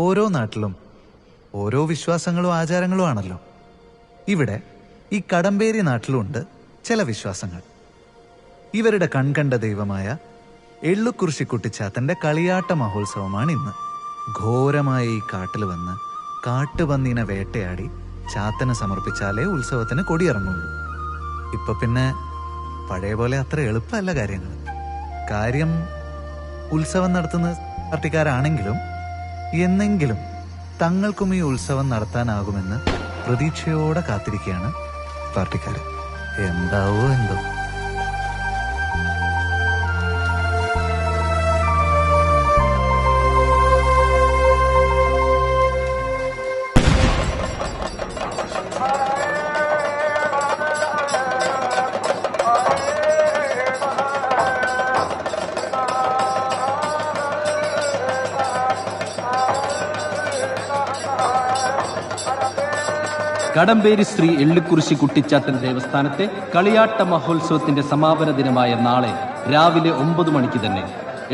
ഓരോ നാട്ടിലും ഓരോ വിശ്വാസങ്ങളും ആചാരങ്ങളും ആണല്ലോ. ഇവിടെ ഈ കടമ്പേരി നാട്ടിലുണ്ട് ചില വിശ്വാസങ്ങൾ. ഇവരുടെ കൺകണ്ട ദൈവമായ എള്ളുക്കുറിശി കുട്ടിച്ചാത്തന്റെ കളിയാട്ട മഹോത്സവമാണ് ഇന്ന്. ഘോരമായ ഈ കാട്ടിൽ വന്ന് കാട്ടുപന്നീനെ വേട്ടയാടി ചാത്തന് സമർപ്പിച്ചാലേ ഉത്സവത്തിന് കൊടിയിറങ്ങുള്ളൂ. ഇപ്പൊ പിന്നെ പഴയ പോലെ അത്ര എളുപ്പമല്ല കാര്യങ്ങൾ. കാര്യം ഉത്സവം നടത്തുന്ന പാർട്ടിക്കാരാണെങ്കിലും എന്നെങ്കിലും തങ്ങൾക്കും ഈ ഉത്സവം നടത്താനാകുമെന്ന് പ്രതീക്ഷയോടെ കാത്തിരിക്കുകയാണ് പാർട്ടിക്കാർ. എന്താവോ എന്തോ. കടമ്പേരി ശ്രീ എള്ളുക്കുറിശി കുട്ടിച്ചാത്തൻ ദേവസ്ഥാനത്തെ കളിയാട്ട മഹോത്സവത്തിന്റെ സമാപന ദിനമായ നാളെ രാവിലെ 9 മണിക്ക് തന്നെ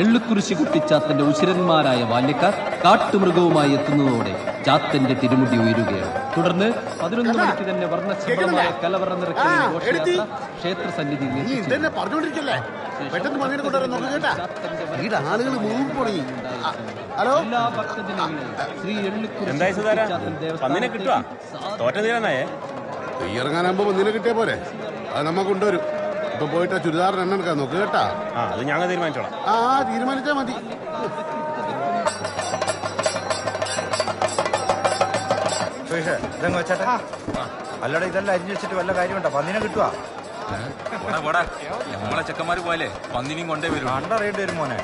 എള്ളുക്കുറിശി കുട്ടിച്ചാത്തന്റെ ഉശിരന്മാരായ ബാല്യക്കാർ കാട്ടുമൃഗവുമായി എത്തുന്നതോടെ ചാത്തന്റെ തിരുമുടി ഉയരുകയാണ്. തുടർന്ന് 11 മണിക്ക് തന്നെ വർണ്ണശബളമായ കലവറ നിറയ്ക്കുന്ന ഘോഷയാത്ര ക്ഷേത്ര സന്നിധിയിൽ എല്ലാ ഭക്തജനങ്ങളും ശ്രീ എള്ളുക്കുറിശി ഇറങ്ങാനാകുമ്പോ ഒന്നിനെ കിട്ടിയ പോരെ, അത് നമ്മ കൊണ്ടുവരും. ഇപ്പൊ പോയിട്ട് ചുരിദാറിന് എണ്ണ എടുക്കാൻ നോക്ക് കേട്ടാ. അത് ഞങ്ങൾ തീരുമാനിച്ചോളാം. തീരുമാനിച്ചാ മതി. അല്ലടാ, ഇതെല്ലാം അരിഞ്ഞു വെച്ചിട്ട് വല്ല കാര്യമുണ്ടോ? പന്നിനെ കിട്ടുവാ? നമ്മളെ ചെക്കന്മാര് പോലെ പന്നിനെയും കൊണ്ടേ വരും. കണ്ടറിയേണ്ടി വരും മോനെ.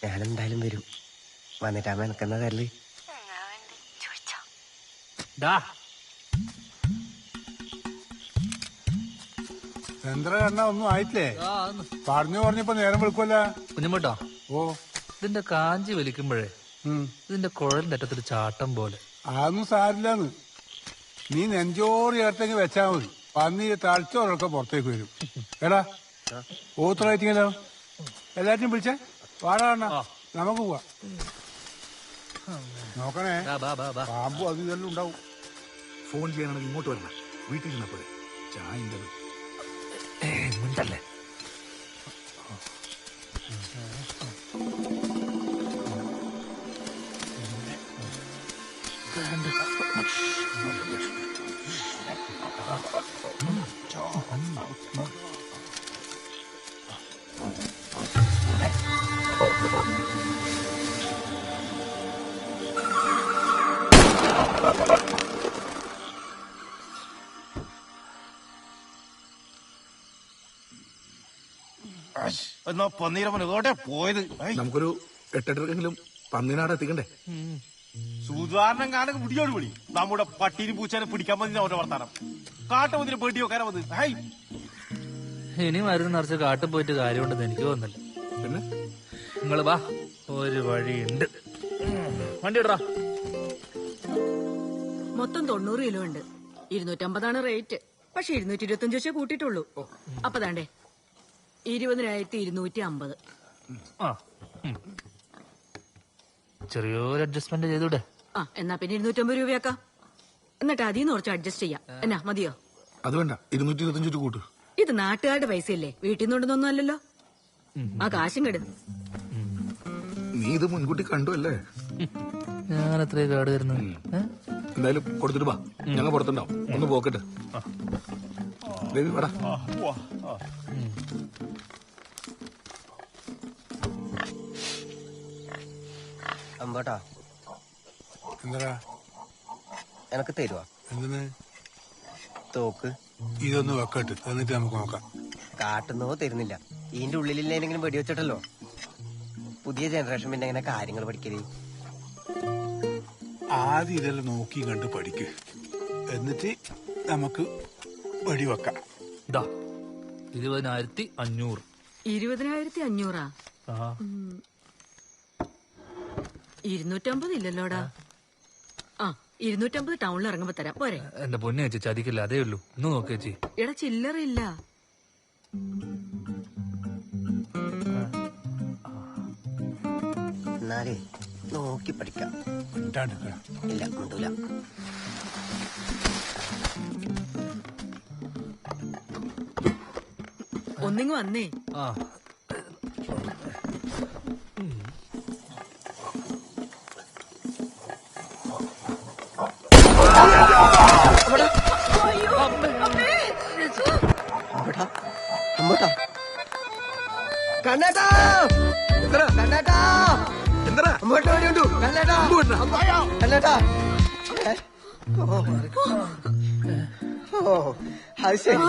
ഞാനെന്തായാലും വരും. വന്നിട്ട് അമ്മ എനക്കെന്നാ തരല്? ചന്ദ്രകണ്ണ ഒന്നും ആയിട്ടില്ലേ? പറഞ്ഞപ്പോ നേരം വിളിക്കുമല്ല കുഞ്ഞുമോട്ടോ. ഓ, ഇതിന്റെ കാഞ്ചി വലിക്കുമ്പോഴേ ഇതിന്റെ കുഴലിന്റെ അറ്റത്തൊരു ചാട്ടം പോലെ. അതൊന്നും സാരില്ലാന്ന്. നീ നെഞ്ചോറ് ചേർത്തെങ്കിൽ വെച്ചാ മതി. പന്നി തളിച്ചോറൊക്കെ പുറത്തേക്ക് വരും. എടാ ഓത്തറായിട്ടിങ്ങല്ലോ, എല്ലാറ്റിനും വിളിച്ചേ വാടാ, നമുക്ക് പോവാ. നോക്കണേ, പാമ്പും അത് ഇതെല്ലാം ഉണ്ടാവും. ഫോൺ ചെയ്യാനാണെങ്കിൽ ഇങ്ങോട്ട് വരണം. വീട്ടിൽ ചെന്നപ്പോഴേ ചായ മിണ്ടല്ലേ. പോയത് നമുക്കൊരു 8:30 പന്നിനാട് എത്തിക്കണ്ടേ? സുധാരണം കാണാൻ മുടിയോട് വിളി. നമ്മുടെ പട്ടീന് പൂച്ചാനെ പിടിക്കാൻ മതി അവരുടെ വർത്താനം. കാട്ടുമതിന് പേടി വെക്കാനാ വന്ന്. ഇനി മരുന്ന് നിറച്ച് കാട്ടിൽ പോയിട്ട് കാര്യമുണ്ടെന്ന് എനിക്ക് തോന്നുന്നില്ല. പിന്നെ നിങ്ങള് വാ, ഒരു വഴിയുണ്ട്. വണ്ടി ഇടറാ. മൊത്തം 90 കിലോ ഉണ്ട്. 250 റേറ്റ്. പക്ഷെ 225 വെച്ചേ കൂട്ടിയിട്ടുള്ളൂ. അപ്പൊ താണ്ടേ 20,250. ചെറിയൊരു അഡ്ജസ്റ്റ്മെന്റ് ചെയ്തൂടെ? എന്നാ പിന്നെ 250 രൂപയാക്കാം. എന്നിട്ട് അതിന്ന് കുറച്ച് അഡ്ജസ്റ്റ് ചെയ്യാം. എന്നാ മതിയോ? അത് വേണ്ട, 225 കൂട്ട്. ഇത് നാട്ടുകാരുടെ പൈസയല്ലേ, വീട്ടിൽ നിന്നുകൊണ്ടൊന്നും അല്ലല്ലോ. ആ കാശും കെട്. നീ ഇത് മുൻകൂട്ടി കണ്ടു അല്ലേ? ഞാൻ എത്രയോ കാട് വരുന്നു. എന്തായാലും കൊടുത്തിട്ട് വാ, ഞങ്ങൾ പുറത്തുണ്ടാവും. ഒന്ന് പോക്കട്ടെ. ദേവി വാടാ. അമ്പോട്ടാ, എന്താ എനക്ക് തരുവാ? എന്തിന്? തോക്ക്. ഇതൊന്ന് വെക്കട്ട്, എന്നിട്ട് നമുക്ക് നോക്കാം. കാട്ടുന്നോ തരുന്നില്ല. ഇതിന്റെ ഉള്ളിലില്ലെങ്കിലും വെടിവെച്ചിട്ടല്ലോ. പുതിയ ജനറേഷൻ പിന്നെ എങ്ങനെ കാര്യങ്ങൾ പഠിക്കല്? ആദ്യം ഇതെല്ലാം നോക്കി കണ്ട് പഠിക്ക്. എന്നിട്ട് നമുക്ക് വെടിവെക്കാം. ഇതാ 20,500. 20,500? 250 ഇല്ലല്ലോടാ. 250 ടൗണിൽ ഇറങ്ങുമ്പോ തരാം പോരെ? എന്റെ പൊന്നെ ചേച്ചി ചതിക്കില്ല, അതേ ഉള്ളൂ. ഒന്ന് നോക്കേച്ചി. എടാ ചില്ലറില്ല. എന്നാലേ നോക്കി പഠിക്കാം. ഇല്ല കൊണ്ടൂല. ഒന്നിങ്ങ് വന്നേ. കണ്ണേട്ടാ കണ്ണേട്ടാ അങ്ങോട്ട് വേണ്ടിയുണ്ടു. കണ്ണേട്ടാ കണ്ണേട്ടാ. അത് ശരി.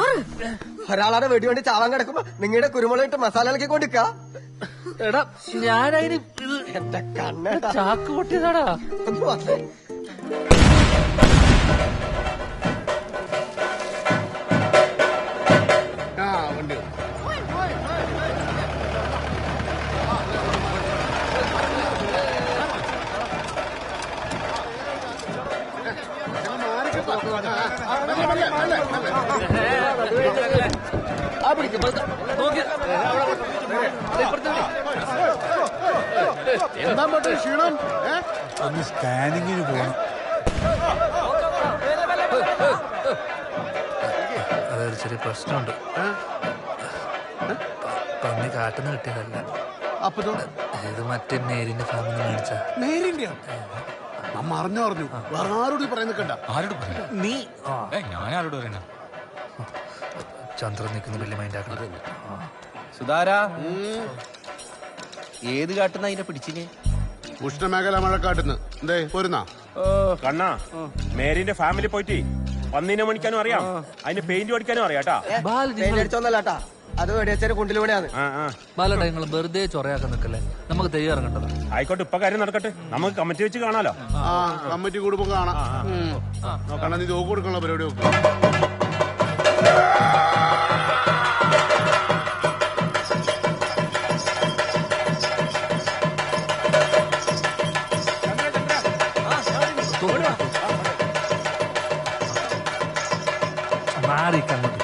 ഒരാളാടെ വെടികൊണ്ട് ചാവാൻ കിടക്കുമ്പോ നിങ്ങളുടെ കുരുമുളക് ഇട്ട് മസാല ഇളക്കി കൊണ്ടിക്ക. എടാ ഞാനതിന് എന്റെ കണ്ണേട്ടാ ചാക്ക് പൊട്ടിയതാടാ. ഒന്ന് വന്നേ. എന്താ ക്ഷീണം? ഒന്ന് സ്കാനിങ്ങിന് പോകണം. അതൊരു ചെറിയ പ്രശ്നമുണ്ട്. പന്നി കാട്ടുന്ന കിട്ടിയതല്ല. ഇത് മറ്റേ നേരിന്റെ ഫാമിൽ മേടിച്ച. നേരിന്റെ നമ്മ അറിഞ്ഞു വേറെ ആരോട് പറയുന്ന ആരോട് പറഞ്ഞു? നീ ഞാൻ ആരോട് പറയണ? ചന്ദ്രൻ നിൽക്കുന്ന വലിയ മൈൻഡാക്കണം. സുധാരാ, ഏത് കാട്ടുന്ന അതിനെ പിടിച്ചിന്? ഉഷ്ണമേഖല മഴക്കാട്ടുന്ന്. എന്തേ പോരുന്നാ? കണ്ണാ, മേരിന്റെ ഫാമിലി പോയിട്ട് പന്നീനെ മണിക്കാനും അറിയാം, അതിന് പെയിന്റ് അടിക്കാനും അറിയാട്ടാ. അടിച്ചോന്നല്ലാട്ടാ, അത് വെടിവെച്ചൊരു കുണ്ടിലൂടെയാണ്. ബാലട്ട നിങ്ങൾ വെറുതെ ചൊറയാക്കാൻ നിൽക്കല്ലേ, നമുക്ക് തെയ്യം ഇറങ്ങേണ്ടതാ. ആയിക്കോട്ടെ, ഇപ്പൊ കാര്യം നടക്കട്ടെ, നമുക്ക് കമ്മിറ്റി വെച്ച് കാണാലോ. കമ്മിറ്റി കൂടുമ്പോ കാണാം. നോക്കണ നീ തോക്ക് കൊടുക്കണ പരിപാടി നോക്കും. മാറിക്കങ്ങോട്ട്.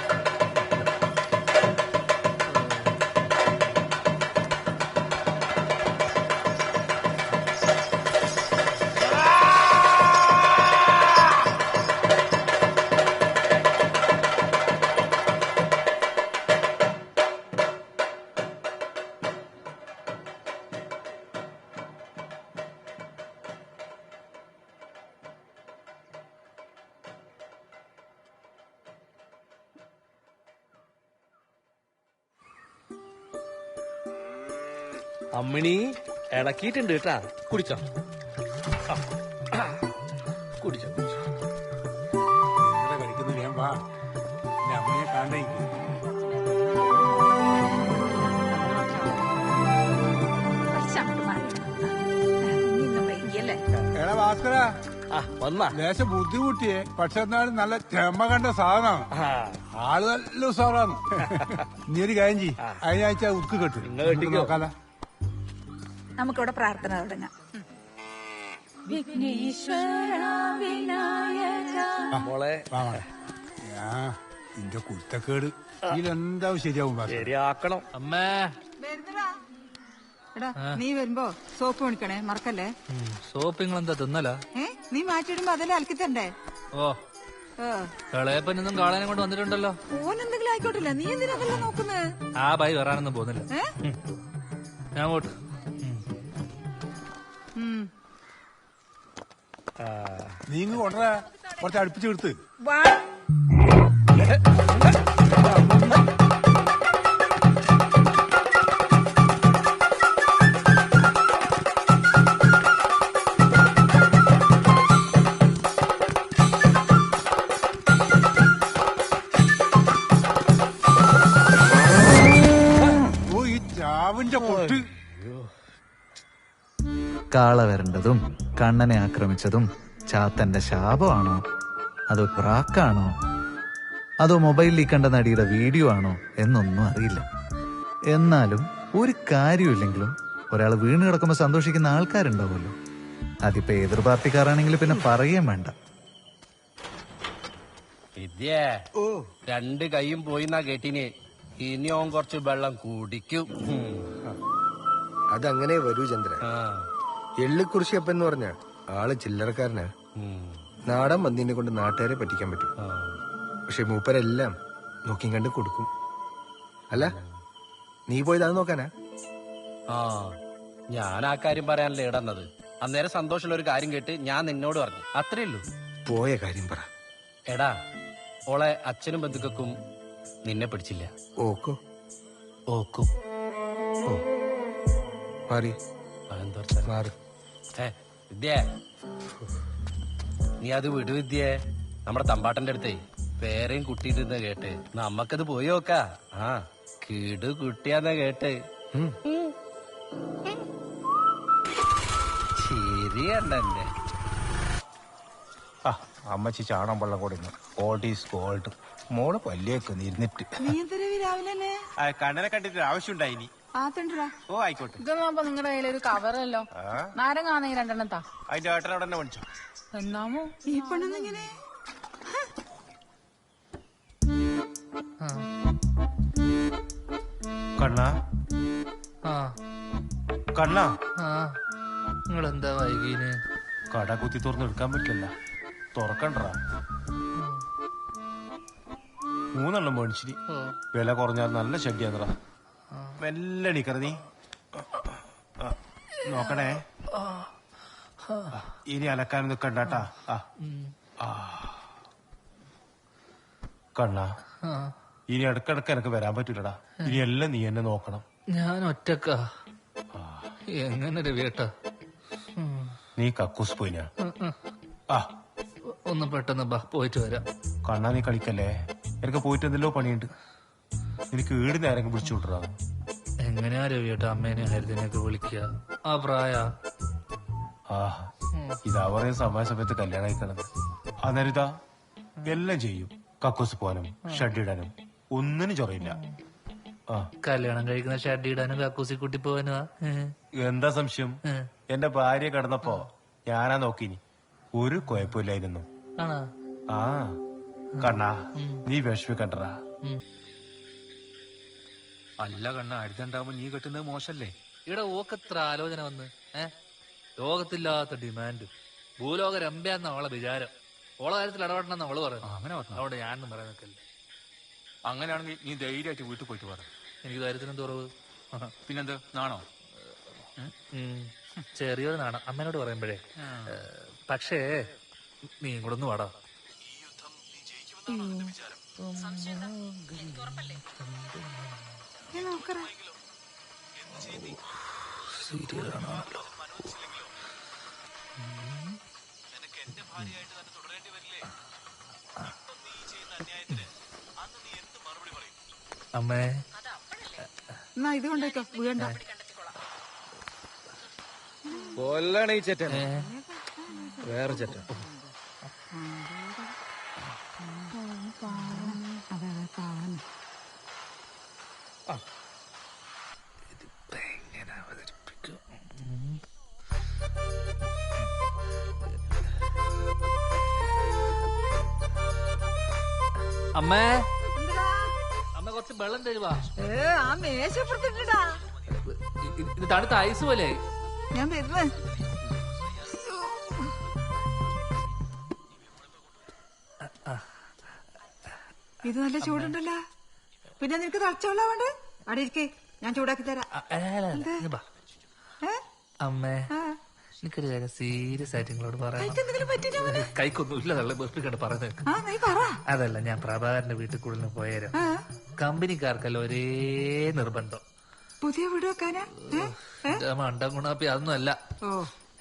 അമ്മിണി ഇളക്കിയിട്ടുണ്ട് കേട്ടാ. കുടിച്ചോ കുടിച്ചോ. കഴിക്കുന്ന ഞാൻ വാ, അമ്മയെ കാണേ. എടാ ഭാസ്കര, ലേശം ബുദ്ധിമുട്ടിയേ, പക്ഷെ എന്നാലും നല്ല ചെമ്മ കണ്ട സാധനമാണ്. ആള് നല്ല ഉസാറാണ്. നീ ഒരു കാര്യം ചെയ്യ്, അതിനാഴ്ച ഉക്ക് കെട്ടു നോക്കാല. നമുക്കിവിടെ പ്രാർത്ഥന തുടങ്ങാം. മോളെ നിന്റെ കുത്തക്കേട് ഇതിലെന്താവും ശരിയാവും. ശരിയാക്കണം. അമ്മേ, എടാ നീ വരുമ്പോ സോപ്പ് മേടിക്കണേ, മറക്കല്ലേ. സോപ്പ് നിങ്ങൾ എന്താ തിന്നല? നീ മാറ്റിയിടുമ്പോ അതെല്ലാം അലക്കിത്തണ്ടേ. ഓ, ഇളയപ്പനൊന്നും കാണാനും കൊണ്ട് വന്നിട്ടുണ്ടല്ലോ. ഓനെന്തെങ്കിലും ആയിക്കോട്ടില്ല, നീ എന്തിനാ അതെല്ലാം നോക്കുന്നത്? ആ ബായി വരാനൊന്നും പോകുന്നില്ല. ഞാൻ പോട്ട്. നീ ഇങ്ങ് കൊണ്ടുവരാ, കുറച്ച് അടുപ്പിച്ച് എടുത്ത്. ഓ, ഈ ചാവിന്റെ പൊട്ട്. കാള വരേണ്ടതും കണ്ണനെ ആക്രമിച്ചതും ചാത്തന്റെ ശാപമാണോ അതോ പ്രാക്കാണോ? അതോ മൊബൈലിൽ കണ്ട നടിയുടെ വീഡിയോ ആണോ എന്നൊന്നും അറിയില്ല. എന്നാലും ഒരു കാര്യമില്ലെങ്കിലും ഒരാൾ വീണ് കിടക്കുമ്പോൾ സന്തോഷിക്കുന്ന ആൾക്കാരുണ്ടാവുമല്ലോ. അതിപ്പോ എതിർ പാർട്ടിക്കാരാണെങ്കിൽ പിന്നെ പറയുകയും വേണ്ട. വിദ്യേ, രണ്ട് കൈയും പോയിന്നാ കേട്ടിന്. ഇനിയും കുറച്ച് വെള്ളം കുടിക്കും. അതങ്ങനെ വരൂ ചന്ദ്ര. എള്ളിക്കുറിശിയപ്പൻ എന്ന് പറഞ്ഞ ആള് ചില്ലറക്കാരനാ. നാടൻ പന്നീനെ കൊണ്ട് നാട്ടുകാരെ പറ്റിക്കാൻ പറ്റും. പക്ഷെ മൂപ്പരെല്ലാം നോക്കിയും കണ്ട് കൊടുക്കും. അല്ല, നീ പോയത് അത് നോക്കാനാ? ഞാൻ ആ കാര്യം പറയാനല്ലേ ഇടന്നത്. അന്നേരം സന്തോഷമുള്ള ഒരു കാര്യം കേട്ട് ഞാൻ നിന്നോട് പറഞ്ഞു, അത്രേ ഉള്ളൂ. പോയ കാര്യം പറ. എടാ, ഓളെ അച്ഛനും ബന്ധുക്കൾക്കും നിന്നെ പിടിച്ചില്ല. ഓക്കോ? ഓക്കും. മാറി മാറി. വിദ്യേ, നീ അത് വിടു വിദ്യേ. നമ്മുടെ തമ്പാട്ടന്റെ അടുത്തേ പേരെയും കുട്ടിയിട്ടെന്ന് കേട്ട് നമ്മക്കത് പോയി നോക്കാ. കിടു കുട്ടിയാന്നാ കേട്ട്. ശരിയല്ലേ? അമ്മച്ചി ചാണം വെള്ളം കൊടുക്കുന്നു. Gold is gold. മോള് പല്ലിയേക്കൊന്ന് ഇരുന്നിട്ട് കണ്ണനെ കണ്ടിട്ട് ആവശ്യമുണ്ടായിനി. ഓ ആയിക്കോട്ടെ. ഇതൊന്നും നിങ്ങളുടെ കയ്യിലൊരു കവറല്ലോ. നാരങ്ങാണെങ്കിൽ രണ്ടെണ്ണം താ. അതിന്റെ ഏട്ടനോട് തന്നെ വിളിച്ചോ. എന്നാമോ ഈ പെണ്ണെന്നിങ്ങനെ കണ്ണാ കണ്ണാ, നിങ്ങളെന്താ വൈകീന്? കട കുത്തി തുറന്ന് എടുക്കാൻ പറ്റില്ല. തുറക്കണ്ടാ. 3 എണ്ണം മേടിച്ചിരി. വില കുറഞ്ഞാൽ നല്ല ശല്യാന്നറ. മെല്ലെ എണീക്കറ നീ. നോക്കണേ, ഇനി അലക്കാൻ നിക്കണ്ടാട്ടാ. കണ്ണാ, ഇനി ഇടക്കിടക്ക് എനക്ക് വരാൻ പറ്റൂലടാ. ഇനി എല്ലാം നീ എന്നെ നോക്കണം. ഞാൻ ഒറ്റക്കാ. എങ്ങനെ രവിയേട്ടാ? നീ കക്കൂസ് പോയിനാ? ഒന്ന് പെട്ടെന്ന് ബാ, പോയിട്ട് വരാം. കണ്ണാ, നീ കളിക്കല്ലേ. എനിക്ക് പോയിട്ട് എന്തെല്ലോ പണിയുണ്ട്. എനിക്ക് വീട് നേരം പിടിച്ചു വിട്ടറാ. എങ്ങനെയാ രവിയേട്ടാ അമ്മേനെ ഹരിതനെയൊക്കെ വിളിക്കുക? ആ പ്രായ ഇതാ പറയുന്ന സമയത്ത് കല്യാണം കഴിക്കണത്. അന്നേരം ഇതാ എല്ലാം ചെയ്യും. കക്കൂസ് പോകാനും ഷഡ് ഇടാനും ഒന്നിനും ചൊറയില്ല. കല്യാണം കഴിക്കുന്ന ഷഡ് ഇടാനും കക്കൂസി കൂട്ടി പോവാനുവാ. എന്താ സംശയം? എന്റെ ഭാര്യ കിടന്നപ്പോ ഞാനാ നോക്കിനി. ഒരു കുഴപ്പമില്ലായിരുന്നു. കണ്ണാ, നീ വിഷമിക്കണ്ടറാ. അല്ല കണ്ണ, അടുത്തുണ്ടാവുമ്പോ നീ കെട്ടുന്നത് മോശല്ലേ? ഇവിടെ ഓക്കത്ര ആലോചന വന്ന് ലോകത്തില്ലാത്ത ഡിമാൻഡ്. ഭൂലോക രമ്യാന്ന അവളെ വിചാരം. ഓളെ കാര്യത്തിൽ ഇടപെടണമെന്ന് അവള് പറയുന്നു. അങ്ങനെ അവിടെ ഞാനൊന്നും പറയാൻ നിൽക്കല്ലേ. അങ്ങനെയാണെങ്കിൽ നീ ധൈര്യമായിട്ട് വീട്ടിൽ പോയിട്ട് പറ. എനിക്ക് ധൈര്യത്തിനും തുറവ്. പിന്നെന്ത്, നാണോ? ചെറിയൊരു നാണം അമ്മേനോട് പറയുമ്പോഴേ. പക്ഷേ നീ കൂടെ ഒന്ന് വാടാ. സീരിയലാണല്ലോ. അമ്മേ, എന്നാ ഇത് കൊണ്ടേക്കോ, വീണ്ട. കൊല്ലാണ് ഈ ചേട്ടൻ. വേറെ ചേട്ടൻ. എങ്ങനെ അവതരിപ്പിക്കും? അമ്മേ, അമ്മ കുറച്ച് വെള്ളം തരുവാ. ആ മേശപ്പുറത്തിട്ടാ. ഇത് തണുത്ത ഐസ് പോലെ. ഞാൻ വരുന്നേ. ഇത് നല്ല ചൂടുണ്ടല്ലോ. പിന്നെ നിനക്ക് തളച്ചോളാ വേണ്ട. അവിടെ ഇരിക്കേ, ഞാൻ ചൂടാക്കി തരാം. അമ്മേ, എനിക്കൊരു കാര്യം സീരിയസ് ആയിട്ട് നിങ്ങളോട് പറയാം. കൈക്കൊന്നുമില്ല, നല്ല ബെർപ്പിക്കണ്ട് പറയുന്നത്. അതല്ല, ഞാൻ പ്രഭാകരന്റെ വീട്ടിൽ കൂടുതൽ പോയാലും കമ്പനിക്കാർക്കല്ല ഒരേ നിർബന്ധം. പുതിയ വീട് വെക്കാനാ? മണ്ടം ഗുണാപ്പി അതൊന്നും അല്ല.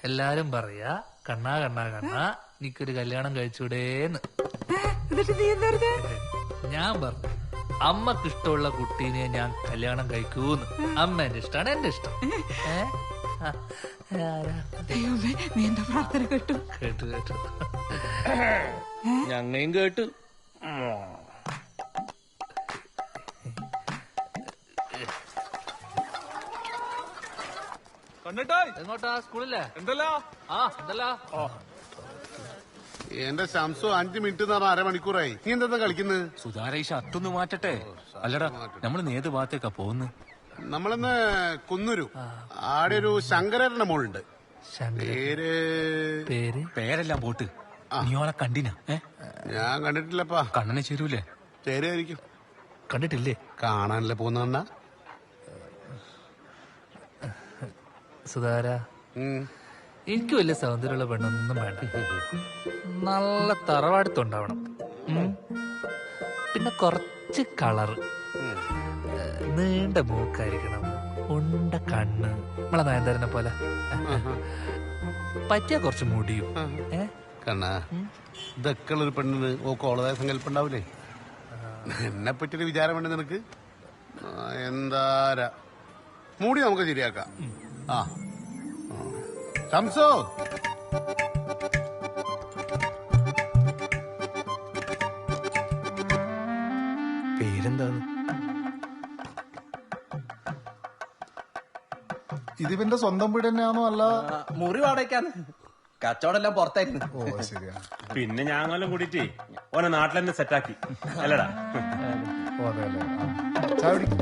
എല്ലാരും പറയാ, കണ്ണാ കണ്ണാ കണ്ണാ എനിക്കൊരു കല്യാണം കഴിച്ചൂടേന്ന്. ഞാൻ പറഞ്ഞു, അമ്മക്ക് ഇഷ്ടമുള്ള കുട്ടീനെ ഞാൻ കല്യാണം കഴിക്കൂന്ന്. അമ്മേന്റെ ഇഷ്ടമാണ് എന്റെ ഇഷ്ടം. നീ എന്താ പ്രാർത്ഥന കേട്ടു? കേട്ടു കേട്ടു, ഞങ്ങയും കേട്ടു. എങ്ങോട്ടാ സ്കൂളില്ലേ? എന്തല്ലോ? എന്റെ ശംസു 5 മിനിറ്റ് എന്ന് പറഞ്ഞാൽ അരമണിക്കൂറായി. നീ എന്താ കളിക്കുന്നത്? സുധാര ഈ ഷർട്ടൊന്ന് മാറ്റട്ടെ. അല്ലടാ നമ്മൾ ഏത് ഭാഗത്തേക്കാ പോകുന്നത്? നമ്മളിന്ന് കുന്നൂരു ആടെ ഒരു ശങ്കരന്റെ മോളുണ്ട്. പേരെല്ലാം പോട്ട്. നീ ഓളെ കണ്ടിനാ? ഞാൻ കണ്ടിട്ടില്ലപ്പാ. കണ്ണനെ ചേരൂലേ? ചേരായിരിക്കും. കണ്ടിട്ടില്ലേ? കാണാനല്ലേ പോകുന്ന സുധാര, എനിക്ക് വലിയ സൗന്ദര്യമുള്ള പെണ്ണൊന്നും വേണ്ട. നല്ല തറവാടുത്തുണ്ടാവണം. പിന്നെ കുറച്ച് കളറ്, നീണ്ട മൂക്കായിരിക്കണം, ഉണ്ട കണ്ണ്, നമ്മളെ നയൻതാരനെ പോലെ. പറ്റിയ കുറച്ച് മുടിയും. കണ്ണാ, ഇതൊക്കെ ഉള്ളൊരു പെണ്ണിന് ഓ കോളതായ സങ്കല്പം ഉണ്ടാവില്ലേ? എന്നെ പറ്റിയൊരു വിചാരം വേണ്ട നിനക്ക്? എന്താരാ മൂടി നമുക്ക് ശരിയാക്കാം. ആ ശംസോ, പേരെന്താണ്? ഇതിവന്റെ സ്വന്തം വീട് തന്നെയാണോ? അല്ല മുറി വാടകയ്ക്കാന്ന്. കച്ചവടം പുറത്തായിരുന്നു. ഓ ശരിയാ. പിന്നെ ഞാങ്ങെല്ലാം കൂടിയിട്ട് ഓനെ നാട്ടിൽ തന്നെ സെറ്റാക്കി അല്ലടാ. ഓ അതെ അല്ലേ. ചായ കുടിക്ക്.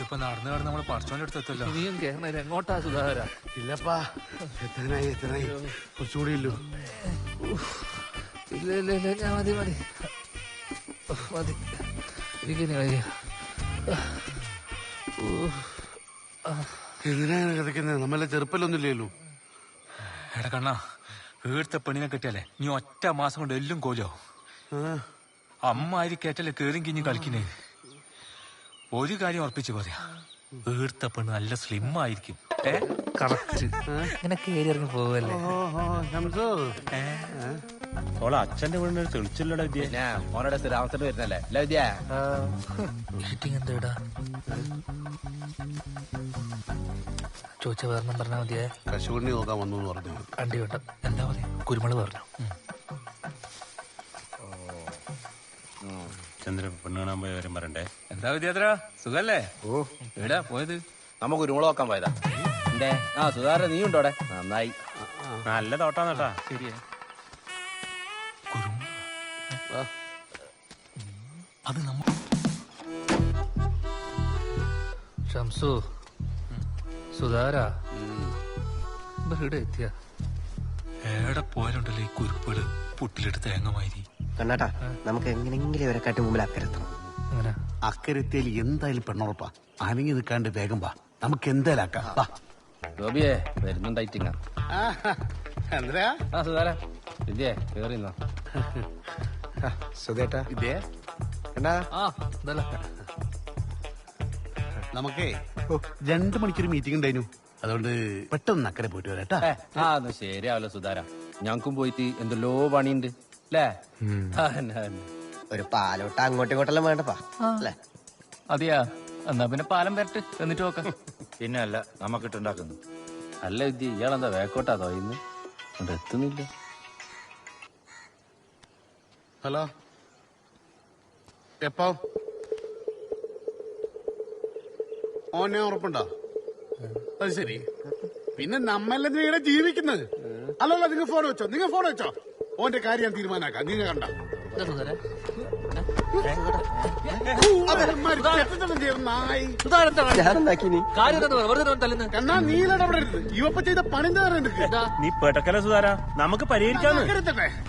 ഇപ്പൊ നടന്നു കടന്ന് നമ്മള് പറച്ചോന്റെ അടുത്തെത്തല്ലോ. ഇനിയും കേരള എങ്ങോട്ടാ സുധാകര? ഇല്ലപ്പാ, എത്രനായി കുറച്ചുകൂടി ഇല്ലു. ഇല്ല ഇല്ല ഇല്ല, ഞാൻ മതി മതി മതി. എനിക്കിനി വയ്യ. എന്തിനാണ് കിടക്കുന്നത്? നമ്മളെ ചെറുപ്പല്ലൊന്നുമില്ലല്ലോ. എടാ കണ്ണാ, വീഴ്ത്ത പെണ്ണിനെ കെട്ടിയാലേ നീ ഒറ്റ മാസം കൊണ്ട് എല്ലാം കോലോ. അമ്മ ആരി കേട്ടല്ലേ കേറിയും കിഞ്ഞ് കളിക്കുന്നേ. ഒരു കാര്യം ഉറപ്പിച്ച് പറയാ, വീഴ്ത്ത പെണ്ണ് നല്ല സ്ലിം ആയിരിക്കും. കറക്റ്റ്. ഇങ്ങനെ കേറി ഇറങ്ങി പോവല്ലേ? ഓളെ അച്ഛന്റെ വീടിന് തെളിച്ചില്ലടാ വിദ്യ. ഓനോടെ സ്ഥിരാമത്തിന് വരുന്നല്ലേ അല്ല വിദ്യ? മീറ്റിംഗ് എന്താ ചോദിച്ച കാരണം പറഞ്ഞാ മതിയേ. കശുവണ്ണി നോക്കാൻ വന്നു പറഞ്ഞു. അണ്ടി വേണ്ട, എന്താ പറയാ, കുരുമുളക് പറഞ്ഞു. ചന്ദ്രൻ പെണ്ണ് കാണാൻ പോയ കാര്യം പറയണ്ടേ? എന്താ വിദ്യാത്ര, സുഖല്ലേ? ഓ എവിടാ പോയത്? നമ്മ കുരുമുളക് നോക്കാൻ പോയതാ. എന്തേ? ആ സുധാര, നീ ഉണ്ടോടെ? നന്നായി. നല്ല തോട്ടാന്നേട്ടാ. ശരിയാ. അത് നമ്മ ഷംസു, സുധാര ഇവിടെ എത്തിയ എവിടെ പോയാലുണ്ടല്ലോ ഈ കുരുപ്പുകള് പുട്ടിലിട്ട് തേങ്ങമാതിരി. കണ്ണാട്ടാ, നമുക്ക് എങ്ങനെങ്കിലും ഇവരെ കാട്ടി മുമ്പിൽ അക്കരെത്തണം. അങ്ങനെ അക്കരത്തേൽ എന്തായാലും പെണ്ണുറപ്പാ. അനങ്ങി നിൽക്കാണ്ട് വേഗം വാ, നമുക്ക് എന്തായാലും ആക്കാം. ഗോപിയെ വരുന്നുണ്ടായിട്ടിങ്ങ. എന്താ ആ സുധാര, വിദ്യേ കേറിന്നോ? സുധേട്ടാ, ഇതേ എന്നാ ആ എന്തല്ല. നമുക്കേ 2 മണിക്കൊരു മീറ്റിംഗ് ഉണ്ടായിരുന്നു. അതുകൊണ്ട് പെട്ടെന്ന് അക്കരെ പോയിട്ട് വരാട്ടാ. ആ അത് ശരിയാവല്ലോ സുധാര, ഞങ്ങൾക്കും പോയിട്ട് എന്തെല്ലോ പണിയുണ്ട് അല്ലേ? ഒരു പാലോട്ട അങ്ങോട്ടും ഇങ്ങോട്ടെല്ലാം വേണ്ടപ്പാ അല്ലേ? അതെയാ, എന്നാ പിന്നെ പാലം വരട്ട് എന്നിട്ട് നോക്കാം. പിന്നെ അല്ല നമുക്കിട്ടുണ്ടാക്കുന്നു. അല്ല വിദ്യ, ഇയാളെന്താ വേക്കോട്ടാ തോന്നുന്നു, അവിടെ എത്തുന്നില്ല. ഹലോ, എപ്പോ ഓനെ ഉറപ്പുണ്ടോ? അത് ശരി. പിന്നെ നമ്മളെന്തിനാ ഇവിടെ ജീവിക്കുന്നത്? അല്ലല്ല, നിങ്ങൾ ഫോൺ വെച്ചോ. ഓന്റെ കാര്യം ഞാൻ തീരുമാനാക്കാം. നിങ്ങൾ കണ്ട കണ്ണാ, നീലടപെടരുത്. ഇവപ്പ ചെയ്ത പണിന്റെ നീ പെട്ടക്കല സുധാര, നമുക്ക് പരിഹരിക്കാന്ന്.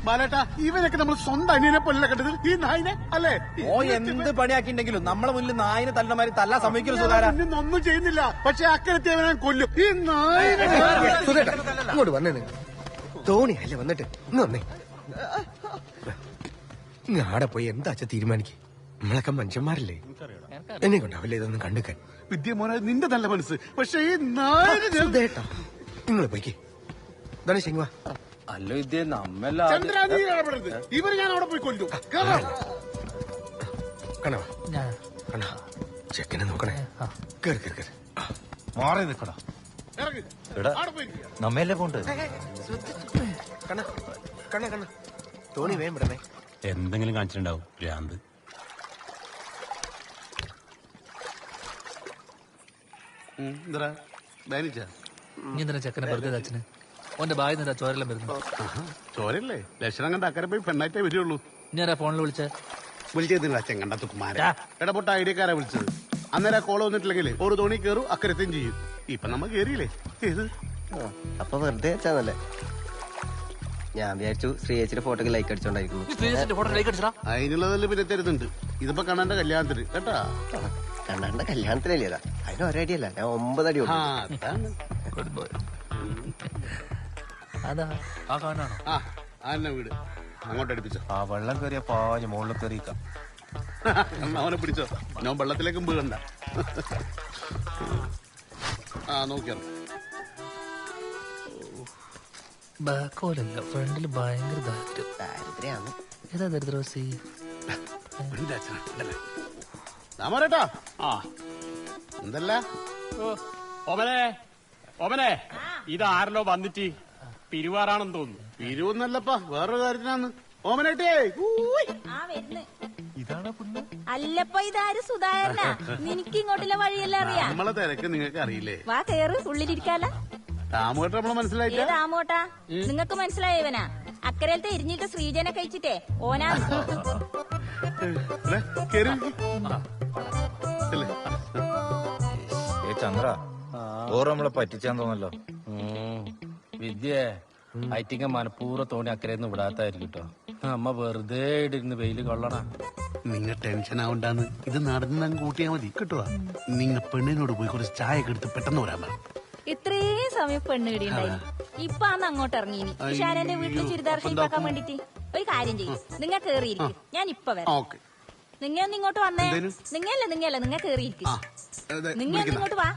ബാലേട്ടാ, ഇവനൊക്കെ നമ്മൾ സ്വന്തം അനിയനെ പോലെ കണ്ടത്, ഈ നായിനെ അല്ലേ? ഓ എന്ത് പണിയാക്കിണ്ടെങ്കിലും നമ്മളെ മുന്നിൽ നായിനെ തല്ലമാരി തല്ലാൻ സമ്മതിക്കലും സുധാര. ഒന്നും ചെയ്യുന്നില്ല, പക്ഷെ അക്കരത്തെ കൊല്ലും ഈ നായിനെ. സുധേട്ടാ, ഇങ്ങോട്ട് വന്നേ. നിങ്ങൾ തോണി അല്ലേ വന്നിട്ട് ഇന്ന് വന്നേ. ആടെ പോയി എന്താ അച്ഛ തീരുമാനിക്കേ? നമ്മളൊക്കെ മനുഷ്യന്മാരല്ലേ, എന്നെ കൊണ്ടാവില്ല ഇതൊന്നും കണ്ടുക്കാൻ. വിദ്യ മോനെ, നിന്റെ നല്ല മനസ്സ്, പക്ഷെ ഈ നായിനെ. നിങ്ങൾ പോയിക്കേ. ഇതാണ് ശരിവാ. അല്ല വിദ്യ, നമ്മെല്ലാം ചന്ദ്ര, നീ ഇടപെടരുത്. ഇവര് ഞാൻ അവിടെ പോയി കൊല്ലും. കണോ കണോ, ചെക്കനെ നോക്കണേ. കേറി കേറി കേറി. മാറി നിൽക്കടാ. നമ്മയല്ലേ പോണ്ട്. കണ്ണ കണ്ണ കണ്ണ തോണി വേം വിടണേ. എന്തെങ്കിലും കാണിച്ചിട്ടുണ്ടാവും ഭ്രാന്ത്. എന്താ നീ എന്തിനാ ചെക്കനെ വെറുതെ അച്ഛന് ഓന്റെ ബായി നിന്നാ ചോരെല്ലാം വരുന്നു. ചോരല്ലേ ലക്ഷണം കണ്ട അക്കരെ പോയി പെണ്ണായിട്ടേ വരുള്ളൂ. ഞാനാ ഫോണിൽ വിളിച്ചതില്ല ചെങ്കണ്ടത്ത് കുമാര ഇടപെട്ട ഐഡിയക്കാരാ വിളിച്ചത്. അന്നേരം കോള് വന്നിട്ടില്ലെങ്കിൽ ഒരു തോണി കയറും അക്കരത്തെയും ചെയ്യും. ഇപ്പൊ നമ്മ കേറിയില്ലേ ഏത് അപ്പൊ വെറുതെ വെച്ചാന്നല്ലേ. ഞാൻ വിചാരിച്ചു ശ്രീയേച്ചിയുടെ ഫോട്ടോക്ക് ലൈക്ക് അടിച്ചോണ്ടായിരിക്കുന്നു. അതിനുള്ളതല്ലേ പിന്നെ തരുന്നുണ്ട്. ഇതിപ്പോ കണ്ണന്റെ കല്യാണത്തിന് കേട്ടാ. കണ്ണന്റെ കല്യാണത്തിനല്ലേതാ അതിന് ഒരടി അല്ല, ഞാൻ 9 അടി അതാ ആ കാണാണോ? ആ വീട് അങ്ങോട്ട് അടുപ്പിച്ചോ. ആ വെള്ളം കയറിയ പാഞ്ഞ് മുകളിൽ കയറിയിക്കാം. അവനെ പിടിച്ചോ, ഞാൻ വെള്ളത്തിലേക്കും വീഴണ്ട. നോക്കിയാ ബാക്കോലല്ല ഫ്രണ്ടില് ഭയങ്കര ദാരിദ്ര്യാണ്. ഏതാ ദരിദ്രവാസി? രാമരേട്ടാ എന്തല്ല ഓമനെ ഇതാരല്ലോ വന്നിട്ട് പിരിവാറാണെന്ന് തോന്നുന്നു. പിരിവൊന്നല്ലപ്പാ, വേറൊരു കാര്യത്തിനാന്ന്. ഓമനേട്ടേ ഇതാണ് പെണ്ണ്. അല്ലപ്പോ ഇതാര് സുധാകരനാ? നിനക്ക് ഇങ്ങോട്ടുള്ള വഴിയെല്ലാം അറിയാം. നമ്മളെ തിരക്ക് നിങ്ങൾക്ക് അറിയില്ലേ? വാ കേറ്, ഉള്ളിലിരിക്കാല. രാമോട്ട നമ്മളെ മനസ്സിലായില്ല. രാമോട്ടാ നിങ്ങക്ക് മനസ്സിലായവനാ? അക്കരയിലത്തെ എരിഞ്ഞിട്ട് ശ്രീജനെ കഴിച്ചിട്ടേ ഓനാ. ചന്ദ്ര ഓർ നമ്മളെ പറ്റിച്ചാൻ തോന്നല്ലോ. വിദ്യേ ഐറ്റിങ്ങ മനഃപൂർവ്വം തോണി അക്കരയൊന്നും വിടാത്തായിരിക്കും കേട്ടോ. അമ്മ വെറുതെ ഇടിരുന്ന് വെയില് കൊള്ളണ. നിങ്ങൾ ടെൻഷൻ ആവണ്ടാന്ന്, ഇത് നടന്ന് കൂട്ടിയാ മതി കിട്ടുവാ. നിങ്ങ പെണ്ണിനോട് പോയി കുറച്ച് ചായ ഒക്കെ എടുത്ത് പെട്ടെന്ന് വരാൻ പറ. ഇത്രയും സമയം പെണ്ണ് കിടിയുണ്ടായി. ഇപ്പൊ അന്ന് അങ്ങോട്ട് ഇറങ്ങിനി ഷാനന്റെ വീട്ടിൽ ചുരിദാർ ഷേപ്പാക്കാൻ വേണ്ടിട്ട്. ഒരു കാര്യം ചെയ്യും, നിങ്ങ കേറിയിരിക്കും, ഞാൻ ഇപ്പൊ വരാം. നിങ്ങ ഒന്ന് ഇങ്ങോട്ട് വന്നേ. നിങ്ങ കേറിയിരിക്കും. നിങ്ങ ഇങ്ങോട്ട് വാ.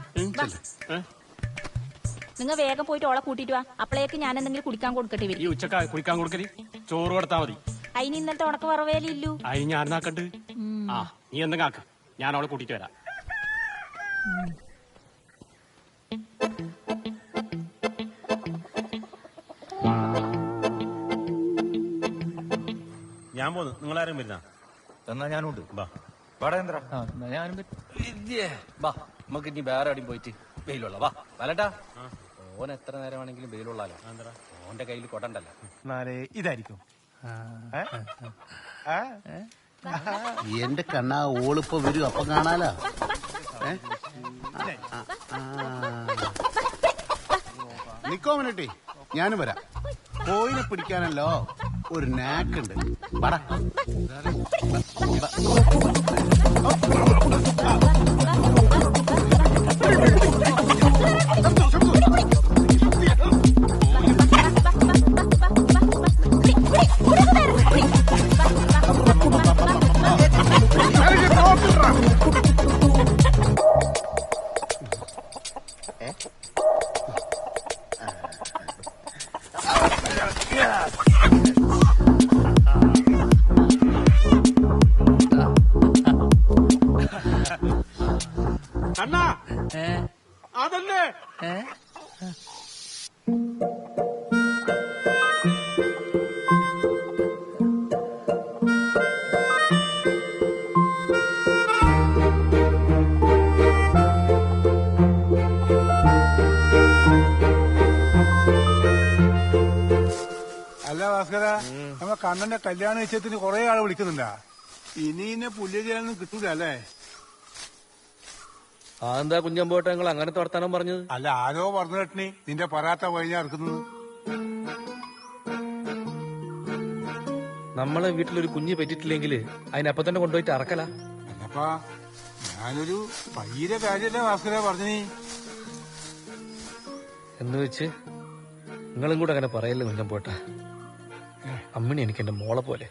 നിങ്ങ വേഗം പോയിട്ട് ഓളെ കൂട്ടിട്ട് വാ. അപ്പളേക്ക് ഞാൻ എന്തെങ്കിലും കുടിക്കാൻ കൊടുക്കട്ടെ വരും. ഈ ഉച്ചക്ക കുടിക്കാൻ കൊടുക്കല് ചോറ് കൊടുത്താ മതി. അതിന് ഇന്നലത്തെ ഉണക്ക് വറവേലില്ലു. അതിന് ഞാൻ നാക്കണ്ട്. നീ എന്തെങ്കിലും ആക്ക്, ഞാൻ അവളെ കൂട്ടിട്ട് വരാം. ഞാൻ പോന്നു, നിങ്ങളാരും വരുന്ന എന്നാ ഞാനുണ്ട്. വാടേന്ദ്ര ഞാനും വാ, നമുക്ക് ഇനി വേറെ അടിയും പോയിട്ട് വെയിലുള്ള വാ. വലട്ടാ ഓൻ എത്ര നേരം വേണമെങ്കിലും വെയിലുള്ളാലോ. ഓന്റെ കയ്യിൽ കൊടണ്ടല്ലോ. ഇതായിരിക്കും എന്റെ കണ്ണാ ഓളിപ്പോ വരും, അപ്പൊ കാണാലോ. നിക്കോമനട്ടെ, ഞാനും വരാം. കോയിനെ പിടിക്കാനല്ലോ ഒരു നാക്കുണ്ട്. പടാ അണ്ണാ അതല്ലേ അല്ല ഭാസ്കര, നമ്മളെ കണ്ണന്റെ കല്യാണ നിശ്ചയത്തിന് കുറെ ആള് വിളിക്കുന്നുണ്ടാ. ഇനി പുല്ലിയൊന്നും കിട്ടൂല അല്ലേ? അതെന്താ കുഞ്ഞമ്പോട്ടെ നിങ്ങൾ അങ്ങനത്തെ വർത്താനം പറഞ്ഞത്? അല്ല, ആരോ പറഞ്ഞു കേട്ടിനി നിന്റെ പരാത്ത വഴിഞ്ഞാ ഇറക്കുന്നത്. നമ്മളെ വീട്ടിലൊരു കുഞ്ഞ് പറ്റിട്ടില്ലെങ്കിൽ അതിനപ്പം തന്നെ കൊണ്ടുപോയിട്ട് അറക്കല. അല്ലപ്പാ, ഞാനൊരു പയ്യന്റെ കാര്യല്ലേ ഭാസ്കര പറഞ്ഞു. എന്ന് വെച്ച് നിങ്ങളും കൂടെ അങ്ങനെ പറയല്ലേ കുഞ്ഞമ്പോട്ട. അമ്മിണി എനിക്ക് എന്റെ മോളെ പോലെ.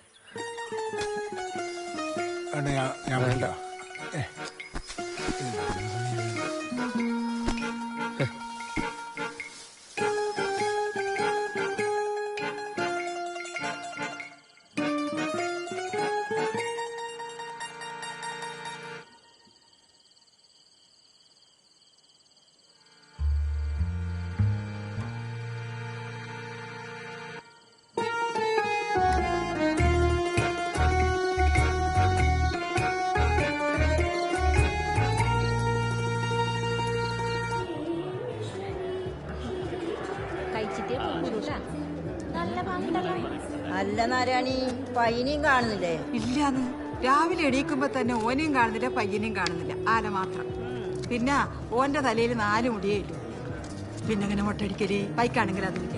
ഞാൻ വേണ്ട. അല്ല നാരായണി പൈനിയും കാണുന്നില്ലേ? ഇല്ലാന്ന്. രാവിലെ എണീക്കുമ്പോ തന്നെ ഓനെയും കാണുന്നില്ല പയ്യനെയും കാണുന്നില്ല, ആന മാത്രം. പിന്നെ ഓന്റെ തലയിൽ 4 മുടിയേ ഇല്ലു. പിന്നെ അങ്ങനെ മുട്ടടിക്കല് ബൈക്കാണെങ്കിൽ അതുമില്ല.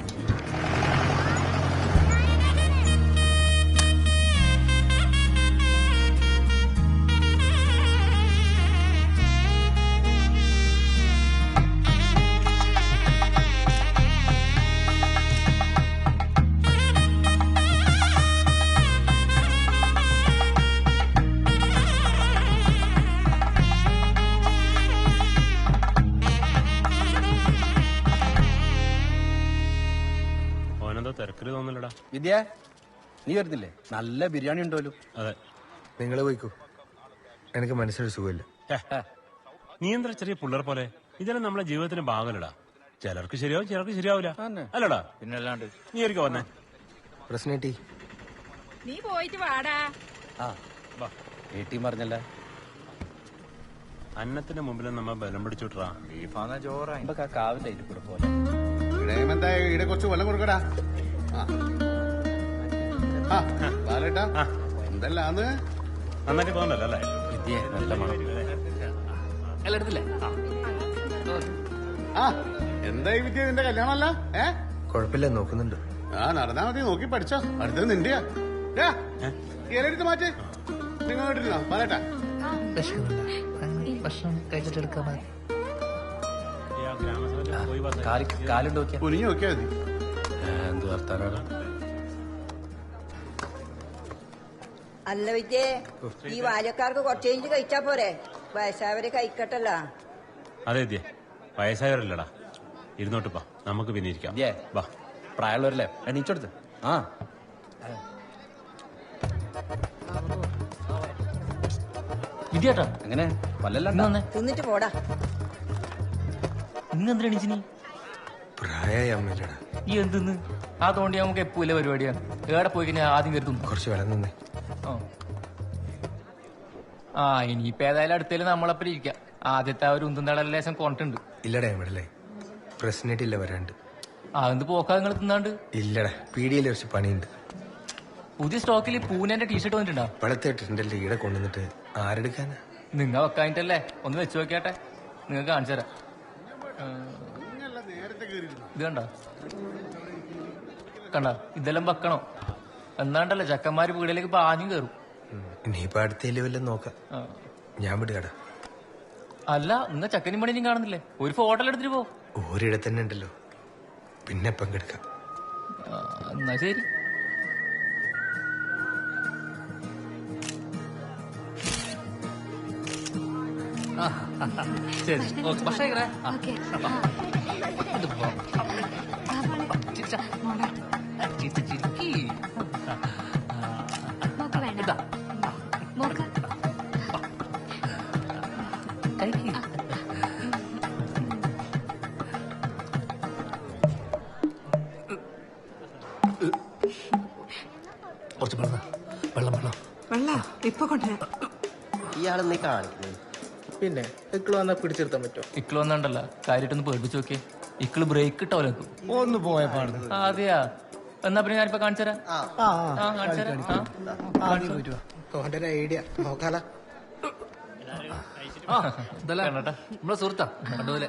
തിരക്കില് തോന്നില്ലടാ. വിദ്യ, നീ വരുന്നില്ലേ? നല്ല ബിരിയാണി ഉണ്ടല്ലോ. അതെ, നിങ്ങൾ പോയിക്കോ, എനിക്ക് മനസ്സിലൊരു സുഖമില്ല. നീ എന്താ ചെറിയ പിള്ളേർ പോലെ? ഇതെല്ലാം നമ്മളെ ജീവിതത്തിന്റെ ഭാഗമല്ലടാ. ചിലർക്ക് ശരിയാവും, ചിലർക്ക് ശരിയാവില്ല, അല്ലടാ? പിന്നല്ലാണ്ട്. നീ ഒരിക്കൽ വന്നേ. പ്രശ്നേട്ടി നീ പോയിട്ട് വാടാ. വീട്ടിൽ പറഞ്ഞല്ല, അന്നത്തിന്റെ മുമ്പിൽ നമ്മ ബലം പിടിച്ചോട്ടാ. കാവില്ല കൂടെ പോലെ ഇവിടെ കുറച്ച് വെള്ളം കൊടുക്കടാ. ബാലേട്ടാ, എന്തെല്ലാന്ന്? നന്നായിട്ട് തോന്നല്ലോ അല്ലേ? വിദ്യ നല്ല മണം. എല്ലാം എടുത്തില്ലേ? എന്തായി വിദ്യ, നിന്റെ കല്യാണമല്ല? കുഴപ്പമില്ല, നോക്കുന്നുണ്ട്. നടന്നാ മതി, നോക്കി പഠിച്ചോ. അടുത്തത് നിന്റെയാ. ഇലയെടുത്ത് മാറ്റ്. നിങ്ങൾ കേട്ടിരുന്നോ ബാലേട്ടാ? ഭക്ഷണം കഴിച്ചിട്ടെടുക്കാൻ കാലുണ്ട് നോക്കിയാ കുനിഞ്ഞു നോക്കിയാ മതി. എന്ത് വർത്താനാണ്? അല്ല വിദ്യേ, ഈ ബാല്യക്കാർക്ക് കുറച്ച് കഴിഞ്ഞ് കഴിച്ചാ പോരെ? വയസ്സായവരെ കഴിക്കട്ടല്ല. അതെ വിദ്യ, വയസ്സായവരല്ലടാ. ഇരുന്നോട്ടിപ്പാ, നമുക്ക് പിന്നെ ഇരിക്കാം. വാ, പ്രായമുള്ളവരല്ലേ, എണീച്ചെടുത്ത്. വിദ്യാട്ടാ, എങ്ങനെ പല്ലല്ല തിന്നിട്ട് പോടാ. ഇന്നെന്താ എണീച്ചു? നീ പ്രായമായ അമ്മയില്ലടാ. ഈ എന്തെന്ന് ആ തോണ്ടി നമുക്ക് എപ്പോഴും പരിപാടിയാണ്. ഏടെ പോയി കഴിഞ്ഞാൽ ആദ്യം കരുതും കുറച്ച് വെള്ളം നിന്നേ. ഇനിയിപ്പോ ഏതായാലും അടുത്തേലും നമ്മളപ്പം ഇരിക്കാം. ആദ്യത്തെ ആ ഒരു ഉന്തുന്നട ലേശം കൊണ്ടിട്ടുണ്ട്. ഇല്ലടാ ഇവിടെ പ്രശ്നമായിട്ടില്ല, വരാണ്ട്. അതെന്ത് പോക്കാ നിങ്ങൾ തിന്നാണ്ട്? ഇല്ലടാ, പീടിയയിൽ കുറച്ച് പണിയുണ്ട്. പുതിയ സ്റ്റോക്കിൽ പൂനെന്റെ ടീഷർട്ട് വന്നിട്ടുണ്ടോ? ഇപ്പോഴത്തെ ഇട്ടിട്ടുണ്ടല്ലേ, ഇവിടെ കൊണ്ടുവന്നിട്ട് ആരെടുക്കാനാ? നിങ്ങൾ വെക്കാനിട്ടല്ലേ, ഒന്ന് വെച്ച് നോക്കിയാട്ടെ, നിങ്ങൾക്ക് കാണിച്ചു തരാം. ഇത് കണ്ട കണ്ട, ഇതെല്ലാം വെക്കണം. എന്നാണ്ടല്ലേ ചക്കന്മാര് വീടിലേക്ക് പാഞ്ഞും കയറും. ഇനിയിപ്പോ അടുത്തേലും വല്ലതും നോക്കാം. ഞാൻ വിടുകടാ. അല്ല, നിങ്ങൾ ചക്കനും പണിയും കാണുന്നില്ലേ? ഒരു ഫോട്ടോ എടുത്തിട്ട് പോ. ഒരിടത്ത് തന്നെ ഉണ്ടല്ലോ, പിന്നെ പങ്കെടുക്കാം. എന്നാ ശരി. ശരി, ഓക്കെ. ഭക്ഷണം കുറച്ച് വെള്ളം വെള്ളം വെള്ളം ഇപ്പൊ കൊണ്ടുവരാം. ഇയാളെന്നീ കാണിക്കുന്നത്. പിന്നെ ഇക്കള് വന്നാ പിടിച്ചെടുത്താൻ പറ്റുമോ? ഇക്കള് വന്നാണ്ടല്ല, കാര്യമായിട്ടൊന്ന് പേടിപ്പിച്ച് നോക്കിയേ. ഇക്കള് ബ്രേക്ക് ഇട്ടാവല്ലോ. ഒന്ന് പോയ പാടുന്നു. അതെയാ, എന്നാ പിന്നെ ഞാനിപ്പോ കാണിച്ചുതരാം. തോന്റെ ഒരു ഐഡിയ നോക്കാല. നമ്മളെ സുഹൃത്താ കണ്ടുപോലെ.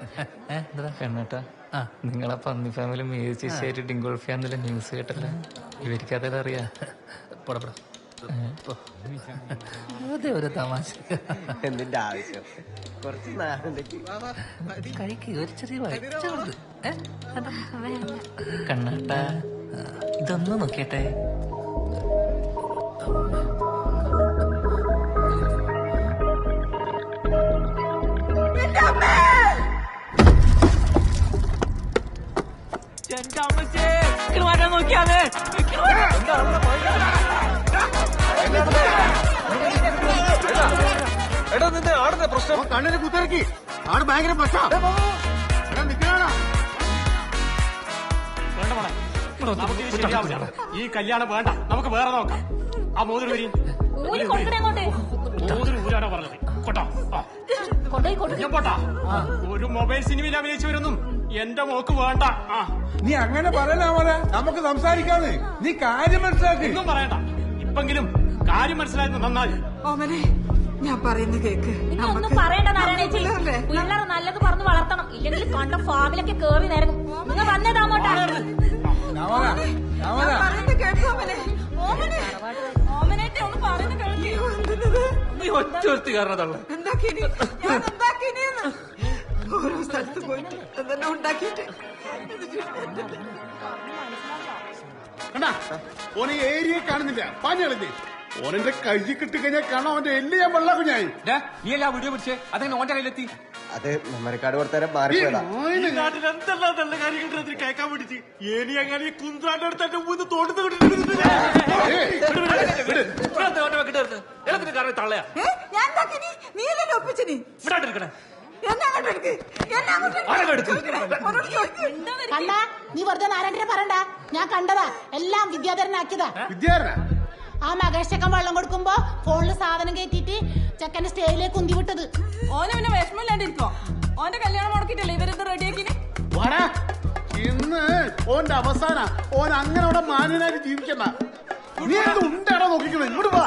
പെണ്ണേട്ടാ, നിങ്ങളെ പന്നി ഫാമിലി മേച്ചിട്ട് ഡിങ്കോൾഫിയാന്നുള്ള ന്യൂസ് കേട്ടല്ലേ? ഇവർക്ക് അതെല്ലാം അറിയാ. അതെ, ഒരു തമാശ. എന്തിന്റെ ആവശ്യം? കുറച്ച് കഴിക്ക്, ഒരു ചെറിയ കണ്ണാട്ടാ, ഇതൊന്ന് നോക്കിയട്ടെ. നോക്കിയാതെ എടാ, നിന്റെ ആടിന്റെ പ്രശ്നം കണ്ണിന് കുത്തിറക്കി. ആട് ഭയങ്കര പ്രശ്നം. ഈ കല്യാണം വേണ്ട, നമുക്ക് വേറെ നോക്കാം. ആ മോതിരം വരി. മോതിരം ഊരാനോ പറഞ്ഞത്? കൊണ്ടോ. പോട്ടാ ഒരു മൊബൈൽ സിനിമയിൽ അഭിനയിച്ചവരൊന്നും എന്റെ മോക്ക് വേണ്ട. നീ അങ്ങനെ പറയണ മോനെ, നമുക്ക് സംസാരിക്കാന്ന്. നീ കാര്യം മനസ്സിലാക്കി. ഒന്നും പറയണ്ട. ഇപ്പെങ്കിലും കാര്യം മനസ്സിലായത് നന്നായി. ഓമനെ, ഞാൻ പറയുന്ന കേക്ക്. ഒന്നും പറയണ്ട നാരായണേച്ചി. പിള്ളേർ നല്ലത് പറഞ്ഞു വളർത്തണം, ഇല്ലെങ്കിൽ കണ്ട ഫാമിലൊക്കെ കേറി നേരം നിങ്ങൾ വന്നേതാമോട്ടാ. നീ ഒറ്റ ഒരുത്തി കാരണതള്ള ഓരോ സ്ഥലത്ത് പോയിട്ട് എന്തെല്ലാം ഉണ്ടാക്കിയിട്ട് കണ്ടാ ഓനെ ഏരിയ കാണുന്നില്ല. പാഞ്ഞളില്ലേ ഓനെന്റെ കൈ കിട്ടിക്കഴിഞ്ഞാൽ കാണാൻ അവന്റെ എല്ല് ഞാൻ വെള്ളാക്കും ഞാൻ. നീ എല്ലാ വീഡിയോ പിടിച്ചേ അതെങ്ങനെ ഓന്റെ കയ്യിലെത്തി? അത് മെമ്മറിക്കാട് കൊടുത്തരം മാറിപ്പോയതാ. എന്തെല്ലാം നല്ല കാര്യങ്ങൾ കേൾക്കാൻ വേണ്ടിട്ട് ഇനി അങ്ങനെ കുന്ത്രാന്റെ അടുത്ത് എന്റെ മുന്ന് തോണ്ടുന്നു കാരണം തള്ളയാ നീ ഒപ്പിച്ചിനി എടുക്കണേ. കണ്ടാ നീ വെറുതെ നാരായണനെ പറയണ്ട. ഞാൻ കണ്ടതാ, എല്ലാം വിദ്യാധരനാക്കിയതാ. ആ മകേഷ് ചെക്കൻ വെള്ളം കൊടുക്കുമ്പോ ഫോണില് സാധനം കയറ്റിട്ട് ചെക്കന്റെ സ്റ്റേജിലേക്ക് കുന്തി വിട്ടത്. ഓനെ പിന്നെ വിഷമില്ലാണ്ടിരിക്കോ? ഓന്റെ കല്യാണം മുടക്കിട്ടല്ലേ ഇവരെന്ത് റെഡിയാക്കിന്? ഇന്ന് ഓന്റെ അവസാന ഓൻ അങ്ങനെ അവിടെ മാന്യനായിട്ട് ജീവിക്കണ്ട. നീ എന്ത് ഉണ്ടാടാ നോക്കിക്കണേ? ഇങ്ങോട്ട് വാ.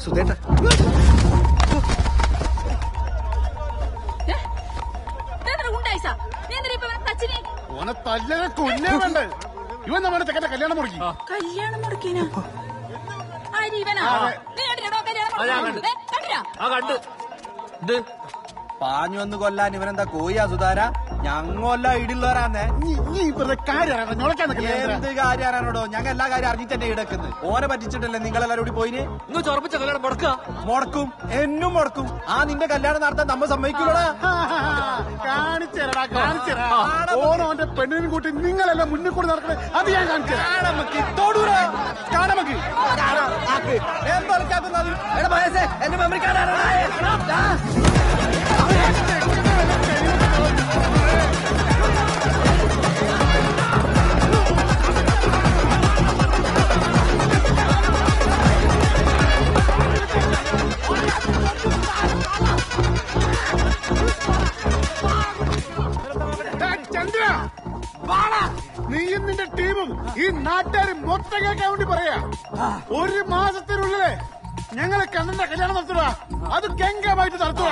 സുധേട്ട ഓനെ തല്ലനെ കൊല്ലാ വേണ്ട. ഇവൻ നമ്മുടെ ചെക്കന്റെ കല്യാണം മുടക്കി. കല്യാണം മുടക്കിനാ? പാഞ്ഞു വന്ന് കൊല്ലാൻ ഇവനെന്താ കോയാ സുധാര? ഞങ്ങല്ല ഇടുള്ളവരാന്നേ. എന്ത് കാര്യം അറിയാനോടോ? ഞങ്ങൾ എല്ലാ കാര്യം അറിഞ്ഞിട്ടെന്നെ ഇടക്കുന്നത്. ഓനെ പറ്റിച്ചിട്ടല്ലേ നിങ്ങളെല്ലാരും കൂടി പോയിന്? നിങ്ങൾ ചൊറപ്പിച്ച കല്യാണം മുടക്കും, എന്നും മുടക്കും. ആ നിന്റെ കല്യാണം നടത്താൻ നമ്മ സമ്മതിക്കൂടാ. കാണിച്ചേരടാ, കാണിച്ചേരാ. ഓനോന്റെ പെണ്ണിനും കൂട്ടി നിങ്ങളെല്ലാം മുന്നിൽ കൂടി നടക്കണേ. അത് ഞാൻ കാണിച്ചു എന്റെ മെമ്മറിക്കാരാണ്. ചന്ദ്ര, നീയും നിന്റെ ടീമും ഈ നാട്ടുകാർ മൊത്തം കേൾക്കാൻ വേണ്ടി പറയാ. ഒരു മാസത്തിനുള്ളില് ഞങ്ങളെ കണ്ണന്റെ കല്യാണം നടത്തുക. അത് ഗംഗമായിട്ട് നടത്തുക.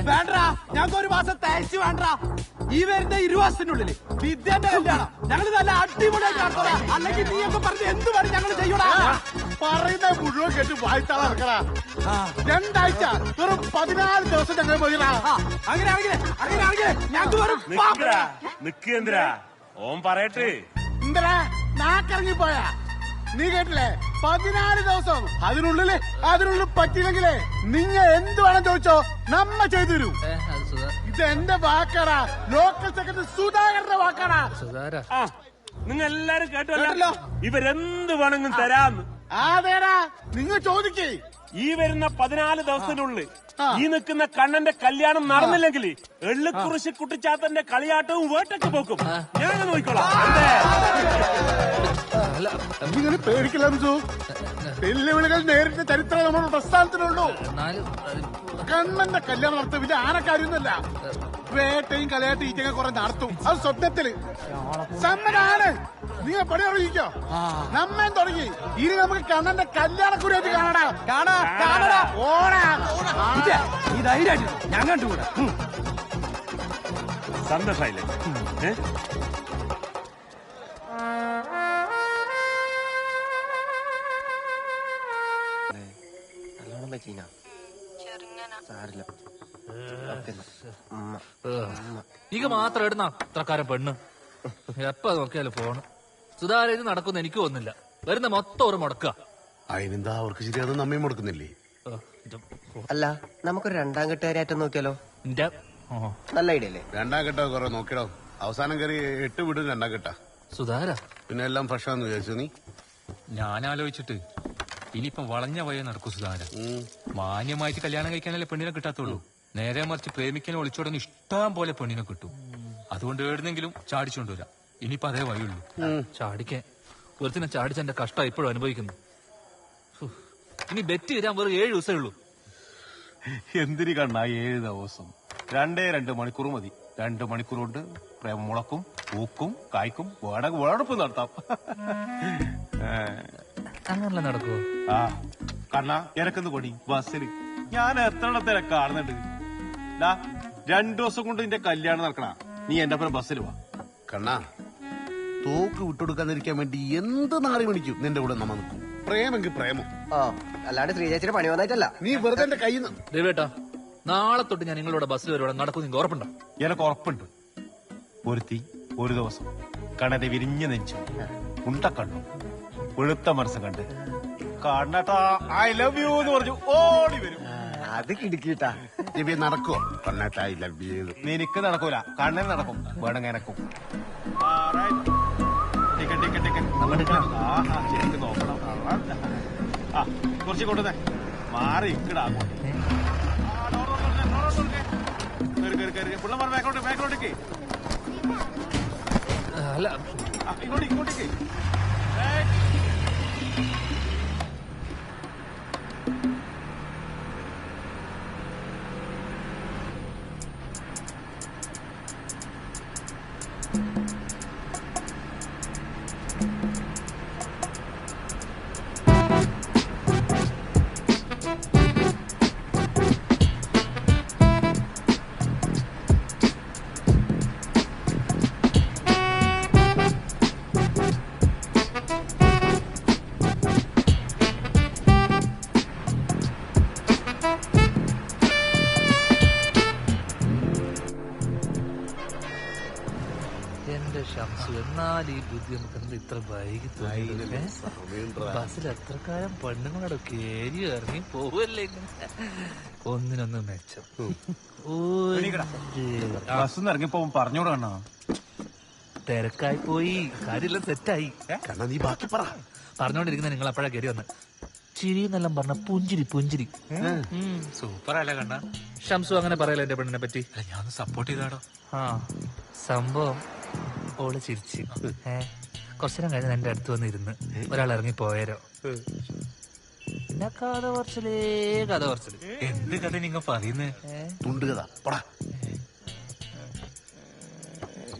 വേണ്ട, ഞങ്ങൾക്ക് ഒരു മാസം തയ്ച്ചു വേണ്ട. ഈ വരുന്ന 20 ദിവസത്തിനുള്ളില് വിദ്യന്റെ കല്യാണം ഞങ്ങൾ നല്ല അടിപൊളിയായിട്ട് നടത്തുക. അല്ലെങ്കിൽ നീയൊക്കെ പറഞ്ഞ് എന്ത് പണി ഞങ്ങൾ ചെയ്യൂടാ? പറയുന്ന മുഴുവൻ കേട്ട് വായിത്താളെ ഇറക്കടാ. 2 ആഴ്ച വെറും 14 ദിവസം ഞങ്ങൾ പോയിടാ. അങ്ങനെയാണെങ്കിൽ ഞങ്ങൾക്ക് വെറും നിക്കേന്ദ്രാ ഓൻ പറയട്ടെ. എന്തരാ നാക്കിറങ്ങി പോയാ? നീ കേട്ടില്ലേ? 14 ദിവസം. അതിനുള്ളിൽ പറ്റില്ലെങ്കിലേ നിങ്ങൾ എന്ത് വേണം ചോദിച്ചോ, നമ്മ ചെയ്തു തരൂ. ഇത് എന്റെ വാക്കാടാ. ലോക്കൽ സെക്രട്ടറി സുധാകരന്റെ വാക്കാടാ. നിങ്ങൾ എല്ലാരും കേട്ടല്ലോ, ഇവരെന്ത് വേണമെങ്കിലും തരാന്ന്. അതേടാ, നിങ്ങൾ ചോദിക്കേ. ഈ വരുന്ന 14 ദിവസത്തിനുള്ളിൽ ഈ നിൽക്കുന്ന കണ്ണന്റെ കല്യാണം നടന്നില്ലെങ്കിൽ എള്ളിക്കുറിശി കുട്ടിച്ചാത്തന്റെ കളിയാട്ടവും വേട്ടയ്ക്ക് പോക്കും ഞാൻ നോക്കിക്കോളാം. നിങ്ങൾ പേടിക്കില്ല. വെല്ലുവിളികൾ നേരിട്ട് ചരിത്രം നമ്മുടെ പ്രസ്ഥാനത്തിനുള്ളൂ. കണ്ണന്റെ കല്യാണം നടത്തും. ഇത് ആനക്കാര്യൊന്നുമല്ല. വേട്ടയും കളയാട്ടും ഈറ്റൊക്കെ കുറെ നടത്തും. അത് സ്വപ്നത്തില് സമ്മതാണ്. നിങ്ങൾ പണി അറിയിക്കോ. നമ്മൻ തുടങ്ങി. ഇനി നമുക്ക് കണ്ണന്റെ കല്യാണക്കുറിയായിട്ട് കാണാടാ. ഓടാ ഈ ധൈര്യമായിട്ട് ഞാൻ കണ്ടുകൂടാ. സന്തോഷായില്ലേ? നല്ലോണം പറ്റീന സാരില്ല. ഇക മാത്രം ഇടുന്ന അത്രക്കാരൻ പെണ്ണ്. എപ്പ നോക്കിയാലും ഫോണ്. സുധാര ഇത് നടക്കുന്ന എനിക്ക് തോന്നുന്നില്ല. വരുന്ന മൊത്തം ഒരു മുടക്ക. അതിനെന്താ അവർക്ക് ശരിയാതെ നമ്മയും മുടക്കുന്നില്ലേ? അല്ല, നമുക്കൊരു 2ാം കെട്ടുകാരായിട്ട് നോക്കിയാലോ? നല്ല ഐഡിയ അല്ലേ? 2ാം കെട്ടോ കുറെ നോക്കിടോ. അവസാനം കയറി 8 വീടും 2ാം കെട്ടാ. സുധാര പിന്നെ എല്ലാം ഫ്രഷാന്ന് വിചാരിച്ചു നീ? ഞാൻ ആലോചിച്ചിട്ട് ഇനിയിപ്പം വളഞ്ഞ വഴി നടക്കൂ സുധാര. മാന്യമായിട്ട് കല്യാണം കഴിക്കാനല്ലേ പെണ്ണിനെ കിട്ടാത്തുള്ളൂ. നേരെ മറിച്ച് പ്രേമിക്കാൻ ഒളിച്ചോടുന്ന ഇഷ്ടം പോലെ പെണ്ണിനെ കിട്ടും. അതുകൊണ്ട് എവിടുന്നെങ്കിലും ചാടിച്ചുകൊണ്ടുവരാം. ഇനിയിപ്പോ അതേ വഴിയുള്ളൂ. ചാടിക്കാൻ ഒരുത്തിനെ ചാടിച്ച എന്റെ കഷ്ടം ഇപ്പോഴും അനുഭവിക്കുന്നു. ഇനി ബെറ്റ് വരാൻ വെറും 7 ദിവസമേ ഉള്ളൂ. എന്തിരി കണ്ണ 7 ദിവസം? 2 മണിക്കൂർ മതി. 2 മണിക്കൂർ കൊണ്ട് പ്രേമം മുളക്കും, പൂക്കും, കായ്ക്കും, വേടപ്പ് നടത്താം. അങ്ങനല്ല നടക്കുവോ? ആ കണ്ണ ഇറക്കുന്ന കൊടി ബസ്സിൽ ഞാൻ എത്രത്തിനെ കാണുന്നുണ്ട്. 2 ദിവസം കൊണ്ട് നിന്റെ കല്യാണം നടക്കണ. നീ എന്റെ ഒപ്പം ബസ്സിൽ വാ. കണ്ണാ, തോക്ക് വിട്ടുകൊടുക്കാതിരിക്കാൻ വേണ്ടി എന്ത് നാറി വിളിക്കും നിന്റെ കൂടെ നമ്മ നിൽക്കും. പ്രേമെങ്കിൽ പ്രേമം. അല്ലാണ്ട് ശ്രീചേച്ചിയുടെ പണി വന്നിട്ടല്ല. നീ വെറുതെ എന്റെ കയ്യിൽ നിന്ന്. ദേവേട്ടാ, നാളെ തൊട്ട് ഞാൻ നിങ്ങളോട് ബസ്സിൽ വരുവാടെ നടക്കും. നിങ്ങൾക്ക് ഉറപ്പുണ്ടോ? എനിക്ക് ഉറപ്പുണ്ട്. ഒരുത്തി ഒരു ദിവസം കണ്ണന്റെ വിരിഞ്ഞ നെഞ്ചു ഉണ്ടക്കണ്ണു വെളുത്ത മനസ്സ് കണ്ട് കണ്ണട്ടാ ഐ ലവ് യു എന്ന് പറഞ്ഞു ഓടി വരും. അത് കിടക്കിട്ടാ നടക്കുവോ? കണ്ണേട്ടാ ഐ ലവ് യു. നിനക്ക് നടക്കൂല, കണ്ണന് നടക്കും. വേണമെങ്കിൽ എനക്കും. ശരിക്കും നോക്കണം. ആ കുറച്ച് കൊണ്ടുവന്നേ. മാറി ഇക്കടാ പിള്ളമാർ ബാക്കോട്ടേക്ക് അല്ല ഇങ്ങോട്ടേക്ക്. എന്നാൽ ഈ ബുദ്ധി നമുക്ക് ഇത്ര വൈകി ബസ്സിൽ എത്ര കാലം പെണ്ണുങ്ങളോട് കേരി ഇറങ്ങി പോവല്ലേ ഒന്നിനൊന്ന് മെച്ചം. ബസ് ഇറങ്ങിപ്പോ പറഞ്ഞോടാ തിരക്കായി പോയി. കാര്യമെല്ലാം സെറ്റായി. നീ ബാക്കി പറ. പറഞ്ഞോണ്ടിരിക്കുന്ന നിങ്ങൾ അപ്പോഴാ കയറി വന്ന് ചിരി എന്നെല്ലാം പറഞ്ഞ പുഞ്ചിരി പുഞ്ചിരി സൂപ്പർ അല്ല കണ്ണ. ഷംസു അങ്ങനെ പറയല എന്റെ പെണ്ണിനെ പറ്റി. ഞാൻ സപ്പോർട്ട് ചെയ്താടോ. ആ സംഭവം ഓള് ചിരിച്ച് കുറച്ചു നേരം കഴിഞ്ഞ് എന്റെ അടുത്ത് വന്നിരുന്ന് ഒരാൾ ഇറങ്ങി പോയാരോ. പിന്നെ കഥ കുറച്ചിലേ കഥ കുറച്ചില്. എന്ത് കഥ നിങ്ങ പറയുന്നേ? തുണ്ട് കഥ.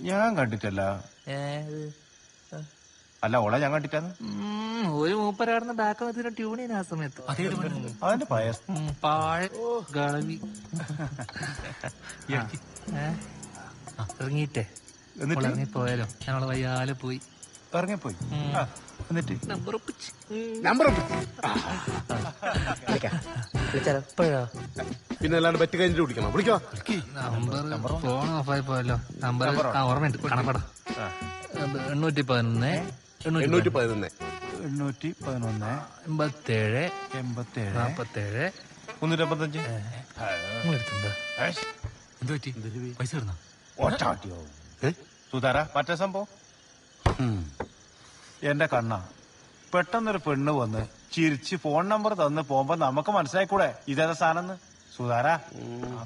ഞാൻ കണ്ടിട്ടല്ല. അല്ല ഓളെ ഞാൻ കണ്ടിട്ടാന്ന്. ഒരു മൂപ്പരാടുന്ന ബാക്ക് വന്നിട്ട് ട്യൂൺ ചെയ്യുന്ന ആ സമയത്ത് അതിന്റെ പാഴ ഗളവി ഇറങ്ങിയിട്ടേ ഇറങ്ങി പോയാലോ. ഞങ്ങള് വയ്യാലെ പോയി ഇറങ്ങിപ്പോയി. എന്നിട്ട് നമ്പർ എപ്പോഴാ പിന്നെ അല്ലാണ്ട് പറ്റി കഴിഞ്ഞിട്ട് വിളിക്കണം. വിളിക്കോ നമ്പർ ഫോൺ ഓഫായി പോയല്ലോ. നമ്പർ ഓർമ്മയുണ്ട്. കണക്കട 811 811 87 47 47 155. എന്ത് പറ്റി? പൈസ ഇടുന്ന സുധാര മറ്റേ സംഭവം എന്റെ കണ്ണ പെട്ടെന്നൊരു പെണ്ണ് വന്ന് ചിരിച്ച് ഫോൺ നമ്പർ തന്ന് പോകുമ്പോ നമുക്ക് മനസ്സിലായിക്കൂടെ ഇതേതാ സാധനം? സുധാര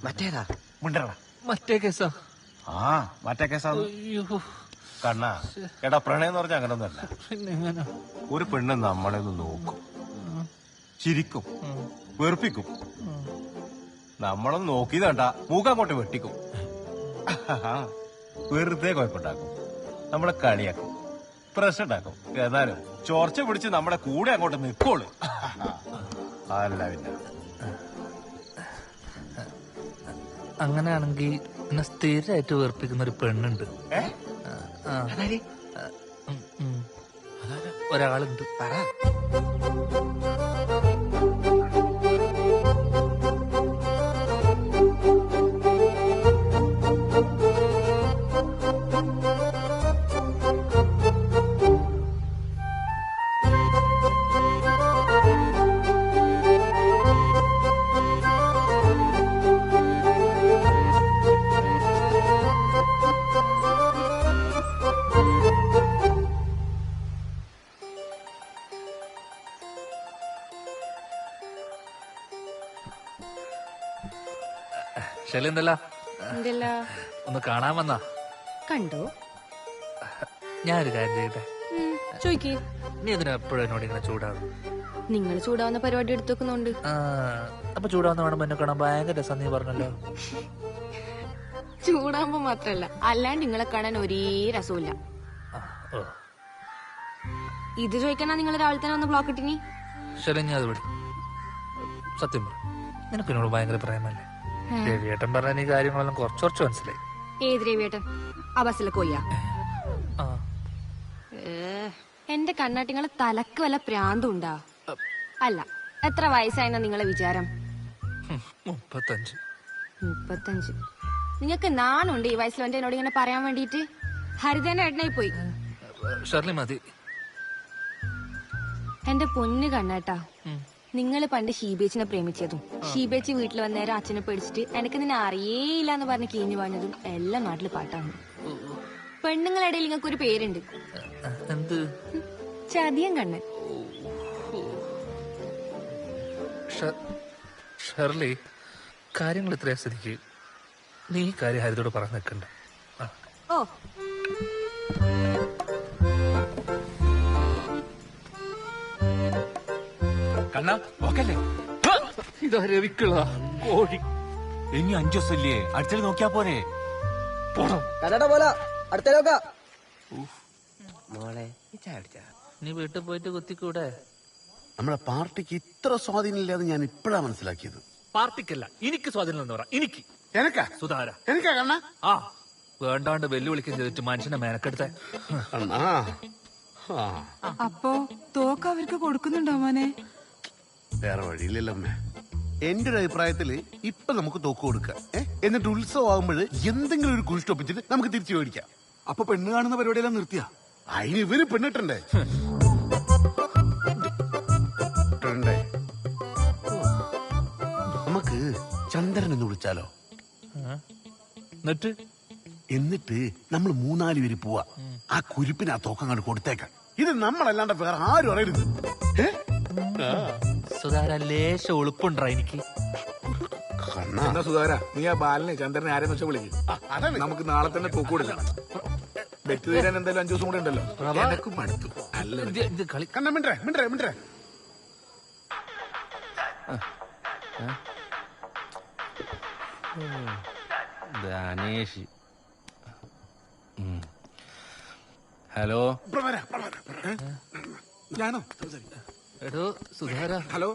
മറ്റേതാ മിണ്ടടാ. മറ്റേ കേസാ? ആ മറ്റേ കേസാണ് കണ്ണ. എടാ പ്രണയം എന്ന് പറഞ്ഞാൽ അങ്ങനൊന്നുമല്ല. ഒരു പെണ്ണ് നമ്മളെ ഒന്ന് നോക്കും, ചിരിക്കും, വെറുപ്പിക്കും. നമ്മളൊന്ന് നോക്കിയത് കണ്ട മൂക്കങ്ങോട്ട് വെട്ടിക്കും. വെറുതെ കുഴപ്പമുണ്ടാക്കും, നമ്മളെ കളിയാക്കും, പ്രശ്നം ഉണ്ടാക്കും. എന്നാലും ചോർച്ച പിടിച്ച് നമ്മുടെ കൂടെ അങ്ങോട്ട് നിൽക്കോളൂ. അല്ല പിന്നെ അങ്ങനെയാണെങ്കിൽ എന്നെ സ്ഥിരമായിട്ട് വെറുപ്പിക്കുന്ന ഒരു പെണ്ണുണ്ട്. ഒരാളുണ്ട്. ശല്യം എന്തല്ല? ഒന്ന് കാണാൻ വന്നാ. കണ്ടോ? ഞാനൊരു കാര്യം ചെയ്യട്ടെ? ചോയ്ക്ക്. നീ എന്തിനാ എപ്പോഴും എന്നോട് ഇങ്ങനെ ചൂടാകും? നിങ്ങൾ ചൂടാവുന്ന പരിപാടി എടുത്തു വെക്കുന്നുണ്ട്. അപ്പൊ ചൂടാവുന്ന വേണം എന്നെ കാണാൻ ഭയങ്കര രസം നീ പറഞ്ഞല്ലോ. ചൂടാകുമ്പോ മാത്രല്ല, അല്ലാണ്ട് നിങ്ങളെ കാണാൻ ഒരേ രസമില്ല. ഇത് ചോദിക്കണ നിങ്ങൾ രാവിലെ തന്നെ ഒന്ന് ബ്ലോക്ക് ഇട്ടിനി. ശരി, ഞാൻ അത് വിടും. സത്യം പറ, നിനക്ക് എന്നോട് ഭയങ്കര പ്രേമല്ലേ? രവിയേട്ടൻ പറഞ്ഞ നീ കാര്യങ്ങളെല്ലാം കുറച്ച് മനസ്സിലായി. ഏത് രവിയേട്ടൻ? ആ ബസ്സിലെ കൊയ്യ. എന്റെ കണ്ണാട്ടിങ്ങളെ തലക്ക് വല്ല പ്രാന്തുണ്ടാ? അല്ല, എത്ര വയസ്സായെന്ന നിങ്ങളെ വിചാരം? 35. നിങ്ങൾക്ക് നാണുണ്ട് ഈ വയസ്സിൽ എന്നോട് ഇങ്ങനെ പറയാൻ വേണ്ടിട്ട്? ഹരിതേന്റെ ഏട്ടനായി പോയി. മതി. എന്റെ പൊന്ന് കണ്ണാട്ടാ, നിങ്ങൾ പണ്ട് ഷീബേച്ചിനെ പ്രേമിച്ചതും ഷീബേച്ചി വീട്ടിൽ വന്നേരം അച്ഛനെ പേടിച്ചിട്ട് എനിക്ക് നിന്നെ അറിയേയില്ല എന്ന് പറഞ്ഞ് കീഞ്ഞു പറഞ്ഞതും എല്ലാം നാട്ടില് പാട്ടാണ്. പെണ്ണുങ്ങളുടെ ഇടയിൽ നിങ്ങൾക്ക് ഒരു പേരുണ്ട്, ചതിയൻ കണ്ണൻ. ഷെർലി, കാര്യങ്ങൾ ഇത്രയും സ്ഥിതിക്ക് നീ ഈ കാര്യം ഹരിതോട് പറഞ്ഞു നിൽക്കണ്ട. ഓ, കണ്ണ ഓക്കല്ലേ? ഇതാ രവിക്കുള്ള കോഴി. ഇനി 5 ദിവസമില്ലേ, അടുത്തത് നോക്കിയാ പോരെ? പോണം. മോളെ നീ വീട്ടിൽ പോയിട്ട് കുത്തിക്കൂടെ? നമ്മുടെ പാർട്ടിക്ക് ഇത്ര സ്വാധീനമില്ലാതെ ഞാൻ ഇപ്പോഴാ മനസ്സിലാക്കിയത്. പാർട്ടിക്കല്ല, എനിക്ക് സ്വാധീനം എന്ന് പറ. എനിക്ക് എനക്കാ സുധാര എനിക്കാ കണ്ണ. ആ വേണ്ടാണ്ട് വെല്ലുവിളിക്കുകയും ചെയ്തിട്ട് മനുഷ്യനെ മേനക്കെടുത്ത. അപ്പോ തോക്ക് അവർക്ക് കൊടുക്കുന്നുണ്ടോ മോനെ? വേറെ വഴിയില്ലല്ലോ അമ്മേ. എന്റെ ഒരു അഭിപ്രായത്തില് ഇപ്പൊ നമുക്ക് തോക്ക് കൊടുക്കാം. എന്നിട്ട് ഉത്സവം ആകുമ്പോൾ എന്തെങ്കിലും ഒരു കുഴിസ്റ്റൊപ്പിച്ചിട്ട് നമുക്ക് തിരിച്ചു മേടിക്കാം. അപ്പൊ പെണ്ണ് കാണുന്ന പരിപാടിയെല്ലാം നിർത്തിയാ? അതിന് ഇവര് പെണ്ണിട്ടണ്ടേ? നമുക്ക് ചന്ദ്രൻ എന്ന് വിളിച്ചാലോ? എന്നിട്ട് നമ്മൾ 3-4 പേര് പോവാ. ആ കുരിപ്പിന് ആ തോക്കങ്ങാണ്ട് കൊടുത്തേക്കാം. ഇത് നമ്മളല്ലാണ്ട് വേറെ ആരും അറിയരുത്. സുധാര ലേശം എളുപ്പുണ്ടാ എനിക്ക്? എന്നാ സുധാര, നീ ആ ബാലനെ ചന്ദ്രനെ ആരെന്ന് വെച്ചാൽ വിളിക്കും. നമുക്ക് നാളെ തന്നെ തോക്ക് കൊടുക്കാം. ബെറ്റ് തീരാൻ എന്തായാലും 5 ദിവസം കൂടെ ഉണ്ടല്ലോ. കണ്ണ മിണ്ടേ. ധനേഷ്. ഹലോ. ഞാനോ? എടോ സുധാര. ഹലോ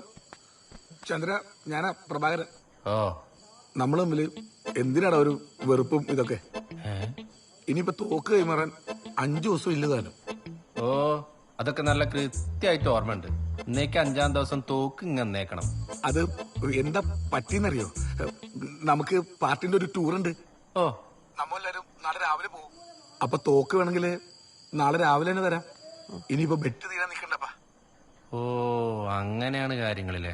ചന്ദ്ര, ഞാനാ പ്രഭാകരൻ. ഓ, നമ്മൾ തമ്മില് എന്തിനാടാ ഒരു വെറുപ്പും ഇതൊക്കെ? ഇനിയിപ്പോ തോക്ക് കൈമാറാൻ 5 ദിവസം ഇല്ലതാനും. ഓ, അതൊക്കെ നല്ല കൃത്യമായിട്ട് ഓർമ്മയുണ്ട്. ഇന്നേക്ക് 5-ാം ദിവസം തോക്ക് ഇങ്ങന്നേക്കണം. അത് എന്താ പറ്റിയെന്നറിയോ? നമുക്ക് പാർട്ടിന്റെ ഒരു ടൂർ ഉണ്ട്. ഓ, നമ്മളെല്ലാരും നാളെ രാവിലെ പോകും. അപ്പൊ തോക്ക് വേണമെങ്കിൽ നാളെ രാവിലെ തന്നെ തരാം. ഇനിയിപ്പോ ബെറ്റ് തീരാൻ നിക്കണ്ടപ്പാ. ഓ, അങ്ങനെയാണ് കാര്യങ്ങളില്ലേ?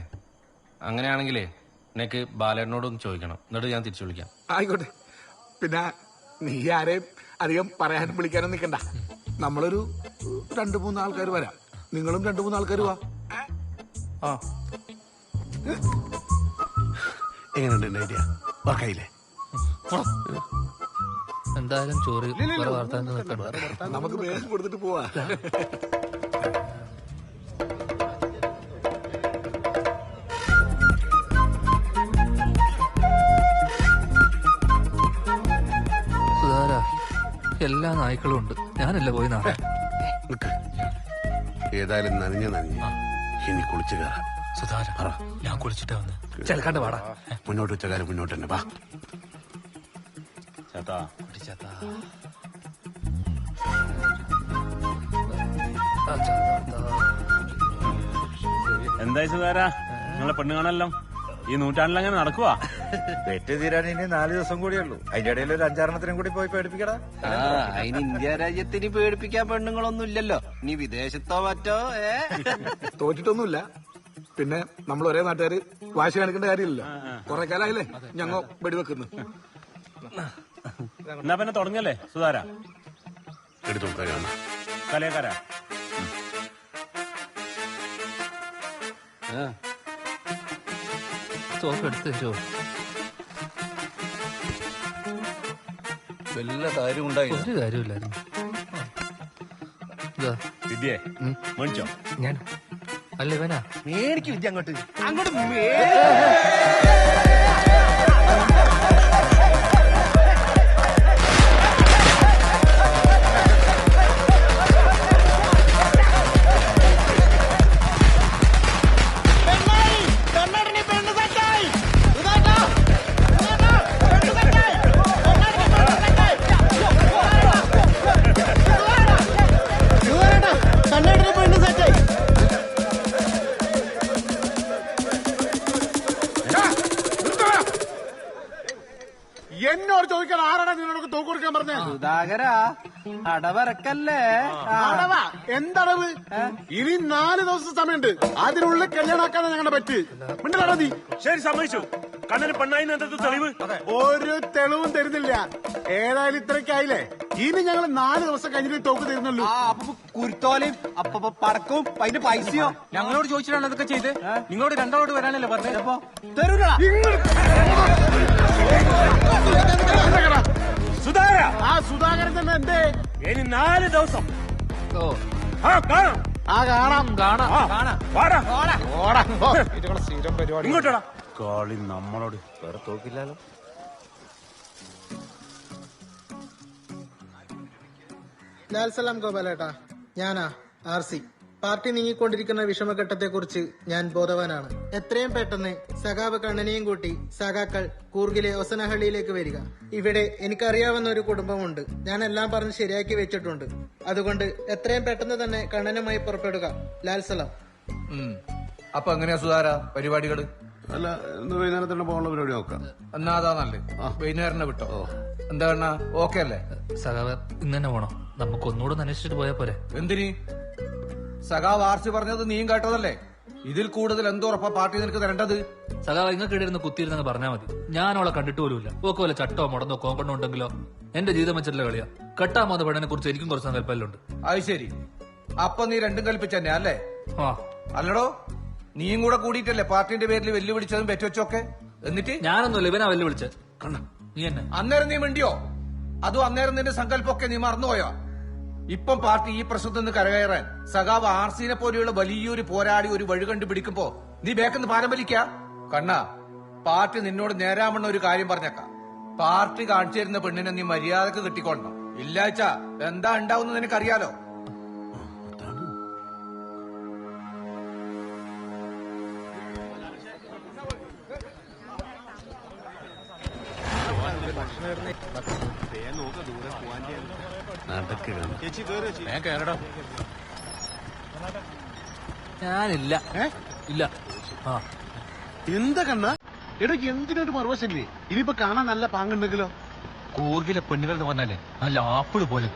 അങ്ങനെയാണെങ്കിലേ എനിക്ക് ബാലേട്ടനോടൊന്ന് ചോദിക്കണം, എന്നിട്ട് ഞാൻ തിരിച്ചു വിളിക്കാം. ആയിക്കോട്ടെ. പിന്നെ നീ ആരെയും അധികം പറയാനും വിളിക്കാനും നിക്കണ്ട. നമ്മളൊരു 2-3 ആൾക്കാർ വരാം. നിങ്ങളും 2-3 ആൾക്കാർ വാ. എങ്ങനെയുണ്ട് ഐഡിയ? വർക്കായില്ലേ? എന്തായാലും ചോറി നമുക്ക് വേഗം കൊടുത്തിട്ട് പോവാ. സുധാര, എല്ലാ നായ്ക്കളും ഉണ്ട്. ഞാനല്ല പോയി നാളെ. ഏതായാലും നനഞ്ഞ ഇനി കുളിച്ചു കയറാം. സുധാര, ഞാൻ കുളിച്ചിട്ടാ വന്ന്. ചെലക്കാണ്ട് വാടാ. മുന്നോട്ട് വെച്ച കാലം മുന്നോട്ട് തന്നെ വാ. എന്തായി സുധാര, നിങ്ങളെ പെണ്ണ് കാണല്ലോ? ഈ നൂറ്റാണ്ടിലങ്ങനെ നടക്കുവാ? പെറ്റ് തീരാൻ ഇനി 4 ദിവസം കൂടിയുള്ളൂ. അതിന്റെ ഇടയിൽ ഒരു 5-6 കൂടി പോയി പേടിപ്പിക്കടാ. അതിന് ഇന്ത്യ രാജ്യത്തിന് പേടിപ്പിക്കാൻ പെണ്ണുങ്ങളൊന്നും ഇല്ലല്ലോ. നീ വിദേശത്തോ മറ്റോ? തോറ്റിട്ടൊന്നുമില്ല. പിന്നെ നമ്മൾ ഒരേ നാട്ടുകാര് വാശി കാണിക്കേണ്ട കാര്യമില്ലല്ലോ. കുറെ കാലായില്ലേ ഞങ്ങൾ വെടിവെക്കുന്നു. എന്നാ പിന്നെ തുടങ്ങല്ലേ സുധാര? എടുത്തു കലയക്കാരാ. തോക്കെടുത്ത് തരുമോ? വല്ല കാര്യം ഉണ്ടായി ഒരു കാര്യമില്ലായിരുന്നു. വിദ്യേ മേടിച്ചോ? ഞാൻ അല്ല ഇവനാ മേടിക്കും വിദ്യ അങ്ങോട്ട് അങ്ങോട്ട് എന്നോട് ചോദിക്കാൻ ആരാടാ നിന്നോട് തോക്ക് കൊടുക്കാൻ പറഞ്ഞേ? സുധാകര അടവറക്കല്ലേ. അടവ എന്തടവ്? ഇനി 4 ദിവസം സമയമുണ്ട്. അതിനുള്ളിൽ കല്യാണാക്കാതെ ഞങ്ങളുടെ പറ്റ്. മിണ്ടടാ നീ. ശരി സമ്മതിച്ചു. കണ്ണന് പെണ്ണായി തെളിവ് ഒരു തെളിവും തരുന്നില്ല. ഏതായാലും ഇത്രയ്ക്കായില്ലേ? ഇനി ഞങ്ങൾ 4 ദിവസം കഴിഞ്ഞിട്ട് തോക്ക് തരുന്നുള്ളൂ. അപ്പൊ കുരുത്തോലയും അപ്പൊ പടക്കവും അതിന്റെ പൈസയോ ഞങ്ങളോട് ചോദിച്ചിട്ടാണ് അതൊക്കെ ചെയ്ത്. നിങ്ങളോട് രണ്ടാളോട് വരാനല്ലേ പറഞ്ഞപ്പോ തരൂല. സുധാകര ആ സുധാകരൻ തന്നെ എന്തേ? ഇനി 4 ദിവസം കാണാം. ഇങ്ങോട്ടാ കളി നമ്മളോട് വേറെ തോക്കില്ലാലോ. ലാൽ സലാം ഗോപാലേട്ടാ, ഞാനാ RC. പാർട്ടി നീങ്ങിക്കൊണ്ടിരിക്കുന്ന വിഷമഘട്ടത്തെക്കുറിച്ച് ഞാൻ ബോധവാനാണ്. എത്രയും പെട്ടെന്ന് സഖാവ് കണ്ണനെയും കൂട്ടി സഖാക്കൾ കൂർഗിലെ ഒസനഹള്ളിയിലേക്ക് വരിക. ഇവിടെ എനിക്കറിയാവുന്ന ഒരു കുടുംബമുണ്ട്. ഞാൻ എല്ലാം പറഞ്ഞ് ശരിയാക്കി വെച്ചിട്ടുണ്ട്. അതുകൊണ്ട് എത്രയും പെട്ടെന്ന് തന്നെ കണ്ണനുമായി പുറപ്പെടുക. ലാൽ സലാം. അപ്പൊ എങ്ങനെയാ സുധാര പരിപാടികള്? അല്ല ഇന്ന് വൈകുന്നേരം തന്നെ പോകാനുള്ള പരിപാടി നോക്കാം. എന്നാ അതാ നല്ലത്. വൈകുന്നേരം വിട്ടോ. എന്താ കണ്ണ ഓക്കെ അല്ലേ? സഖാവ് ഇന്ന് തന്നെ പോണോ? നമുക്ക് ഒന്നുകൂടെ അന്വേഷിച്ചിട്ട് പോയാ പോരെ? എന്തിന്? സഖാവ് RC പറഞ്ഞത് നീയും കേട്ടതല്ലേ? ഇതിൽ കൂടുതൽ എന്തോറപ്പാ പാർട്ടി നിനക്ക് തരേണ്ടത്? സഖാവ് ഇങ്ങക്ക് ഇടയിരുന്ന് കുത്തിയിരുന്നെന്ന് പറഞ്ഞാൽ മതി. ഞാൻ അവളെ കണ്ടിട്ട് പോലുമില്ല. ഓക്കെ വല്ല ചട്ടോ മുടന്നോ കോങ്കണ്ണോ ഉണ്ടെങ്കിലോ? എന്റെ ജീവിതം വെച്ചിട്ടുള്ള കളിയാ. കെട്ടാമാത പെണ്ണിനെ കുറിച്ച് എനിക്കും കുറച്ച് സങ്കല്പമുണ്ട്. അത് ശരി. അപ്പൊ നീ രണ്ടും കൽപ്പിച്ചന്നെ അല്ലേ? അല്ലടോ, നീയും കൂടെ കൂടിയിട്ടല്ലേ പാർട്ടിന്റെ പേരിൽ വെല്ലുവിളിച്ചതും പെറ്റുവെച്ചൊക്കെ? എന്നിട്ട് ഞാനൊന്നുമില്ല, ഇവനാ വെല്ലുവിളിച്ചത്. കണ്ണ നീ എന്നെ അന്നേരം നീ മിണ്ടിയോ? അതും അന്നേരം നിന്റെ സങ്കല്പമൊക്കെ നീ മറന്നുപോയോ? ഇപ്പം പാർട്ടി ഈ പ്രശ്നത്തിൽ നിന്ന് കരകയറാൻ സഖാവ് RCനെ പോലെയുള്ള വലിയൊരു പോരാടി ഒരു വഴി കണ്ടുപിടിക്കുമ്പോ നീ ബേക്കെന്ന് പാരമ്പലിക്ക. കണ്ണ, പാർട്ടി നിന്നോട് നേരാമണ്ണ ഒരു കാര്യം പറഞ്ഞേക്കാം. പാർട്ടി കാണിച്ചു തരുന്ന പെണ്ണിനെ നീ മര്യാദക്ക് കിട്ടിക്കൊള്ളണം. ഇല്ലാച്ച എന്താ ഉണ്ടാവുന്ന നിനക്കറിയാലോ. ഞാനില്ല. ഇല്ല. എന്താ കണ്ണ എടാ, എന്തിനൊരു മറുവശല്ലേ? ഇനിയിപ്പോ കാണാൻ നല്ല പാങ്ങുണ്ടെങ്കിലോ? കൂർഗിലെ പെണ്ണുകൾ എന്ന് പറഞ്ഞാലേ നല്ല ആപ്പിള് പോലെ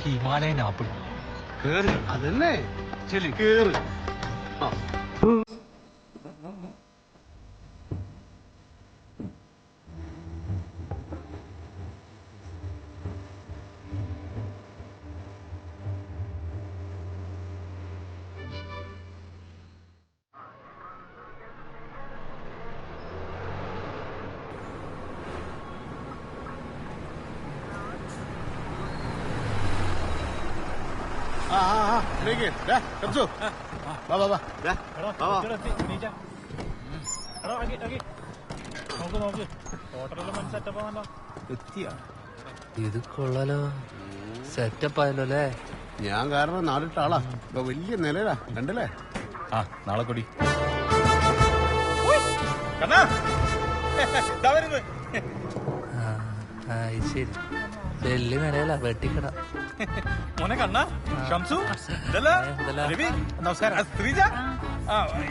ഹിമാലയൻ ആപ്പിൾ. കേറി അതന്നെ കേറ്. ഇത് കൊള്ളാലോ, സെറ്റപ്പ് ആയല്ലോ അല്ലേ? ഞാൻ കാരണം നാടിട്ട ആളാ. വലിയ നിലയിലാ കണ്ടല്ലേ? നാളെ കൂടി ശരി. വലിയ നിലയില വെട്ടിക്കട. മോനെ കണ്ണ ഷംസു നമസ്കാരം. ശ്രീജ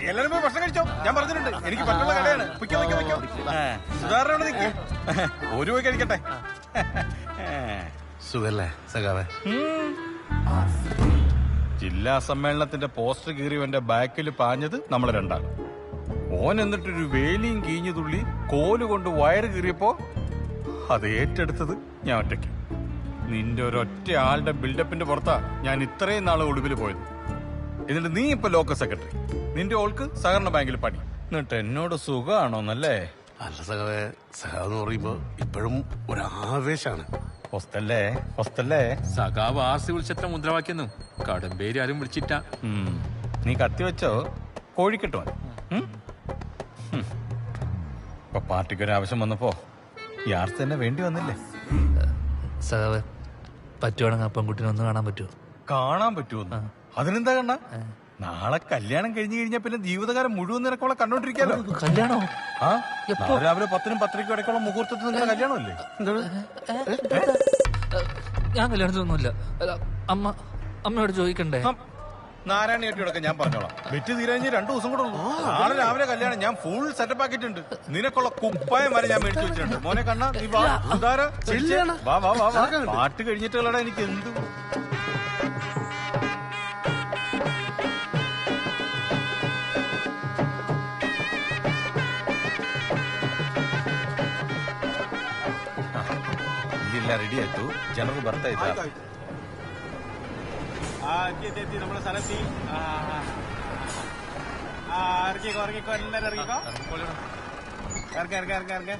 എല്ലാരും പോയി ഭക്ഷണം കഴിച്ചോ? ഞാൻ പറഞ്ഞിട്ടുണ്ട് എനിക്ക് പറ്റുള്ള കടയാണ്. സുധാരണ ഒരു പോയി കഴിക്കട്ടെ. സുഖല്ലേ സഖാവേ? ജില്ലാ സമ്മേളനത്തിന്റെ പോസ്റ്റർ കീറിയവന്റെ ബാക്കിൽ പാഞ്ഞത് നമ്മളെ രണ്ടാണ്. ഓൻ എന്നിട്ടൊരു വേലിയും കീഞ്ഞു തുള്ളി കോലുകൊണ്ട് വയറ് കീറിയപ്പോ അത് ഏറ്റെടുത്തത് ഞാൻ ഒറ്റയ്ക്ക്. നിന്റെ ഒരൊറ്റ ആളുടെ ബിൽഡപ്പിന്റെ പുറത്താ ഞാൻ ഇത്രയും നാളെ ഒളിവിൽ പോയത്. എന്നിട്ട് നീ ഇപ്പൊ ലോക്കൽ സെക്രട്ടറി, നിന്റെ ഓൾക്ക് സഹകരണ ബാങ്കിൽ പണി. എന്നിട്ട് എന്നോട് സുഖമാണോന്നല്ലേ? അല്ല സഖാവേ, സഖാവെന്ന് പറയുമ്പോ ഇപ്പോഴും ഒരു ആവേശാണ്. ഹോസ്റ്റല്ലേ ഹോസ്റ്റല്ലേ സഖാവ് ആർസി വിളിച്ചത്ര മുദ്രാവാക്യെന്നു കടമ്പേരി ആരും വിളിച്ചിട്ട. നീ കത്തി വെച്ചോ കോഴിക്കിട്ടോ. ഇപ്പൊ പാർട്ടിക്ക് ഒരു ആവശ്യം വന്നപ്പോ ഈ ആർസി തന്നെ വേണ്ടി വന്നില്ലേ? സഖാവ് പറ്റുവാണെങ്കിൽ ആ പെൺകുട്ടിനെ ഒന്ന് കാണാൻ പറ്റുമോ? കാണാൻ പറ്റുമോ? അതിനെന്താ കണ്ണ? നാളെ കല്യാണം കഴിഞ്ഞു കഴിഞ്ഞാൽ പിന്നെ ജീവിതകാലം മുഴുവൻ നിനക്കോളെ കണ്ടോണ്ടിരിക്കാലോ. കല്യാണോ? ആ രാവിലെ 10-നും 10:30 ഇടയ്ക്കുള്ള മുഹൂർത്തത്തിൽ നിങ്ങളുടെ കല്യാണമല്ലേ? ഞാൻ കല്യാണത്തിനൊന്നുമില്ല. അമ്മയോട് ചോദിക്കണ്ടേ? നാരായണിയേട്ടിയോടൊക്കെ ഞാൻ പറഞ്ഞോളാം. വെറ്റ് തീരാഞ്ഞ് 2 ദിവസം കൂടെ ഉള്ളൂ. നാളെ രാവിലെ കല്യാണം. ഞാൻ ഫുൾ സെറ്റപ്പ് ആക്കിയിട്ടുണ്ട്. നിനക്കുള്ള കുപ്പായം വരെ ഞാൻ മേടിച്ചു വെച്ചിട്ടുണ്ട്. മോനെ കണ്ണ നീ വാ. വാ വാ വാ വാ. പാട്ട് കഴിഞ്ഞിട്ടുള്ളടാ എനിക്ക് എന്ത് റെഡി ആയിട്ടു. ജനറൽ ബർത്ത് ആയിട്ടാ നമ്മുടെ സ്ഥലത്തി. ഇറങ്ങിക്കോ ഇറങ്ങിക്കോ എല്ലാരും ഇറങ്ങിക്കോ. ഇറങ്ങ ഇറങ്ങ ഇറങ്ങ ഇറങ്ങ.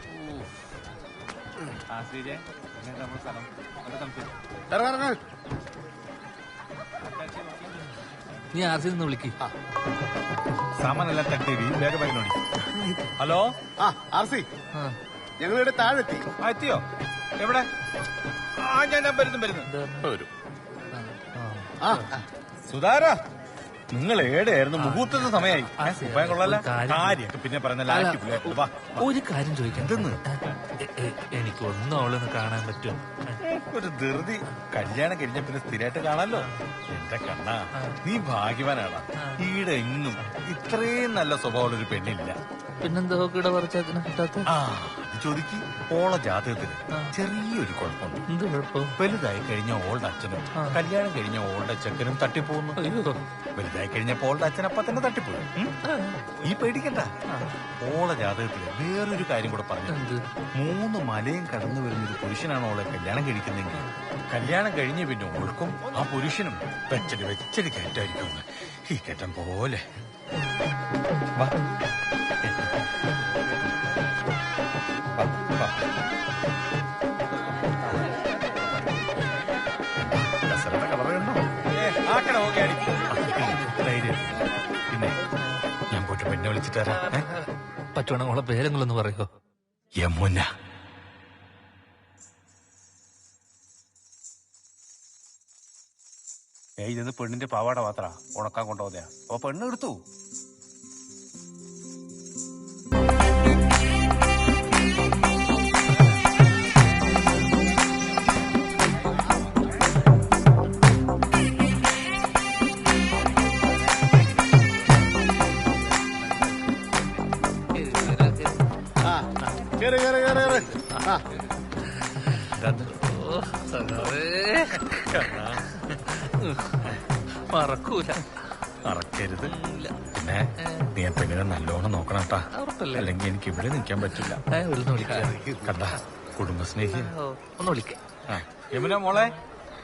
ശ്രീജയ നമ്മുടെ സ്ഥലം ഇറങ്ങ. നീ ആർസി നിന്ന് വിളിക്ക്. സാമാനെല്ലാം തട്ടി വേഗം വേഗനോടി. ഹലോ ആർസി, ഞങ്ങളിവിടെ താഴെ എത്തി. എത്തിയോ? എവിടെ? ഞാൻ വരുന്നു. സുധാര, നിങ്ങൾ ഏടെയായിരുന്നു? മുഹൂർത്തത്തിന് സമയമായി. കൊള്ളാല കാര്യമൊക്കെ പിന്നെ പറഞ്ഞ. ഒരു കാര്യം ചോദിക്കാം. എനിക്ക് ഒന്നും അവളൊന്ന് കാണാൻ പറ്റുമോ? ഒരു ധൃതി. കല്യാണം കഴിഞ്ഞ പിന്നെ സ്ഥിരമായിട്ട് കാണാലോ. എന്റെ കണ്ണ, നീ ഭാഗ്യവാനാണ്. ഈടെ എങ്ങും ഇത്രയും നല്ല സ്വഭാവമുള്ളൊരു പെണ്ണില്ല. പിന്നെന്തോ ഇവിടെ പറിച്ചതിനെ കിട്ടാത്ത ചോദിക്ക്. ഓള ജാതകത്തിന് ചെറിയൊരു കുഴപ്പമുണ്ട്. എന്ത് കുഴപ്പം? വലുതായി കഴിഞ്ഞ ഓളുടെ അച്ഛനും കല്യാണം കഴിഞ്ഞ ഓളുടെ ചെക്കനും തട്ടിപ്പോകുന്നു. വലുതായി കഴിഞ്ഞപ്പോ ഓളുടെ അച്ഛനപ്പ തന്നെ തട്ടിപ്പോയി. ഈ പേടിക്കണ്ട. ഓള ജാതകത്തില് വേറൊരു കാര്യം കൂടെ പറഞ്ഞു. 3 മലയും കടന്നു വരുന്നൊരു പുരുഷനാണ് ഓളെ കല്യാണം കഴിക്കുന്നെങ്കിൽ കല്യാണം കഴിഞ്ഞ് പിന്നെ ഓൾക്കും ആ പുരുഷനും വെച്ചടി കയറ്റായിരിക്കും. ഈ കയറ്റം പോലെ വാ. പിന്നെ ഞാൻ പോയിട്ട് പെണ്ണെ വിളിച്ചിട്ട് തരാം. പറ്റുവാണെങ്കിൽ അവളെ പേരെങ്കിലൊന്ന് പറയോ? യമുന. ഇതെന്ന് പെണ്ണിന്റെ പാവാട മാത്ര ഉണക്കാൻ കൊണ്ടുപോകുന്നയാ. അപ്പൊ പെണ്ണ് എടുത്തു. മറക്കൂല. മറക്കരുത്. പിന്നെ നീ ആ പെണ്ണിനെ നല്ലോണം നോക്കണം കേട്ടാ. അല്ലെങ്കിൽ എനിക്ക് ഇവിടെ നിൽക്കാൻ പറ്റില്ല. കണ്ട കുടുംബസ്നേഹി. ഒന്ന് വിളിക്ക. യമുന മോളെ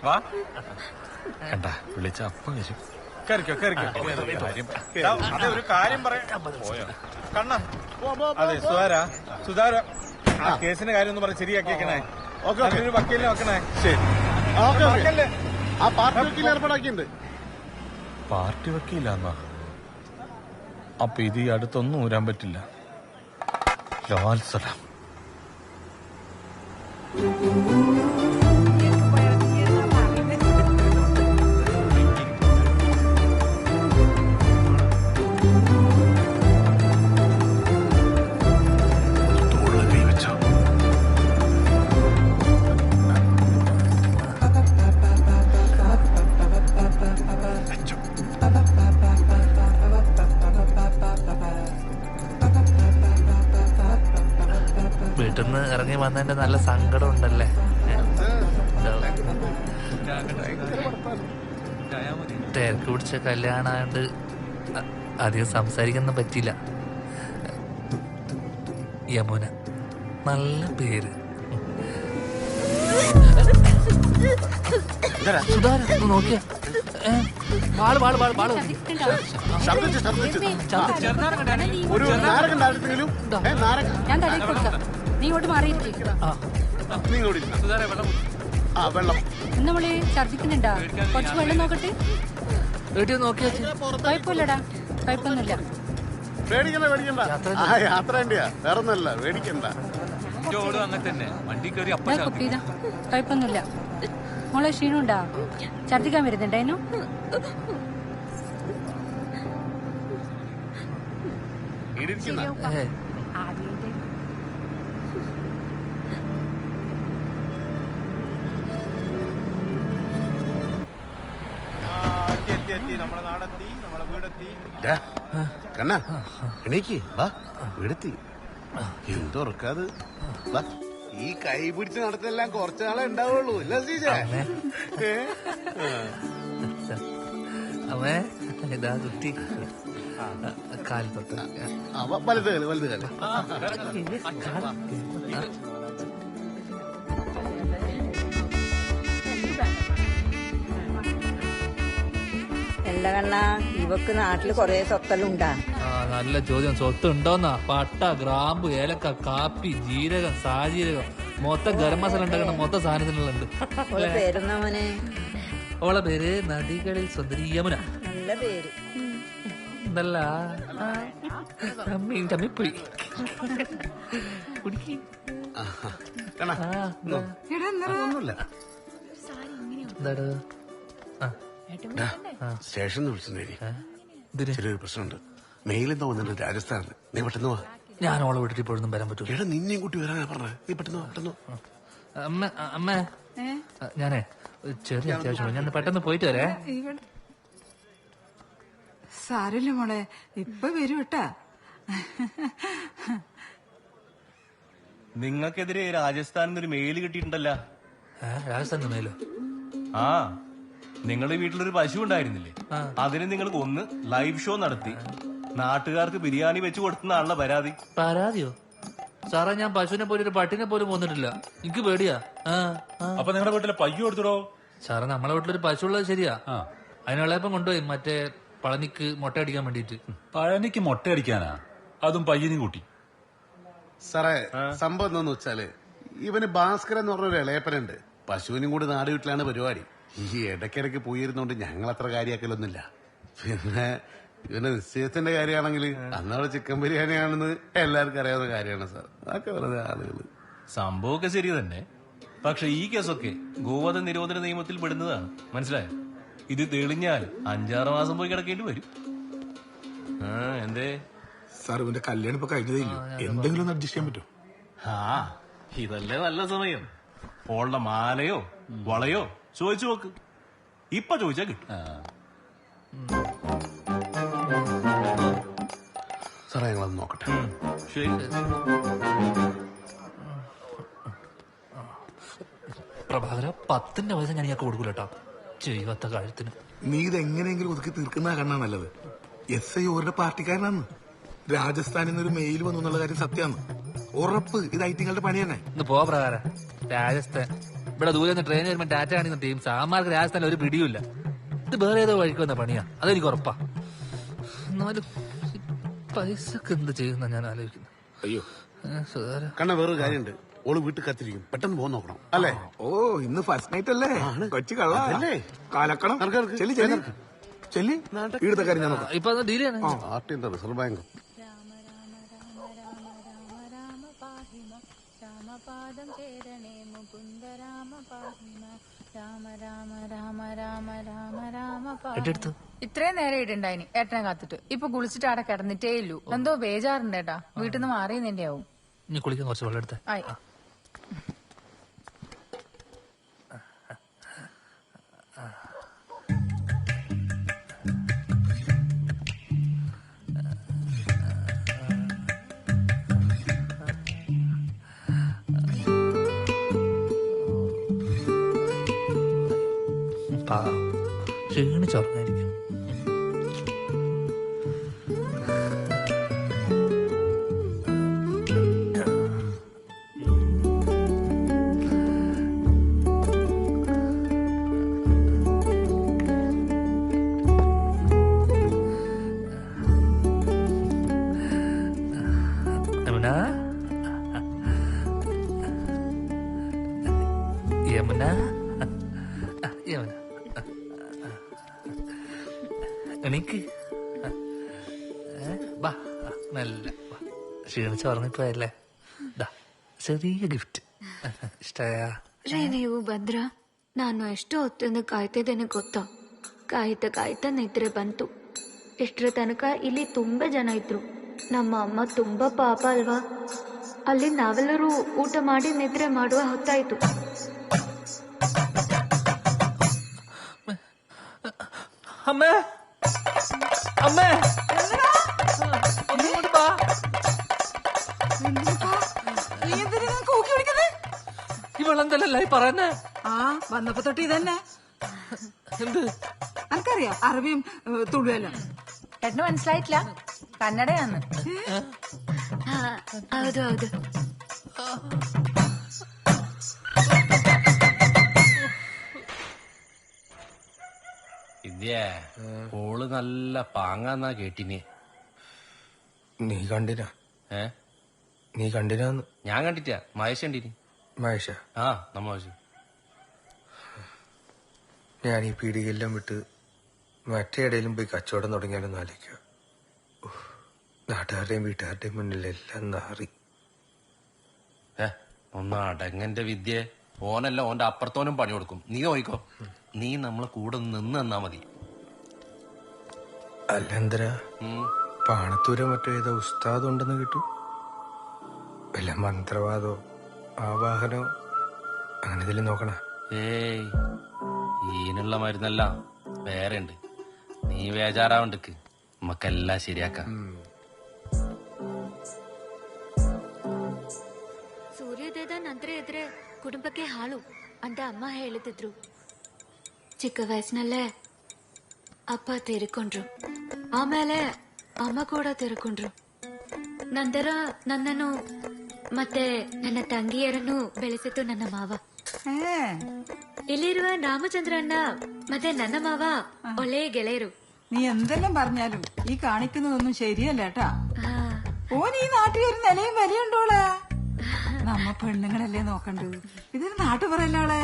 വാ. കണ്ട വിളിച്ച അപ്പ വരും. ഒരു കാര്യം പറയാം. പോയോ കണ്ണ? അതെ സുധാര ആ കേസിന്റെ കാര്യം ഒന്ന് പറഞ്ഞ് ശരിയാക്കിയേക്കണേ. ഒരു വക്കീലിനെ വെക്കണേ. ശരി. ആ പാർട്ടി വക്കീൽ ഏർപ്പാടാക്കിയിട്ടുണ്ട്. പാർട്ടി വക്കീലാന്നാ? അപ്പൊ ഇത് ഈ അടുത്തൊന്നും ഊരാൻ പറ്റില്ല. ലാൽ സലാം. വീട്ടിൽ നിന്ന് ഇറങ്ങി വന്നതിന്റെ നല്ല സങ്കടം ഉണ്ടല്ലേ? തിരക്ക് പിടിച്ച കല്യാണായോണ്ട് അധികം സംസാരിക്കൊന്നും പറ്റില്ല. യമുന, നല്ല പേര്. സുധാര നോക്കിയ ഒരു നാരകം ആരെങ്കിലും ഞാൻ തടയിൽ കൊടുക്കാം. നീ ഇങ്ങോട്ട് മാറിയിരിക്കും. വെള്ളം. നമ്മള് ഛർദിക്കുന്നുണ്ടാ? കുറച്ച് വെള്ളം നോക്കട്ടെ. വീട്ടിൽ നോക്കി വെച്ച്. കുഴപ്പമില്ലടാ, കുഴപ്പമൊന്നുമില്ല. പേടിക്കണ്ട പേടിക്കണ്ട. യാത്ര വേണ്ടിയാ, വേറെ ഒന്നല്ല, പേടിക്കണ്ട. അങ്ങനെ തന്നെ വണ്ടി കയറി കുട്ടിതാ, കുഴപ്പമൊന്നുമില്ല. മോളെ ക്ഷീണുണ്ടാ? ഛർദിക്കാൻ വരുന്നുണ്ടായിരുന്നു? നമ്മളെ നാടെത്തി, നമ്മളെ വീടെത്തി. കണ്ണാ എണീക്ക്, വാ, വീടെത്തി. എന്തുറക്കാത്? ഈ കൈ പിടിച്ച് നടത്തെല്ലാം കുറച്ചു നാളെ ഉണ്ടാവുള്ളൂ, ഇല്ല സീജ? അവൻ ഇതാ കുട്ടി കാൽ തൊട്ട് വലുത് കാല്, വലുത് കാല്. എല്ലാ കണ്ണാ, ഇവക്ക് നാട്ടില് കൊറേ സ്വത്തെല്ലാം ഉണ്ടാ? നല്ല ചോദ്യം. സ്വത്ത് ഉണ്ടോന്നാ? പട്ട, ഗ്രാമ്പു, ഏലക്ക, കാപ്പി, ജീരകം, സാജീരകം, മൊത്തം ഗരം മസാല ഉണ്ടാക്കണം, മൊത്തം സാധനത്തിനുള്ളുണ്ട്. പേരെന്നാ മോനെ? ഓളെ പേര് നദികളിൽ സുന്ദരി യമുന. നല്ല പേര്. എന്തല്ല ചമ്മിപ്പോയി. സ്റ്റേഷനിൽ വിളിച്ചിട്ടുണ്ടായി, ചെറിയൊരു പ്രശ്നമുണ്ട്. മെയിലെന്താ വന്നിട്ടുണ്ട് രാജസ്ഥാനിൽ. നീ പെട്ടെന്ന് വാ. ഞാൻ ഓളെ വീട്ടിൽ ഇപ്പോഴൊന്നും വരാൻ പറ്റൂ. എടാ നിന്നെയും കൂട്ടി വരാനാ പറഞ്ഞത്. നീ പെട്ടെന്ന് വാ, പെട്ടെന്ന്. അമ്മ ഞാനേ ചെറിയ അത്യാവശ്യം, ഞാൻ പെട്ടെന്ന് പോയിട്ട് വരേ. സാരമില്ല മോളെ, ഇപ്പൊ വരും കേട്ടാ. നിങ്ങൾക്കെതിരെ രാജസ്ഥാനിൽ ഒരു മെയിൽ കിട്ടിയിട്ടുണ്ടല്ലോ. രാജസ്ഥാനിൽ മെയിലോ? ആ, നിങ്ങളുടെ വീട്ടിലൊരു പശു ഉണ്ടായിരുന്നില്ലേ? അതിന് നിങ്ങൾ കൊന്ന് ലൈവ് ഷോ നടത്തി നാട്ടുകാർക്ക് ബിരിയാണി വെച്ച് കൊടുത്തുന്നാണല്ലോ പരാതി. പരാതിയോ? സാറേ, ഞാൻ പശുവിനെ പോലും ഒരു പട്ടിനെ പോലും കൊന്നിട്ടില്ല. എനിക്ക് പേടിയാ. അപ്പൊ നിങ്ങളുടെ വീട്ടിലെ പയ്യ കൊടുത്തിടോ? സാറേ, നമ്മളെ വീട്ടിലൊരു പശു ഉള്ളത് ശരിയാ. അതിനുള്ളപ്പം കൊണ്ടുപോയി മറ്റേ പളനിക്ക് മുട്ട അടിക്കാൻ വേണ്ടിട്ട്. പഴനിക്ക് മുട്ട അടിക്കാനാ? അതും പയ്യനും കൂട്ടി? സാറേ, സംഭവം എന്താന്ന് വെച്ചാല് ഇവന് ഭാസ്കരൻ എന്ന് പറഞ്ഞൊരു ഇളയപ്പനുണ്ട്. പശുവിനും കൂടി നാട് വീട്ടിലാണ് പരിപാടി. ഈ ഇടയ്ക്കിടയ്ക്ക് പോയിരുന്നോണ്ട് ഞങ്ങൾ അത്ര കാര്യമാക്കലൊന്നുമില്ല. പിന്നെ ഇവന്റെ നിശ്ചയത്തിന്റെ കാര്യമാണെങ്കിൽ അന്നവിടെ ചിക്കൻ ബിരിയാണിയാണെന്ന് എല്ലാവർക്കും അറിയാവുന്ന കാര്യമാണ് സാർ. അതൊക്കെ വെറുതെ ആളുകൾ. സംഭവമൊക്കെ ശരി തന്നെ, പക്ഷെ ഈ കേസൊക്കെ ഗോവധ നിരോധന നിയമത്തിൽ പെടുന്നതാണ്, മനസ്സിലായോ? ഇത് തെളിഞ്ഞാൽ 5-6 മാസം പോയി കിടക്കേണ്ടി വരും. എന്തേ സാർ, ഇവന്റെ കല്യാണം ഇപ്പൊ കഴിഞ്ഞതേ ഇല്ലൂ. എന്തെങ്കിലും ഒന്ന് അഡ്ജസ്റ്റ് ചെയ്യാൻ പറ്റുമോ? ഇതല്ലേ നല്ല സമയം. ഓളുടെ മാലയോ വളയോ ചോദിച്ചു നോക്ക്. ഇപ്പൊ ചോദിച്ചാ കിട്ടും. സാറേ, ഞങ്ങളത് നോക്കട്ടെ. ശരി. പ്രഭാകര, 10ന്റെ പൈസ ഞാൻ ഇയാൾക്ക് കൊടുക്കൂലട്ടോ. ചെയ്വത്ത കഴുത്തിന്. നീ ഇത് എങ്ങനെയെങ്കിലും ഒതുക്കി തീർക്കുന്ന കണ്ണാ നല്ലത്. SI ഓരുടെ പാർട്ടിക്കാരനാണ്. രാജസ്ഥാനിൽ നിന്നൊരു മെയിൽ വന്നു എന്നുള്ള കാര്യം സത്യമാണ്. ഉറപ്പ് ഇത് ഐറ്റിങ്ങളുടെ പണി തന്നെ. ഇന്ന് പോ പ്രകാരം. രാജസ്ഥാൻ ഇവിടെ ദൂരെ നിന്ന് ട്രെയിൻ വരുമ്പോ ടാറ്റ കാണിക്കുന്ന ടീം സാമാർക്ക് രാജസ്ഥാനിൽ ഒരു പിടിയുമില്ല. ഇത് വേറെ ഏതോ വഴിക്ക് വന്ന പണിയാ, അതെനിക്ക് ഉറപ്പാ. എന്നാലും പൈസക്ക് എന്ത് ചെയ്യുന്ന ഞാൻ ആലോചിക്കുന്നു. അയ്യോ കണ്ണ, വേറൊരു കാര്യമുണ്ട്. ഓള് വീട്ടിൽ കത്തിരിക്കും, പെട്ടെന്ന് പോകാൻ നോക്കണം അല്ലേ? ഓ, ഇന്ന് ഫസ്റ്റ് നൈറ്റ് അല്ലേ? കൊച്ചു കള്ളല്ലേ? കാലക്കണം. ചെല്ലി ചെല്ലി ചെല്ലി. ഇവിടുത്തെ കാര്യം ഞാൻ നോക്കാം. ഇപ്പൊ ഡീലാണ്. പാർട്ടിന്റെ റിസർവ് ബാങ്ക്. ഇത്രയും നേരം ഇടുണ്ടായിനി ഏട്ടനെ കാത്തിട്ട്. ഇപ്പൊ കുളിച്ചിട്ട് അവിടെ കിടന്നിട്ടേ ഇല്ലു. എന്തോ ബേജാറുണ്ട് ഏട്ടാ. വീട്ടിൽ നിന്ന് മാറിയെന്നെ ആവും. നീ കുളിക്കാൻ കുറച്ച് വെള്ളം എടുത്തേ. ആയി. ക്ഷീണിച്ചുറങ്ങായിരിക്കും. യമുന, യമുന, എനിക്ക് ബാ നല്ല ക്ഷീണിച്ച് പറഞ്ഞിപ്പോയല്ലേ ചെറിയ ഗിഫ്റ്റ് ಇಷ್ಟಯ ರೀ ನೀವು ಬಂದ್ರ ನಾನು ಎಷ್ಟು ಹೊತ್ತಿಂದ ಕಾಯ್ತಿದ್ದೇನೆ ಗೊತ್ತಾ. ಕಾಯ್ತಾ ನಿದ್ರೆ ಬಂತು. ಇಷ್ಟರ ತನಕ ಇಲ್ಲಿ ತುಂಬಾ ಜನ ಇದ್ರು. ನಮ್ಮ ಅಮ್ಮ ತುಂಬಾ ಪಾಪ ಅಲ್ವಾ. ಅಲ್ಲಿ ನಾವೆಲ್ಲರೂ ಊಟ ಮಾಡಿ ನಿದ್ರೆ ಮಾಡುವ ಹೊತ್ತಾಯ್ತು. അമ്മേ അമ്മേ ഒന്നുകൂടി വാ. ഇവളെന്തല്ലേ പറയുന്നേ? ആ വന്നപ്പോ തൊട്ട് ഇതന്നെ. എന്ത് എനിക്കറിയാം അറബിയും തുളുവല്ലോ. ഏട്ടന് മനസ്സിലായിട്ടില്ല, കന്നഡയാന്ന്. ಹೌದು ಹೌದು. ഇന്ത്യ ഓള് നല്ല പാങ്ങാന്നാ കേട്ടിനി. നീ കണ്ടിനാ? നീ കണ്ടിനാന്ന്? ഞാൻ കണ്ടിട്ടാ. മഹേഷ് കണ്ടിനി. മഹേഷ? ആ നമ്മ മഹേഷ്. ഞാൻ ഈ പീടികയെല്ലാം വിട്ട് മറ്റേടയിലും പോയി കച്ചവടം തുടങ്ങിയാലൊന്നും ആലോചിക്കുക. നാട്ടുകാരുടെയും വീട്ടുകാരുടെയും മുന്നിലെല്ലാം നാറി. ഒന്ന് അടങ്ങന്റെ വിദ്യ. ഓനല്ല ഓന്റെ അപ്പുറത്തോനും പണി കൊടുക്കും. നീ നോയിക്കോ. നീ നമ്മളെ കൂടെ നിന്ന് തന്നാ മതി. അല്ലെന്തരാ പാണത്തൂരോ മറ്റോ ഏതോ ഉസ്താദ് ഉണ്ടെന്ന് കേട്ടു. വല്ല മന്ത്രവാദോ ആവാഹനോ അങ്ങനെ ഇതിൽ നോക്കണ? ഏയ് ഈനുള്ള മരുന്നല്ല വേറെ ഉണ്ട്. നീ വേജാറാവണ്ടക്ക്. നമുക്കെല്ലാം ശരിയാക്കാം. ಸೂರ್ಯೋದಯದ ನಂತರ ಇದ್ರೆ ಕುಟುಂಬಕ್ಕೆ ಹಾಳು ಅಂತ ಅಮ್ಮ ಹೇಳುತ್ತಿದ್ರು. ಚಿಕ್ಕ ವಯಸ್ಸಿನಲ್ಲೇ ಅಪ್ಪ ತೀರಿಕೊಂಡ್ರು. ಆಮೇಲೆ ಅಮ್ಮ ಕೂಡ ತೀರಿಕೊಂಡ್ರು. ನಂತರ ನನ್ನನ್ನು ಮತ್ತೆ ನನ್ನ ತಂಗಿಯರನ್ನು ಬೆಳೆಸಿತು ನನ್ನ ಮಾವ. ಇಲ್ಲಿರುವ ರಾಮಚಂದ್ರಣ್ಣ ಮತ್ತೆ ನನ್ನ ಮಾವ ಒಳ್ಳೆಯ ಗೆಳೆಯರು. നീ എന്തെല്ലാം പറഞ്ഞാലും ഈ കാണിക്കുന്നതൊന്നും ശരിയല്ല കേട്ടാ. ഓൻ ഈ നാട്ടിൽ ഒരു നിലയും വിലയുണ്ടോളെ. നമ്മ പെണ്ണുങ്ങളല്ലേ നോക്കണ്ടത്. ഇതൊരു നാട്ടുപറയല്ലോളെ.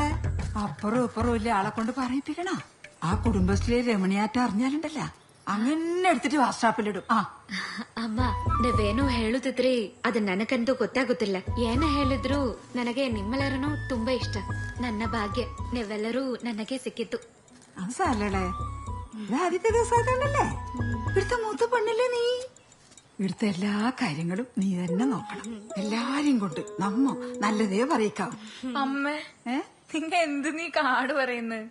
അപ്പുറവും ഇപ്പുറവും ഇല്ല ആളെ കൊണ്ട് പറയിപ്പിക്കണ. ആ കുടുംബശ്രീ രമണിയാറ്റ അറിഞ്ഞാലുണ്ടല്ല അങ്ങനെ എടുത്തിട്ട് വാട്സാപ്പിലിടും. ಅಮ್ಮ ನೀವೇನು ಹೇಳುತ್ತಿದ್ರಿ ಅದು ನನಗಂತೂ ಗೊತ್ತಾಗುತ್ತಿಲ್ಲ. ಏನ ಹೇಳಿದ್ರು ನನಗೆ ನಿಮ್ಮೆಲ್ಲರನ್ನೂ ತುಂಬಾ ಇಷ್ಟ. ನನ್ನ ಭಾಗ್ಯ ನೀವೆಲ್ಲರೂ ನನಗೆ ಸಿಕ್ಕಿತ್ತು. അത് സാരല്ലേ, ഇത് ആദ്യത്തെ ദിവസമായിട്ടല്ലേ. ഇവിടുത്തെ മൂത്ത പെണ്ണല്ലേ നീ. ഇവിടുത്തെ എല്ലാ കാര്യങ്ങളും നീ തന്നെ നോക്കണം. എല്ലാരെയും കൊണ്ട് നമ്മ നല്ലതേ പറയിക്കാം. അമ്മേ നിങ്ങ എന്ത് നീ കാട് പറയുന്നത്?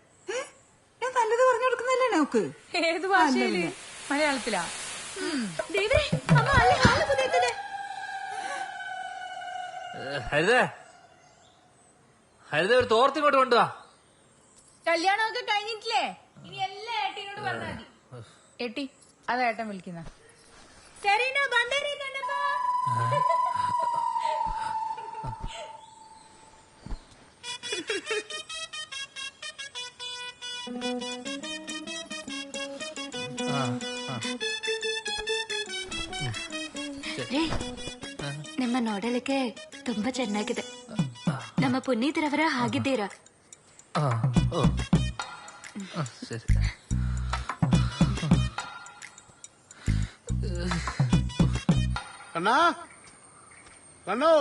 ഞാൻ നല്ലത് പറഞ്ഞു കൊടുക്കുന്നല്ലേ നോക്ക്. ഏത് ഭാഷയില്? മലയാളത്തിലാ? ഹരിതേ ഹരിതേ ഒരു തോർത്തിങ്ങോട്ട് കൊണ്ടുവാ. കല്യാണമൊക്കെ കഴിഞ്ഞിട്ടില്ലേ? ഇനി എല്ലാ ഏട്ടിനോട് പറഞ്ഞാൽ മതി. ഏട്ടി അത് ഏട്ടൻ വിളിക്കുന്ന. ನಿಮ್ಮ ನೋಡಲಿಕ್ಕೆ ತುಂಬಾ ಚೆನ್ನಾಗಿದೆ. ನಮ್ಮ ಪುನೀತರವರ ಹಾಗಿದ್ದೀರಾ? ശരി. കണ്ണാ കണ്ണോ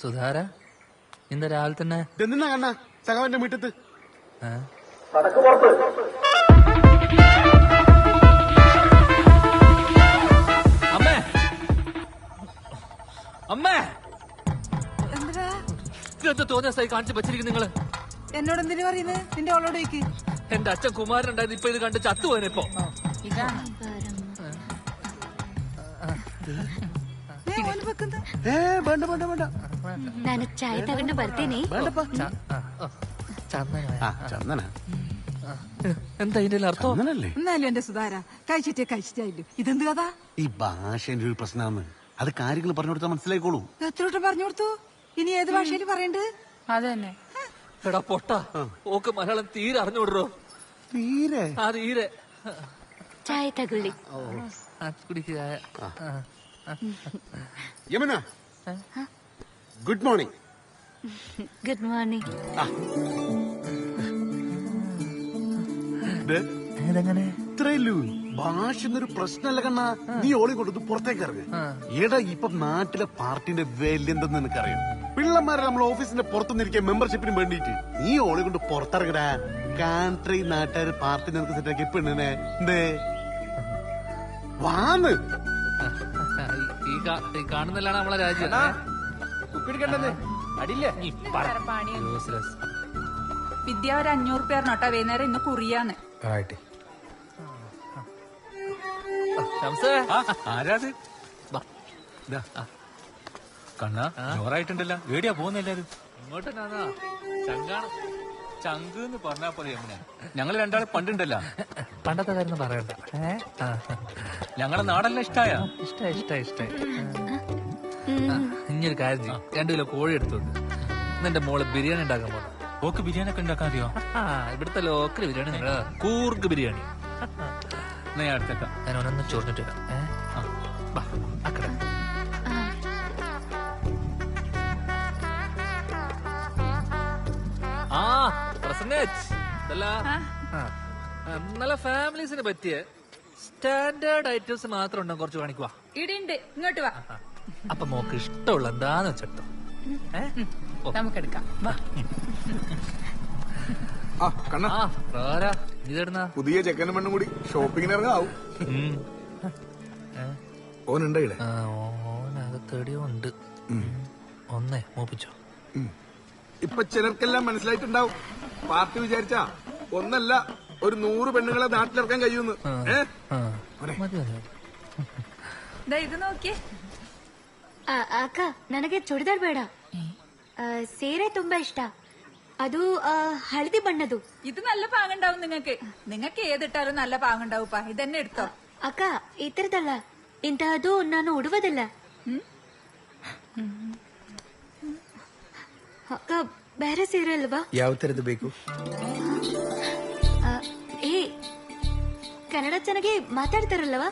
സുധാര ഇന്ന് രാവിലെ തന്നെ എന്തിനാ കണ്ണാ സഖാവിന്റെ വീട്ടത്ത്? അമ്മേ അമ്മേ എന്താ ഇതെന്ത് തോന്നിയ സ്ഥലം കാണിച്ച് വെച്ചിരിക്കും നിങ്ങള്? എന്നോട് എന്തിനു പറയുന്നത്? നിന്റെ അവളോട് ചോദിക്ക്. എന്റെ അച്ഛൻ കുമാരൻ ഉണ്ടായത് ഇപ്പൊ ഇത് കണ്ട് ചത്തുപോയനിപ്പോ. ഇതാണ് ನಾನು ಚಾಯ್ ತಗೊಂಡು ಬರ್ತೀನಿ. ചന്ദന എന്താ ഇതിന്റെ അർത്ഥം? എന്നാലും എന്റെ സുധാര കഴിച്ചിട്ടായില്ലോ. ഇതെന്ത് കഥ? ഈ ഭാഷേന്റെ ഒരു പ്രശ്നമാണ്. അത് കാര്യങ്ങൾ പറഞ്ഞു കൊടുത്താൽ മനസ്സിലായിക്കോളൂ. എത്ര പറഞ്ഞു കൊടുത്തു? ഇനി ഏത് ഭാഷയിൽ പറയണ്ട്? അത് തന്നെ. എടാ പൊട്ട, ഓക്ക് മലയാളം തീരെ അറിഞ്ഞുവിടോ. തീരെ? ആ തീരെ. ಚಾಯ್ ತಗೊಳ್ಳಿ. കുടിക്കുക. Yamuna good morning. Good morning. ഇത്രയല്ലൂ ഭാഷ എന്നൊരു പ്രശ്നമല്ല കണ്ണ. നീ ഓളി കൊടുത്ത് പുറത്തേക്ക് ഇറങ്ങ്. എടാ ഇപ്പൊ നാട്ടിലെ പാർട്ടിന്റെ വില എന്തെന്ന് നിനക്കറിയാം. പിള്ളമാരെ നമ്മൾ ഓഫീസിന്റെ പുറത്തുനിന്നിരിക്കാൻ മെമ്പർഷിപ്പിന് വേണ്ടിട്ട് നീ ഓളി കൊണ്ട് പുറത്തിറങ്ങടാ. കാൺട്രി നാട്ടുകാർ പാർട്ടി നിനക്ക് സെറ്റാക്കി പെണ്ണിനെ എന്തേ വാന്ന് ഈ കാണുന്നില്ലാണ് നമ്മളെ രാജ്യം. വിദ്യ ഒരു 500 റുപ്യ നോട്ടാ വൈകുന്നേരം ഇന്ന് കുറിയാന്ന്. ആരാത് കണ്ണ ജോറായിട്ടുണ്ടല്ലോ. എവിടെയാ പോകുന്ന എല്ലാരും? ഇങ്ങോട്ട് ചങ്കാണ്. ചങ്ക് എന്ന് പറഞ്ഞാ പോലെ ഞങ്ങള് രണ്ടാളെ പണ്ടുണ്ടല്ലോ. പണ്ടത്തെ കാര്യം പറയണ്ട. ഞങ്ങളെ നാടെല്ലാം ഇഷ്ടായ? ഇഷ്ടായി. ഇങ്ങനൊരു കാര്യം ചെയ്യും, 2 കിലോ കോഴി എടുത്തു എന്റെ മോള് ബിരിയാണി ഉണ്ടാക്കാൻ പോണം. ഓക്ക് ബിരിയാണി ഒക്കെ ഉണ്ടാക്കാൻ അറിയോ? ഇവിടുത്തെ ലോക്കൽ ബിരിയാണി, കൂർഗ് ബിരിയാണി. ഞാൻ അടുത്തേക്കാം. ഞാൻ ഒന്നൊന്ന് ചോറിഞ്ഞിട്ട് വരാം. അക്കടെ നല്ല ഫാമിലീസിന് പറ്റിയ സ്റ്റാൻഡേർഡ് ഐറ്റംസ് മാത്രം ഉണ്ടോ? കുറച്ച് കാണിക്കുവാ. ഇടിണ്ട്, ഇങ്ങോട്ട് വാ. അപ്പൊ മോക്ക് ഇഷ്ടമുള്ള എന്താന്ന് വെച്ചെടുത്തോ. നമുക്കെടുക്കാം. പുതിയ ചെക്കനും പെണ്ണും കൂടി ഷോപ്പിങ്ങിന് ഇറങ്ങാവും. ഓനുണ്ട് ഇവിടെ? ഓനകത്തെടിയുണ്ട്. ഒന്നേ മൂപ്പിച്ചോ. ഇപ്പൊ ചിലർക്കെല്ലാം മനസ്സിലായിട്ടുണ്ടാവും. പാർട്ടി വിചാരിച്ചാ ഒന്നല്ല ഒരു 100 പെണ്ണുങ്ങളെ നാട്ടിലിറക്കാൻ കഴിയുന്നു. ഇത് നോക്കിയേ. ಅಕ್ಕ ನನಗೆ ಚೂಡಿದಾರ್ ಬೇಡ, ಸೀರೆ ತುಂಬಾ ಇಷ್ಟ. ಅದು ಹಳದಿ ಬಣ್ಣದು. ഇത് നല്ല പാങ്ങുണ്ടാവും നിങ്ങൾക്ക് ഏതിട്ടാലും നല്ല പാങ്ങുണ്ടാവുപ്പാ. ഇതന്നെ എടുത്തോ. ಅಕ್ಕ ಈ ತರದಲ್ಲ, ಇಂತಹದ್ದು ನಾನು ಉಡುವುದಿಲ್ಲ. ಅಕ್ಕ ಬೇರೆ ಸೀರೆ ಅಲ್ವಾ? ಯಾವ ತರದ್ದು ಬೇಕು? ಕನ್ನಡ ಚೆನ್ನಾಗಿ ಮಾತಾಡ್ತಾರಲ್ವಾ?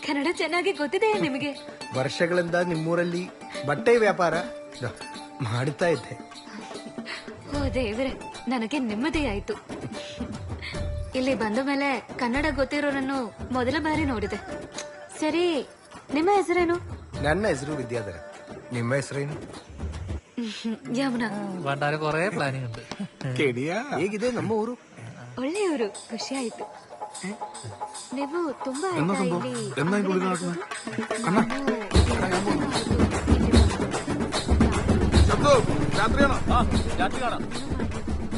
ಕನ್ನಡ ಚೆನ್ನಾಗಿ ಗೊತ್ತಿದೆ ನಿಮಗೆ? ವರ್ಷಗಳಿಂದ ನಿಮ್ಮೂರಲ್ಲಿ ಬಟ್ಟೆ ವ್ಯಾಪಾರ ಮಾಡುತ್ತಾ ಇದ್ದೆ. ಓ ದೇವ್ರೆ, ನನಗೆ ನೆಮ್ಮದಿ ಆಯ್ತು. ಇಲ್ಲಿ ಬಂದ ಮೇಲೆ ಕನ್ನಡ ಗೊತ್ತಿರೋರನ್ನು ಮೊದಲ ಬಾರಿ ನೋಡಿದೆ. ಸರಿ, ನಿಮ್ಮ ಹೆಸರೇನು? ನನ್ನ ಹೆಸರು ವಿದ್ಯಾಧರ. ನಿಮ್ಮ ಹೆಸರೇನು? ಯಮುನಾ. കൊറേ പ്ലാനിങ് ഉണ്ട്. ಹೇಗಿದೆ ನಮ್ಮ ಊರು? ಒಳ್ಳೆಯವರು, ಖುಷಿ ಆಯ್ತು. ನೀವು ತುಂಬಾ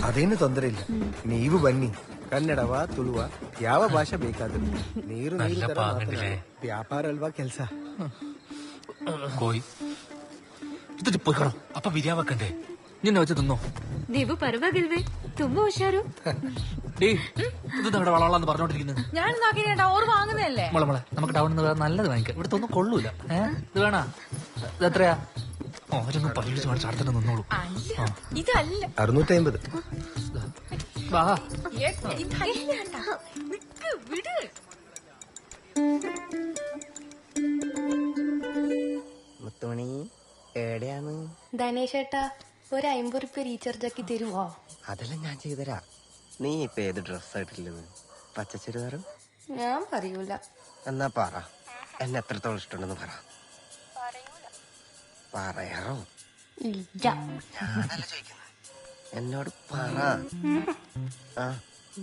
ಅದೇನು ತೊಂದರೆ ಇಲ್ಲ, ನೀವು ಬನ್ನಿ. ಕನ್ನಡವ ತುಳುವ ಯಾವ ಭಾಷೆ ಬೇಕಾದ್ರೂ ನೀರು ವ್ಯಾಪಾರ ಅಲ್ವಾ ಕೆಲಸ. കോയി ഇതിട്ട് പോയിക്കണോ? അപ്പൊ ബിരിയാണി വെക്കണ്ടേ? നിന്നെ വെച്ച് തിന്നോ? ನೀವು ಪರವಾಗಿಲ್ವೇ? ತುಂಬಾ ಹುಷಾರು. ഇത് നമ്മുടെ വളവളാന്ന് പറഞ്ഞോണ്ടിരിക്കുന്നത്. ഞാൻ നോക്കിട്ടാ ഓർ വാങ്ങുന്നതല്ലേ. മോളെ നമുക്ക് ടൗണിൽ നിന്ന് നല്ലത് വാങ്ങിക്കാം. ഇവിടുത്തെ ഒന്നും കൊള്ളൂല. ഇത് വേണ? ഇത് എത്രയാ? ഓരോന്നും പരീക്ഷിച്ച് കാണിച്ച് അടുത്തന്നെ നിന്നോളൂ. ഇതല്ല 650. വിട്. മുത്തുമണി എവിടെയാണ്? ധനേഷേട്ടാ, ഒരു 50 റുപ്യ റീചാർജ് ആക്കി തരുവോ? അതെല്ലാം ഞാൻ ചെയ്തരാ. നീ ഇപ്പൊ ഏത് ഡ്രസ്സായിട്ടില്ലത്? പച്ച ചുരിദാറും? ഞാൻ പറയൂല. എന്നാ പറ, എന്നെ എത്രത്തോളം ഇഷ്ടമുണ്ടെന്ന് പറ. പറയാറോ? ഇല്ല. ഞാനല്ല ചോദിക്കുന്നത്, എന്നോട് പറ. ആ,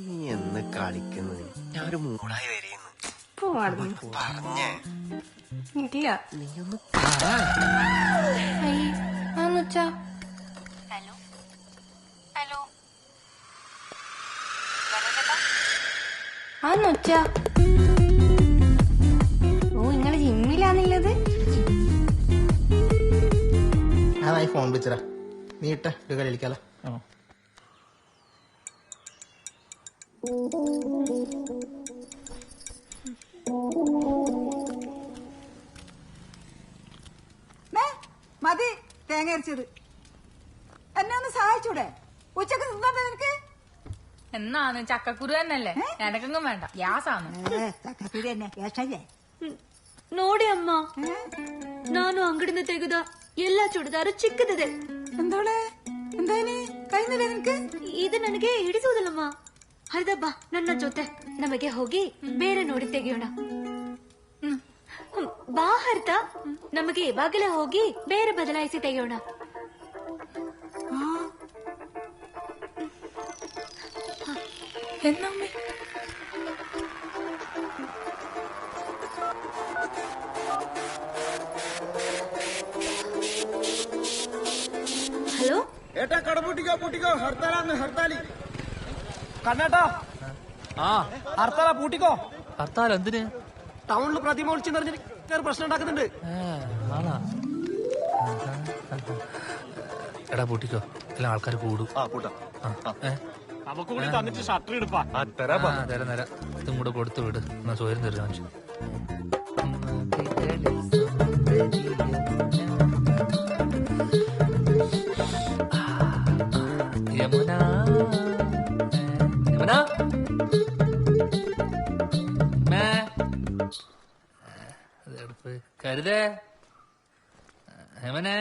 നീ എന്ന് കളിക്കുന്നത്? ഞാനൊരു മൂളായി വരെയുന്നു പറഞ്ഞേ. ഇല്ല. നീ ഒന്ന് ഓ, നിങ്ങള് ജിമ്മിലാന്നുള്ളത്? അതായി ഫോൺ വിളിച്ചടാ. നീ ഇട്ട ഒരു കളിക്കാലോ. മതി തേങ്ങ അരച്ചത്. എന്നെ ഒന്ന് സഹായിച്ചൂടെ? ഉച്ചക്ക് തിന്നോട്ടെ നിനക്ക്? എന്നാന്ന് ചക്കക്കുരു തന്നെയല്ലേ? എനക്കെങ്കും വേണ്ട, ഗ്യാസാണ്. ചക്കക്കുരു തന്നെ ഗ്യാസല്ലേ? ನೋಡಿ ಅಮ್ಮ, ನಾನು ಅಂಗಡಿನ ತೆಗೆದ ಎಲ್ಲಾ ಚೂಡಿದಾರ ಚಿಕ್ಕದಿದೆ. എന്തോളെ എന്തായാലും കഴിഞ്ഞില്ല നിനക്ക്? ಇದು ನನಗೆ ಹಿಡಿಸುವುದಿಲ್ಲಮ್ಮ. ಹೌದಬ್ಬಾ, ನನ್ನ ಜೊತೆ ನಮಗೆ ಹೋಗಿ ಬೇರೆ ನೋಡಿ ತೆಗೆಯೋಣ. ಬಾ ಹರ್ತ, ನಮಗೆ ಇವಾಗಲೇ ಹೋಗಿ ಬೇರೆ ಬದಲಾಯಿಸಿ ತೆಗೆಯೋಣ. എന്നമ്മേ ഹലോ ഏട്ടാ കട പൂട്ടിക്കോ ഹർത്താലാന്ന് ഹർത്താലി. കണ്ണേട്ടാ ഹർത്താലാ പൂട്ടിക്കോ. ഹർത്താൽ എന്തിന്? ടൗണിൽ പ്രതിമ ഒളിച്ചു നിറഞ്ഞ പ്രശ്നം ഉണ്ടാക്കുന്നുണ്ട്. എടാ പൂട്ടിക്കോ, എല്ലാ ആൾക്കാർ കൂടും. തരാം ഇതും കൂടെ കൊടുത്തു വിട്. എന്നാ ചോരം തരുന്ന യമുന യമുന കരുതേ യമനെ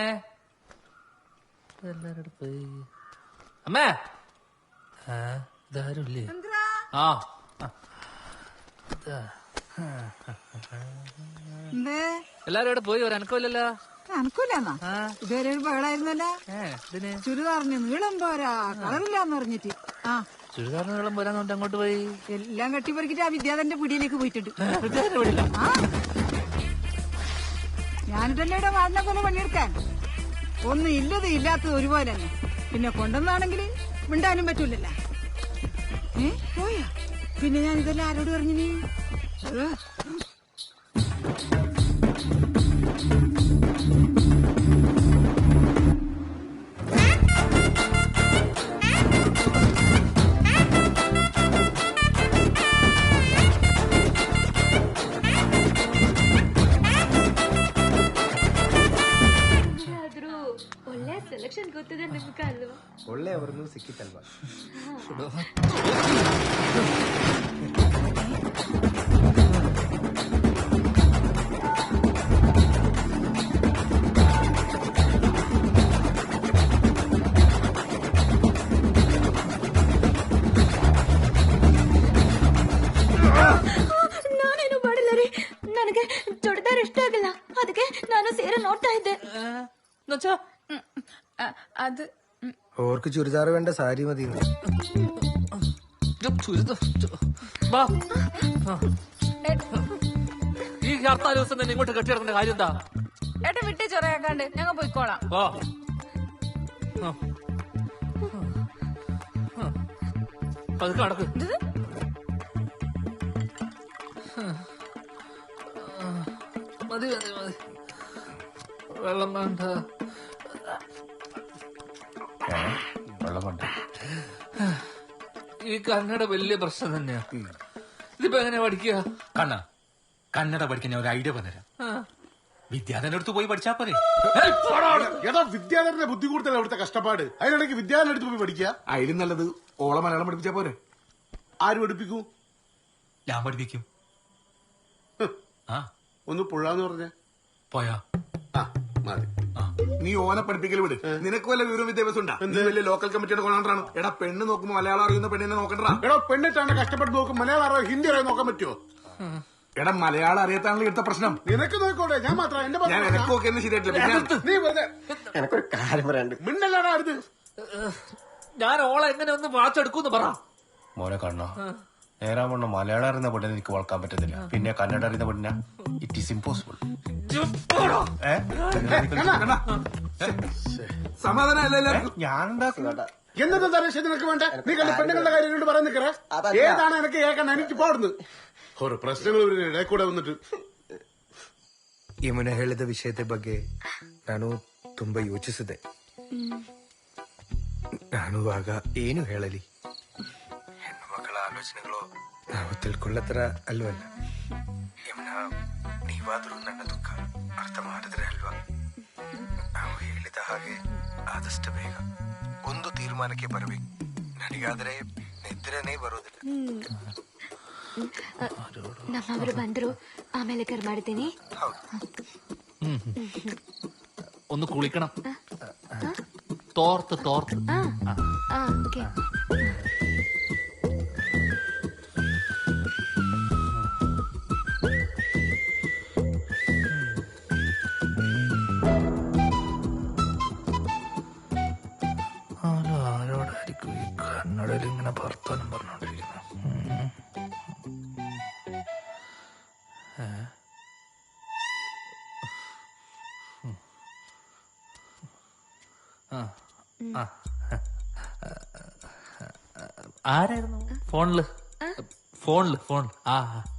എല്ലാരും പോയി. അമ്മേ ഇതാരുല്ലേ? എല്ലാരും ഇവിടെ പോയി. ഒരു അനക്കമില്ലല്ലോ. അനക്കൂലെന്നാ? ഇതുവരെ ഒരു ബഹളായിരുന്നല്ലോ. ചുരിദാറിന് നീളം പോരാ, കളറില്ലാന്ന് പറഞ്ഞിട്ട്. ചുരിദാറിന് നീളം പോരാന്ന് പറഞ്ഞിട്ട് അങ്ങോട്ട് പോയി. എല്ലാം കെട്ടിപ്പറിക്കിട്ട് ആ വിദ്യാധരന്റെ പിടിയിലേക്ക് പോയിട്ടുണ്ട്. ഞാനിതല്ലേ ഇവിടെ വാടിനെ പോലെ പണിയെടുക്കാൻ. ഒന്നും ഇല്ലത് ഇല്ലാത്തത് ഒരുപോലെ തന്നെ. പിന്നെ കൊണ്ടുവന്നാണെങ്കിൽ മിണ്ടാനും പറ്റൂലല്ലോ. പോയാ പിന്നെ ഞാൻ ഇതെല്ലാം ആരോട് പറഞ്ഞു? ಒಳ್ಳೆ ಸೆಲೆಕ್ಷನ್ ಗೊತ್ತಿದೆ ನಿಮ್ಗೆ ಅಲ್ವಾ? ಒಳ್ಳೆ ಅವ್ರನ್ನು ಸಿಕ್ಕಿತ್ತಲ್ವಾ? ನಾನೇನು ಮಾಡಿಲ್ಲ ರೀ. ನನಗೆ ಚೂಡಿದಾರ್ ಇಷ್ಟ ಆಗಿಲ್ಲ, ಅದಕ್ಕೆ ನಾನು ಸೇರೆ ನೋಡ್ತಾ ಇದ್ದೆ. അത് ഓർക്ക് ചുരിദാർ വേണ്ട, സാരി മതി. ഈ ഹർത്താൽ ദിവസം തന്നെ ഇങ്ങോട്ട് കെട്ടിയിടക്കേണ്ട കാര്യം എന്താ? ഏട്ടൻ വിട്ടേ ചൊറയാക്കാണ്ട് ഞങ്ങൾ പോയിക്കോളാം. അത് കണക്ക് മതി മതി മതി. വെള്ളം വേണ്ട. ഈ കന്നഡ വലിയ പ്രശ്നം തന്നെയാ. ഇതിപ്പോ എങ്ങനെയാ പഠിക്കുക? കന്നഡ പഠിക്കാൻ ഞാൻ ഒരു ഐഡിയ പറഞ്ഞുതരാം. വിദ്യാധരന്റെ അടുത്ത് പോയി പഠിച്ചാ പോരെ? ഏതാ വിദ്യാധരന്റെ ബുദ്ധി കൂടുതൽ അവിടുത്തെ കഷ്ടപ്പാട്. അതിനിടയ്ക്ക് വിദ്യാധരന്റെ അടുത്ത് പോയി പഠിക്കുക. അതിലും നല്ലത് ഓളെ മലയാളം പഠിപ്പിച്ചാ പോരെ. ആര് പഠിപ്പിക്കൂ? ഞാൻ പഠിപ്പിക്കും. ഒന്ന് പുഴാന്ന് പറഞ്ഞേ പോയാ മതി. നീ ഓനെ പഠിപ്പിക്കൽ വിട്. നിനക്ക് വല്ല വിവരം വിദ്യാഭ്യാസം ഉണ്ടാ? നീ വലിയ ലോക്കൽ കമ്മിറ്റിയുടെ കൊണ്ടാണ്. എടാ പെണ്ണ് നോക്കുമ്പോ മലയാളം അറിയുന്ന പെണ്ണിനെ നോക്കണ്ടാ. എടാ പെണ്ണിട്ടാണ് കഷ്ടപ്പെട്ട് നോക്കും. മലയാളം അറിയോ ഹിന്ദി അറിയോ നോക്കാൻ പറ്റുമോ? എടാ മലയാളം അറിയാത്താണല്ലോ ഇവിടുത്തെ പ്രശ്നം. നിനക്ക് നോക്കോട്ടെ, ഞാൻ മാത്രം ഞാൻ എനക്ക് നോക്കിയെന്ന് ശരിയായിട്ടില്ല. നീ വെറുതെ എനക്കൊരു കാര്യം പറയാണ്ട് മിണ്ടല്ലാടാ അടുത്ത്. ഞാൻ ഓളെ എങ്ങനെ ഒന്ന് വാച്ചെടുക്കൂന്ന് പറ. മോനെ കണ്ണോ, നേരാവണ്ണം മലയാളം അറിയുന്ന പെണ്ണിനെ എനിക്ക് വളക്കാൻ പറ്റത്തില്ല. പിന്നെ കന്നഡ അറിയുന്ന പെണ്ണിന ഇറ്റ് ഈസ് ഇമ്പോസിബിൾ. സമാധാനം ഞാൻ എന്നത്തെ തരേശ നിനക്ക് വേണ്ട? നീ കണ്ട പെണ്ണുങ്ങളുടെ കാര്യം കൊണ്ട് പറയാൻ നിൽക്കറ. ഏതാണ് എനിക്ക് കേൾക്കാൻ? എനിക്ക് പോടുന്നു ഒരു ಪ್ರಶ್ನೆಗಳು ಇಡೀ ಕೂಡ ಬಂದಿಟ್ಟು. ಯಮುನಾ ಹೇಳಿದ ವಿಷಯದ ಬಗ್ಗೆ ನಾನು ತುಂಬಾ ಯೋಚಿಸಿದೆ. ನಾನು ಆಗ ಏನು ಹೇಳಲಿ? ಹೆಣ್ಣು ಮಕ್ಕಳ ಆಲೋಚನೆಗಳು ನಾವು ತಿಳ್ಕೊಳ್ಳತ್ರ ಅಲ್ವಲ್ಲ. ಯಮುನಾ, ನೀವಾದ್ರೂ ನನ್ನ ದುಃಖ ಅರ್ಥ ಮಾಡಿದ್ರೆ ಅಲ್ವಾ? ನಾವು ಹೇಳಿದ ಹಾಗೆ ಆದಷ್ಟು ಬೇಗ ಒಂದು ತೀರ್ಮಾನಕ್ಕೆ ಬರಬೇಕು. ನನಗಾದ್ರೆ ನಿದ್ರೆನೇ ಬರೋದಿಲ್ಲ. ನಮ್ಮವರು ಬಂದ್ರು, ಆಮೇಲೆ ಕರ್ ಮಾಡ್ತೀನಿ. ഒന്ന് കുളിക്കണം. തോർത്ത് തോർത്ത്. ആരോടായിരിക്കും ഈ കന്നഡയിൽ ഇങ്ങനെ വർത്താനം പറഞ്ഞോണ്ടിരിക്കുന്നത്? ആരായിരുന്നു ഫോണില്?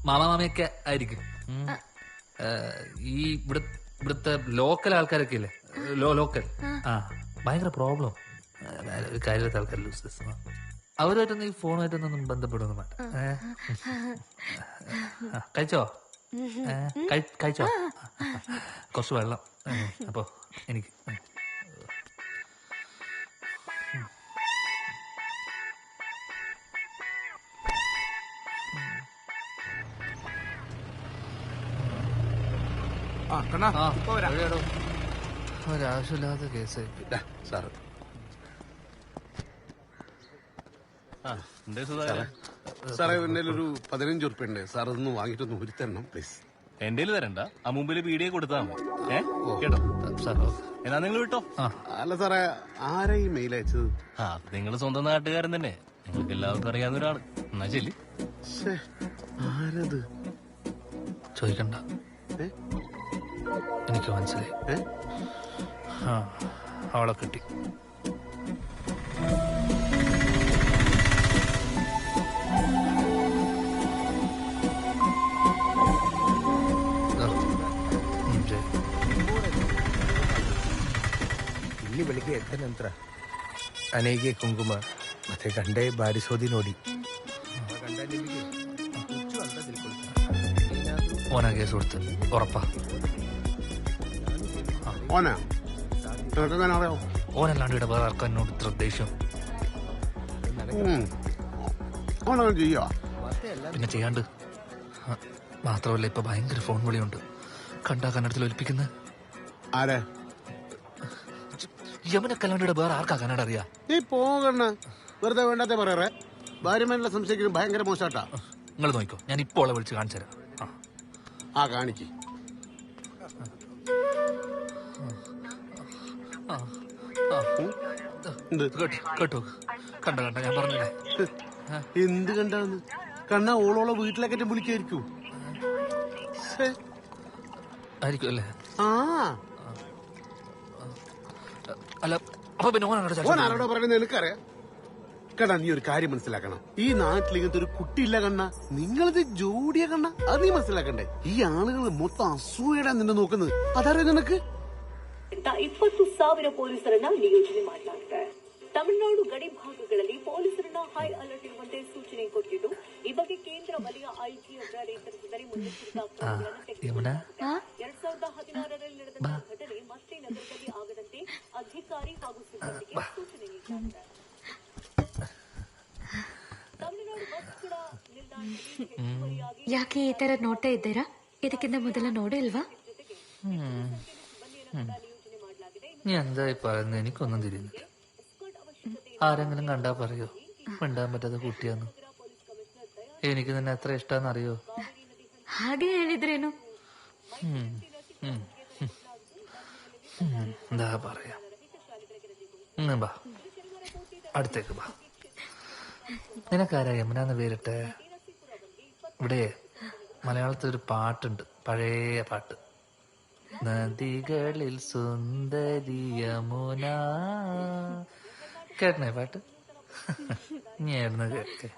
മാമാമയൊക്കെ ആയിരിക്കും. ഈ ഇവിടുത്തെ ലോക്കൽ ആൾക്കാരൊക്കെ ഇല്ലേ? ലോക്കൽ ഭയങ്കര പ്രോബ്ലം. കാര്യത്തെ ആൾക്കാർ അവരുമായിട്ടൊന്നും ഈ ഫോണുമായിട്ടൊന്നും ബന്ധപ്പെടുന്നു വേണ്ട. കഴിച്ചോ? കഴിച്ചോ? കുറച്ച് വെള്ളം. അപ്പോ എനിക്ക് ഒരാവശ്യമില്ലാത്ത കേസായി സാറ്. സാറേ എന്റെ ഒരു 15 ഉറുപ്പ്യ ഉണ്ട് സാർ. അതൊന്ന് വാങ്ങിട്ടൊന്ന് ഊരിത്തരണം പ്ലീസ്. എന്റെ തരണ്ട, ആ മുമ്പിൽ പീടിയെ കൊടുത്താൽ മതി. കേട്ടോ എന്നാ നിങ്ങൾ വിട്ടോ. അല്ല സാറേ, ആരാ ഈ മെയിൽ അയച്ചത്? നിങ്ങൾ സ്വന്തം നാട്ടുകാരൻ തന്നെ, നിങ്ങൾക്ക് എല്ലാവർക്കും അറിയാവുന്ന ഒരാള്. എന്നാ ചെല്ലി. ആരത്? ചോദിക്കണ്ട, എനിക്ക് മനസ്സിലായി. അവളെ കിട്ടി. ಇಲ್ಲಿ ಬೆಳಿಗ್ಗೆ ಎದ್ದ ನಂತರ ಅನೆಗೆ ಕುಂಕುಮ ಮತ್ತೆ ಗಂಡೆ ಬಾರಿಸೋದಿ ನೋಡಿ ഓനാ കേസ് കൊടുത്ത് ഉറപ്പാ. ഓനല്ലാണ്ട് ഇവിടെ വേറെ ആർക്കും എന്നോട് ഇത്ര ദേഷ്യം. പിന്നെ ചെയ്യാണ്ട് മാത്രമല്ല, ഇപ്പൊ ഭയങ്കര ഫോൺ വിളിയുണ്ട്. കണ്ടാ കന്നഡത്തിൽ ഒലിപ്പിക്കുന്നത്. ആരെ? യമനക്കല്ലാണ്ട് വേറെ ആർക്കാ കന്നഡ അറിയാ? നീ പോകണ വെറുതെ വേണ്ടാത്ത പറയാറേ. ഭാര്യമാരുടെ സംശയിക്കുന്നത് ഭയങ്കര മോശാട്ടാ. നിങ്ങൾ നോക്കിക്കോ, ഞാൻ ഇപ്പോൾ വിളിച്ച് കാണിച്ചു തരാം. കാണിക്ക്. കേട്ടോ? കണ്ട ഞാൻ പറഞ്ഞില്ലേ? എന്ത് കണ്ടാന്ന്? കണ്ണാ ഓളോളെ വീട്ടിലേക്കറ്റം വിളിക്കായിരിക്കും. ആയിരിക്കും അല്ലേ? അല്ല, അപ്പൊ പിന്നെ ഓനാരോടോ പറയുന്നത് എനിക്കറിയാം. കണ്ണാ, നീ ഒരു കാര്യം മനസ്സിലാക്കണം. ഈ നാട്ടിൽ ഇങ്ങനത്തെ ഒരു കുട്ടിയില്ല കണ്ണാ. നിങ്ങളിത് ജോഡിയ കണ്ണാ, അത് നീ മനസ്സിലാക്കണ്ടേ? ഈ ആളുകൾ മൊത്തം അസൂയടാ നിന്നെ നോക്കുന്നത്. അതറിയാം നിനക്ക്? 20,000 ಪೊಲೀಸರನ್ನ ನಿಯೋಜನೆ ಮಾಡಲಾಗಿದೆ. ತಮಿಳುನಾಡು ಗಡಿ ಭಾಗಗಳಲ್ಲಿ ಪೊಲೀಸರನ್ನ ಹೈ ಅಲರ್ಟ್ ಇರುವಂತೆ ಸೂಚನೆ ಕೊಟ್ಟಿದ್ದು, ಈ ಬಗ್ಗೆ ಕೇಂದ್ರ ವಲಯ ಐಜಿ ಅವರ ನೇತೃತ್ವದಲ್ಲಿ ಮುನ್ನೆಚ್ಚರಿಕಾ ಕ್ರಮಗಳನ್ನು ತೆಗೆದುಕೊಳ್ಳಲಾಗಿದೆ. 2016ರಲ್ಲಿ ನಡೆದ ಘಟನೆ ಮತ್ತೆ ನಗರದಲ್ಲಿ ಆಗದಂತೆ ಅಧಿಕಾರಿ ಹಾಗೂ ಸಿಬ್ಬಂದಿಗೆ ಸೂಚನೆ ನೀಡಲಾಗಿದೆ. ತಮಿಳುನಾಡು ಬಸ್ ಕೂಡ ನಿಲ್ದಾಣದಲ್ಲಿ ಹೆಚ್ಚುವರಿಯಾಗಿ ಯಾಕೆ ಈ ತರ ನೋಡ್ತಾ ಇದ್ದೀರಾ? ಇದಕ್ಕಿಂತ ಮೊದಲ ನೋಡೇ ಇಲ್ವಾ? നീ എന്തായി പറയുന്നത്? എനിക്കൊന്നും തിരിയുന്നില്ല. ആരെങ്കിലും കണ്ടാ പറയോ മിണ്ടാൻ പറ്റാത്ത കുട്ടിയാന്ന്? എനിക്ക് നിന്നെ എത്ര ഇഷ്ടാന്ന് അറിയോ? ಹಾಗೆ ಹೇಳಿದ್ರೇನು? എന്താ പറയാ, ബാ അടുത്തേക്ക് ബാ. നിനക്കാരാ യമുനാന്ന് പേരിട്ടെ? ഇവിടെ മലയാളത്തിൽ ഒരു പാട്ടുണ്ട്, പഴയ പാട്ട്. നദികളിൽ സുന്ദരി യമുന. കേട്ടണേ പാട്ട്? ഞായിരുന്നു കേട്ടെ.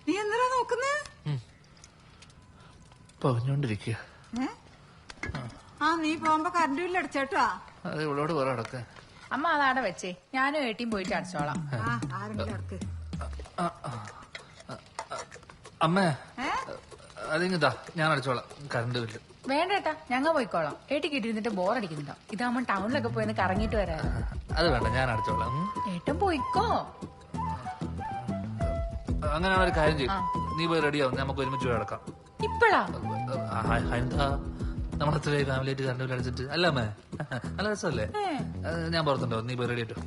നീ എന്തിനാ നോക്കുന്നേ? പറഞ്ഞോണ്ടിരിക്കുക. നീ പോകുമ്പോ കറണ്ട് ബില്ല് അടച്ചേട്ടാ. അത് ഇവളോട് വേറെ അടക്കാൻ. അമ്മ അതാടെ വെച്ചേ, ഞാനും ഏട്ടിയും പോയിട്ട് അടച്ചോളാം. ആരെങ്കിലും അടക്ക്. അമ്മേ അതിങ്ങതാ ഞാൻ അടിച്ചോളാം കറണ്ട് ബില്ല്. വേണ്ട ഏട്ടാ ഞങ്ങൾ പോയിക്കോളാം. ഏട്ടിക്ക് ഇരുന്നിട്ട് ബോറടിക്കുന്നുണ്ടോ? ഇതാവുമ്പോ ടൗണിലൊക്കെ പോയി കറങ്ങിട്ട് വരാ. അത് വേണ്ട ഞാൻ അടിച്ചോളാം. ഏട്ടൻ പോയിക്കോ. അങ്ങനെയാണ് ഒരു കാര്യം ചെയ്യും. നീ പോയി റെഡിയാവും, നമുക്ക് ഒരുമിച്ച് പോയി കിടക്കാം. ഇപ്പഴാ? എന്താ നമ്മുടെ അത്ര ഫാമിലി ആയിട്ട് കറണ്ട് ബില്ല് അടിച്ചിട്ട് അല്ല അമ്മേ, നല്ല രസമല്ലേ? ഞാൻ പുറത്തുണ്ടോ, നീ പോയി റെഡി ആയിട്ടോ.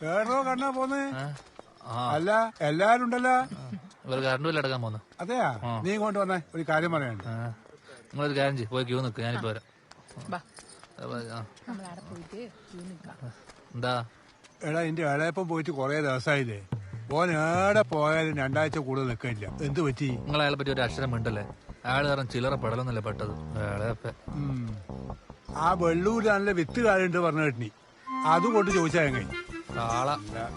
വേറോ കണ്ണാ പോന്നേ? അല്ല എല്ലാരും ഉണ്ടല്ലോ. ഇവർ കറണ്ട് ബില്ല് അടക്കാൻ പോന്നു. അതെയാ, നീ ഇങ്ങോട്ട് വന്നേ, ഒരു കാര്യം പറയാനുണ്ട്. നിങ്ങളൊരു കാര്യം ചെയ്യും, പോയി ക്യൂ നിൽക്കുക, ഞാനിപ്പോ വരാം. എന്താ എടാ, എന്റെ ഇളയപ്പം പോയിട്ട് കൊറേ ദിവസമായില്ലേ. ഓൻ ഏടെ പോയാലും 2 ആഴ്ച കൂടുതൽ നിൽക്കില്ല. എന്ത് പറ്റി? നിങ്ങൾ അയാളെ പറ്റി ഒരു അക്ഷരം മിണ്ടല്ലേ. അയാൾ കാരണം ചില്ലറ പെടലൊന്നല്ലേ പെട്ടത്. ആ വെള്ളൂരാണല്ലേ വിത്ത് കാലുണ്ട് പറഞ്ഞു കേട്ടിനി. അതുകൊണ്ട് ചോദിച്ചാ എങ്ങനെ കാള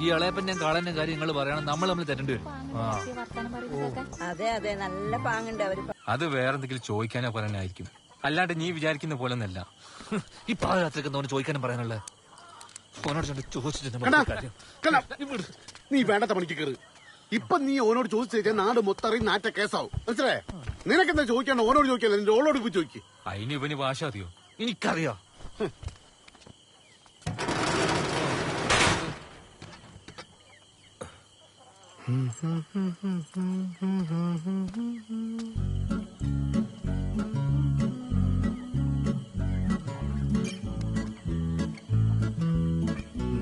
ഈ ഇളയപ്പന്റെയും കാളന്റെയും കാര്യം നിങ്ങൾ പറയണം, നമ്മൾ തെറ്റേണ്ടി വരും. അതെ അതെ, നല്ല പാങ്ങുണ്ട് അവര്. അത് വേറെന്തെങ്കിലും ചോദിക്കാനോ പറയാനായിരിക്കും, അല്ലാണ്ട് നീ വിചാരിക്കുന്ന പോലെ ഒന്നല്ല. ഈ പാതിരാത്രിക്ക് എന്തോന്ന് ചോദിക്കാനും പറയാനല്ലേ. നീ വേണ്ടത്ത പണിക്ക് കയറി. ഇപ്പൊ നീ ഓനോട് ചോദിച്ചു നാട് മൊത്തം നാറ്റ കേസാവും. മനസ്സിലായേ? നിനക്കെന്താ ചോദിക്കാണ്ട് ഓനോട് ചോദിക്കാല്ലോ, നിന്റെ ഓളോട് പോയി ചോദിക്ക്. അതിന് ഇവന് ഭാഷ അറിയോ? എനിക്കറിയാം.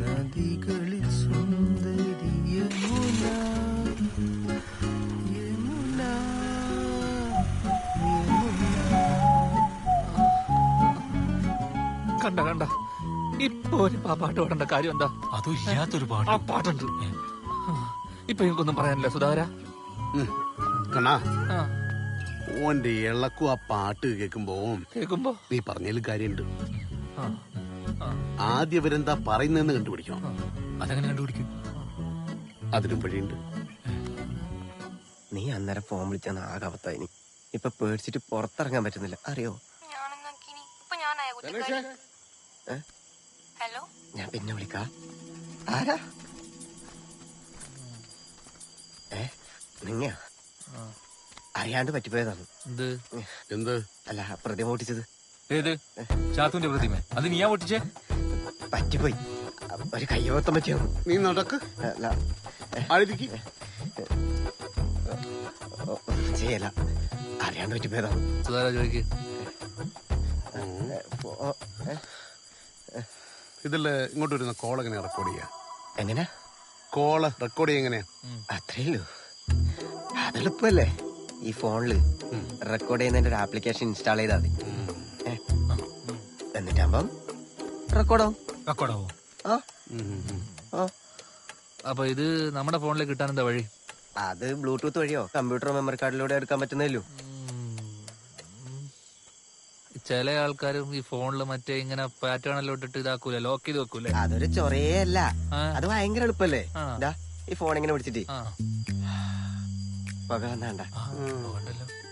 നദികളിൽ സുന്ദരി യമുന, യമുന, കണ്ട ഇപ്പൊ ഒരു പാട്ട് പാടേണ്ട കാര്യം എന്താ? അതും ഇല്ലാത്തൊരു പാട്ട്. ആ പാട്ടുണ്ട്. ഇപ്പൊ എനിക്കൊന്നും പറയാനില്ല സുധാകര. കണ്ണാ, ഓന്റെ ഇളക്കും ആ പാട്ട് കേൾക്കുമ്പോ നീ പറഞ്ഞതിൽ കാര്യമുണ്ട്. ആദ്യം അവരെന്താ പറയുന്നതെന്ന് കണ്ടുപിടിക്കണം. അതെങ്ങനെ കണ്ടുപിടിക്കും? അതിനും വഴിയുണ്ട്. നീ അന്നേരം ഫോൺ വിളിച്ചാൽ ആകാവത്തായി. ഇപ്പൊ പേടിച്ചിട്ട് പുറത്തിറങ്ങാൻ പറ്റുന്നില്ല, അറിയോ? ഹലോ, ഞാൻ പിന്നെ വിളിക്കാ. ആരാ? നിങ്ങ അറിയാണ്ട് പറ്റിപ്പോയതാണ്. എന്ത്? അല്ല, പ്രതിമ പൊട്ടിച്ചത്. ഏത് ചാത്തുന്റെ പ്രതിമ? അത് നീയാ പൊട്ടിച്ചേ? പറ്റിപ്പോയി, ഒരു കയ്യവത്തം പറ്റിയാണ്. നീ നടക്ക്. ചെയ്യല, അറിയാണ്ട് പറ്റിപ്പോയതാണ്. സുധാകര ചോദിക്ക്. ഇതില് ഇങ്ങോട്ട് വരുന്ന കോൾ എങ്ങനെയാ റെക്കോർഡ് ചെയ്യാ? എങ്ങനെ കോള് റെക്കോർഡ് ചെയ്യാ? എങ്ങനെയാ? അത്രയല്ലോ, അതെളുപ്പല്ലേ. ഈ ഫോണില് റെക്കോർഡ് ചെയ്യുന്നതിന്റെ ഒരു ആപ്ലിക്കേഷൻ ഇൻസ്റ്റാൾ ചെയ്താൽ മതി. എന്നിട്ടാകുമ്പം റെക്കോർഡാവും. അപ്പൊ ഇത് നമ്മുടെ ഫോണിലേക്ക് കിട്ടാൻ എന്താ വഴി? അത് ബ്ലൂടൂത്ത് വഴിയോ കമ്പ്യൂട്ടർ മെമ്മറി കാർഡിലൂടെ എടുക്കാൻ പറ്റുന്നല്ലോ. ചില ആൾക്കാരും ഈ ഫോണില് മറ്റേ ഇങ്ങനെ പാറ്റേൺ എല്ലാം ഇട്ടിട്ട് ഇതാക്കൂല, ലോക്ക് ചെയ്ത് വെക്കൂലേ. അതൊരു ചൊറയല്ല, അത് ഭയങ്കര എളുപ്പല്ലേ. ഈ ഫോൺ ഇങ്ങനെ പിടിച്ചിട്ട് പക വന്നാണ്ട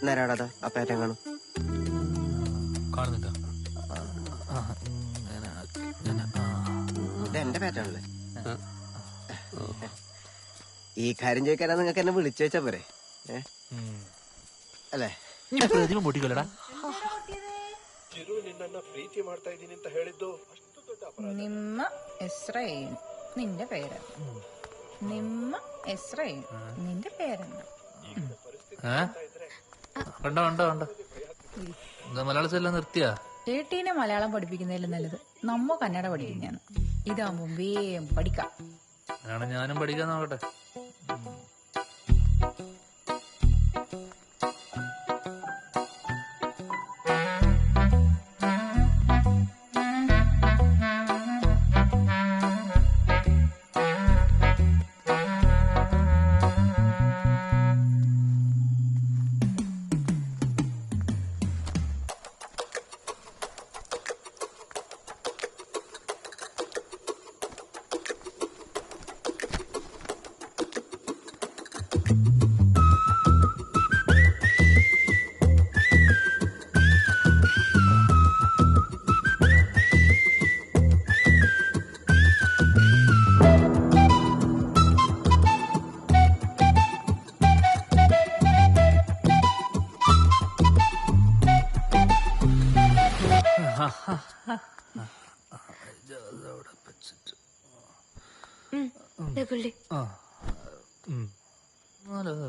നേരാടാ ആ പാറ്റേൺ കാണും. കാണുന്നുണ്ടോ? ഇത് എന്റെ പാറ്റേണല്ലേ. ഈ കാര്യം ചോദിക്കാനാ നിങ്ങൾക്ക് എന്നെ വിളിച്ചു വെച്ചാ പോരെ? ಅಲ್ಲೇ ಪ್ರತಿಮೆ ಮುಟ್ಟಿಗಲ್ಲಡ ಚಿರು ನಿನ್ನನ್ನ ಪ್ರೀತಿ ಮಾಡ್ತಾ ಇದ್ದೀನಿ ಅಂತ ಹೇಳಿದ್ದು ಅಷ್ಟು ದೊಡ್ಡ ಅಪರಾಧ. ನಿಮ್ಮ ಹೆಸರೇನು? ನಿന്റെ പേരെന്താ? ನಿಮ್ಮ ಹೆಸರೇನು? നിന്റെ പേരെന്താ? കണ്ടോ കണ്ടോ കണ്ടോ എന്താ മലയാള എല്ലാം നിർത്തിയാ? ഏട്ടീനെ മലയാളം പഠിപ്പിക്കുന്നതിലും നല്ലത് നമ്മ കന്നഡ പഠിക്കുന്നതാണ്. ഇതാകുമ്പോ വേഗം പഠിക്കാം. ഞാനും പഠിക്കാൻ നോക്കട്ടെ. ഗുള്ളി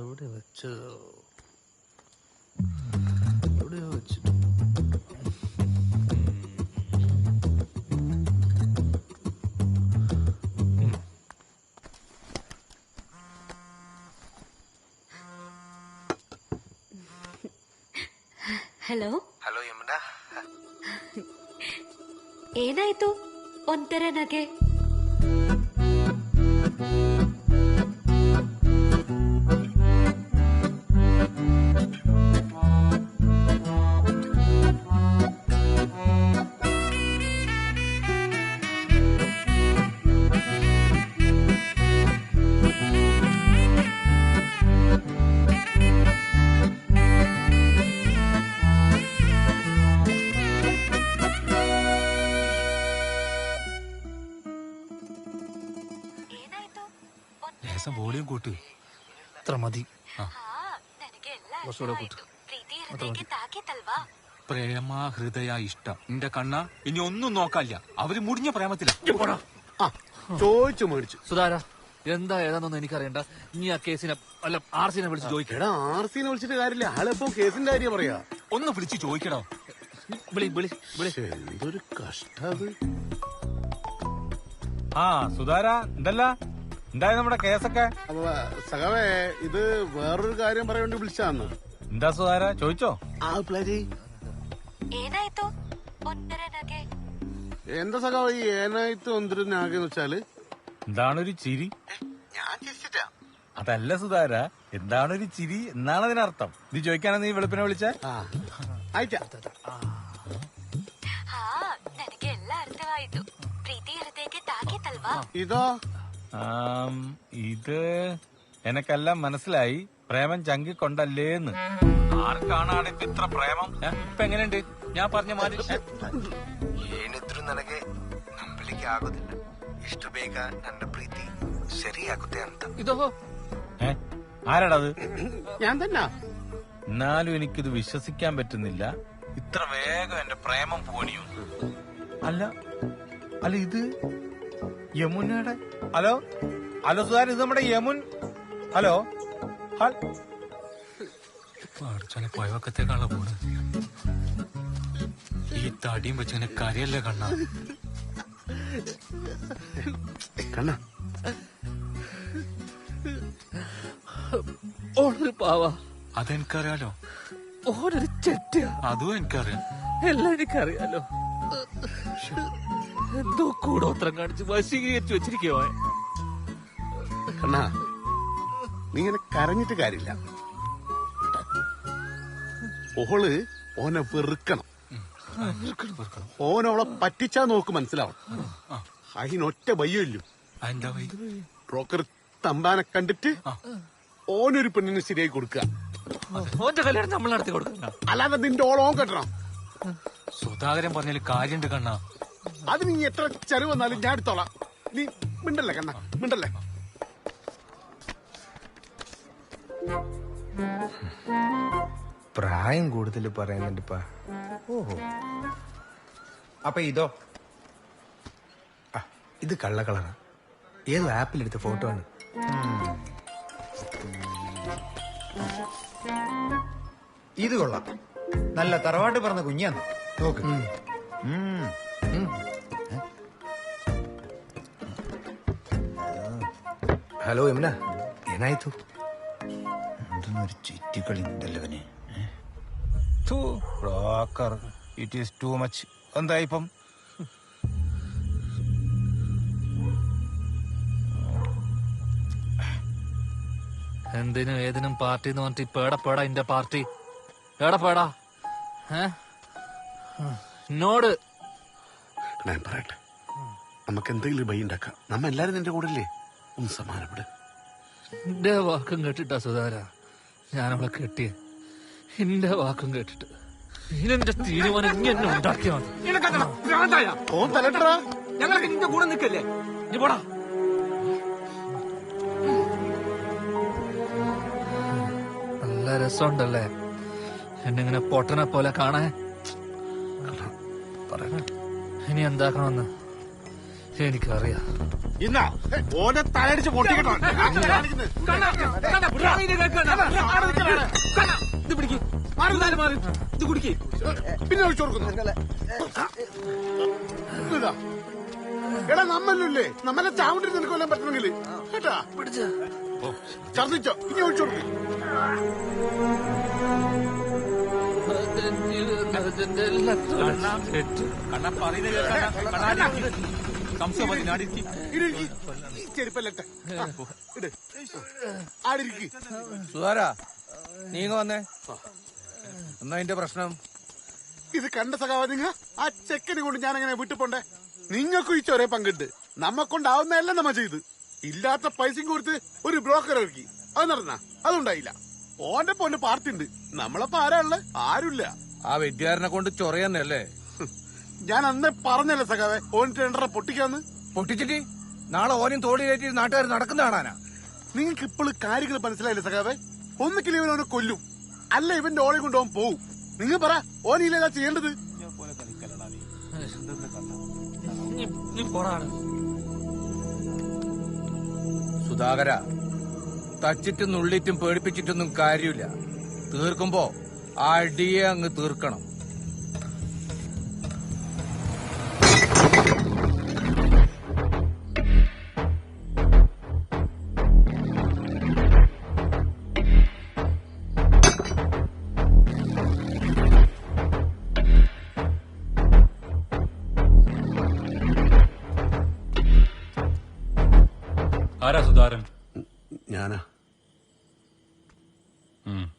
എവിടെ വെച്ചതോ എവിടെയോ വെച്ചിട്ട് ಹಲೋ ಹಲೋ ಯಮುನಾ, ಏನಾಯ್ತು ಒಂಥರ ನಗೆ? വോളിയം കൂട്ട്. ഇത്ര മതി. കുറച്ചുകൂടെ കൂട്ട്. പ്രേമ ഹൃദയ ഇഷ്ടം നിന്റെ കണ്ണ ഇനി ഒന്നും നോക്കാല്ല. അവര് മുടിഞ്ഞ പ്രേമത്തില. ചോദിച്ചു മേടിച്ചു. സുധാര എന്താ ഏതാണെന്നൊന്നും എനിക്കറിയണ്ട. ഇനി ആ കേസിനെ അല്ല ആർസിനെ വിളിച്ച് ചോദിക്കടാ. ആർസിനെ വിളിച്ചിട്ട് കാര്യമില്ല. ആളിപ്പോ കേസിന്റെ കാര്യം പറയാ. ഒന്ന് വിളിച്ച് ചോദിക്കടോ. എന്തൊരു കഷ്ടത്. ആ സുധാര എന്തല്ല എന്തായി നമ്മുടെ കേസൊക്കെ? സഖാവേ ഇത് വേറൊരു കാര്യം പറയാൻ വേണ്ടി വിളിച്ചാന്ന്. എന്താ സുധാര ചോദിച്ചോ? എന്താ സഖാവ് ഈ ഏനായിട്ട് ഒന്നൊരു നാഗെന്ന് വെച്ചാല് എന്താണൊരു ചിരി? അതല്ല സുധാര, എന്താണൊരു ചിരി എന്നാണ് അതിനർത്ഥം. ഇത് ചോദിക്കാനാ നീ വെളുപ്പിനെ വിളിച്ച? ഇതോ? ഇത് എനക്കെല്ലാം മനസ്സിലായി. പ്രേമം ചങ്കി കൊണ്ടല്ലേന്ന്. ആർക്കാണാണ് ഇപ്പൊ ഇത്ര പ്രേമം? ഇപ്പൊ എങ്ങനെയുണ്ട് ഞാൻ പറഞ്ഞ മാതിരി? ಏನಿದ್ರು ನನಗೆ ನಂಬಲಿಕ್ಕೆ ಆಗೋದಿಲ್ಲ. ಇಷ್ಟು ಬೇಗ ನನ್ನ ಪ್ರೀತಿ ಸರಿಯಾಗುತ್ತೆ ಅಂತ. ഇതോ ആരാടത്? ഞാൻ തന്നെ. എന്നാലും എനിക്കിത് വിശ്വസിക്കാൻ പറ്റുന്നില്ല. ഇത്ര വേഗം എന്റെ പ്രേമം പോണിയോ? അല്ല അല്ല ഇത് യമുനയുടെ. ഹലോ ഹലോ സുധാര, ഇത് നമ്മുടെ യമുൻ. ഹലോ ചില പോയവക്കത്തേക്കാണല്ലോ പോണ്. ഈ തടിയും വെച്ചങ്ങനെ കരയല്ലേ കണ്ണ. കണ്ണ ഓളൊരു പാവ. അതെനിക്കറിയാലോ. ഓനൊരു ചെറ്റ. അതും എനിക്കറിയാം. എല്ലാം എനിക്കറിയാലോ. എന്തോ കൂടോത്രം കാണിച്ച് വശീകരിച്ചു വെച്ചിരിക്കുവോ. കണ്ണ നീ ഇങ്ങനെ കരഞ്ഞിട്ട് കാര്യമില്ല. ഓള് ഓനെ വെറുക്കണം. ഓനോളെ പറ്റിച്ചാ നോക്ക് മനസ്സിലാവും. അതിനൊറ്റ വയ്യല്ലോ. ബ്രോക്കർ തമ്പാനെ കണ്ടിട്ട് ഓനൊരു പെണ്ണിന് ശരിയായി കൊടുക്കുക. ഓന്റെ കല്യാണം നമ്മൾ നടത്തി കൊടുക്കണം. അല്ലാതെ നിന്റെ ഓളോൻ കെട്ടണം. സുധാകരൻ പറഞ്ഞാല് കാര്യണ്ട് കണ്ണ. അത് നീ എത്ര ചെലവ് വന്നാലും ഞാൻ എടുത്തോളാം. നീ മിണ്ടല്ലേ കണ്ണ, മിണ്ടല്ലേ. പ്രായം കൂടുതൽ പറയുന്നുണ്ടിപ്പാ. ഓഹോ, അപ്പൊ ഇതോ? ഇത് കള്ള കളറാ. ഏതോ ആപ്പിലെടുത്ത ഫോട്ടോ ആണ്. ഇത് കൊള്ളാം. നല്ല തറവാട്ട് പറഞ്ഞ കുഞ്ഞാന്ന് നോക്ക്. ഹലോ യമുന, ಏನಾಯ್ತು? എന്തൊരു ചുറ്റിക്കളി ഉണ്ടല്ലവന്. Broker, it is too much. എന്താ ഇപ്പം? എന്തിനും ഏതിനും പാർട്ടി എന്ന് പറഞ്ഞിട്ട് ഇപ്പൊ എടപ്പേടാ ഇന്റെ പാർട്ടി. എടപ്പേടാ എന്നോട് ഞാൻ പറയട്ടെ, നമുക്ക് എന്തെങ്കിലും ഭയ ഉണ്ടാക്കാം. നമ്മ എല്ലാരും നിന്റെ കൂടെ ഇല്ലേ? ഒന്ന് സമാനപ്പെട്. എന്റെ വാക്കും കേട്ടിട്ടാ സുധാര ഞാനവളെ കെട്ടിയ. എന്റെ വാക്കും കേട്ടിട്ട് ഇതിനെന്റെ തീരുമാനം ഇനി എന്നെ ഉണ്ടാക്കിയാ മതി. ഞങ്ങളൊക്കെ നിന്റെ കൂടെ നിൽക്കല്ലേ? നീ പോടാ. നല്ല രസമുണ്ടല്ലേ എന്നിങ്ങനെ പൊട്ടനെ പോലെ കാണാൻ. ഇനി എന്താക്കണമെന്ന് എനിക്കറിയാം. ഇന്നാ ഓനെ തലടിച്ച് പൊട്ടിക്കട്ടോ. പിന്നെ ഒഴിച്ചു കൊടുക്കുന്നു. എടാ നമ്മല്ലേ നമ്മളെ ചാവണ്ടി നിനക്ക് കൊല്ലാൻ പറ്റണമെങ്കിൽ കേട്ടാ ഛർദിച്ചോ. ഇനി ഒഴിച്ചു കൊടുക്കും. സുധാരാ നീങ്ങ വന്നേ. എന്നാ അതിന്റെ പ്രശ്നം? ഇത് കണ്ട സഖാവ നിങ്ങ ആ ചെക്കനെ കൊണ്ട് ഞാൻ അങ്ങനെ വിട്ടു പോണ്ടേ? നിങ്ങൾക്കും ഈ ചൊരേ പങ്കുണ്ട്. നമ്മക്കൊണ്ടാവുന്നതെല്ലാം നമ്മ ചെയ്ത് ഇല്ലാത്ത പൈസയും കൊടുത്ത് ഒരു ബ്രോക്കർ ഇറക്കി. അത് നടന്ന അതുണ്ടായില്ല. ഓന്റെ പോലെ പാർട്ടി ഉണ്ട്. നമ്മളപ്പോ ആരാ ഉള്ളത്? ആരുമില്ല. ആ വെഡ്യാരനെ കൊണ്ട് ചൊറയന്നല്ലേ? ഞാൻ അന്നേ പറഞ്ഞല്ലേ സഖാവെ ഓൻ ടെൻഡറെ പൊട്ടിക്കാന്ന്. പൊട്ടിച്ചിട്ട് നാളെ ഓനും തോടി കയറ്റി നാട്ടുകാർ നടക്കുന്ന കാണാനാ. നിങ്ങൾക്ക് ഇപ്പോഴും കാര്യങ്ങൾ മനസ്സിലായില്ലേ സഖാവെ? ഒന്നിക്കില്ല ഇവൻ ഓനെ കൊല്ലും, അല്ല ഇവന്റെ ഓളെ കൊണ്ട് ഓൻ പോവും. നിങ്ങൾ പറ ഓനില്ല ചെയ്യേണ്ടത്? സുധാകര, തച്ചിട്ടും നുള്ളിറ്റും പേടിപ്പിച്ചിട്ടൊന്നും കാര്യമില്ല. തീർക്കുമ്പോ ആ അടിയെ അങ്ങ് തീർക്കണം. ആരാ സുധാരൻ? ഞാനാ.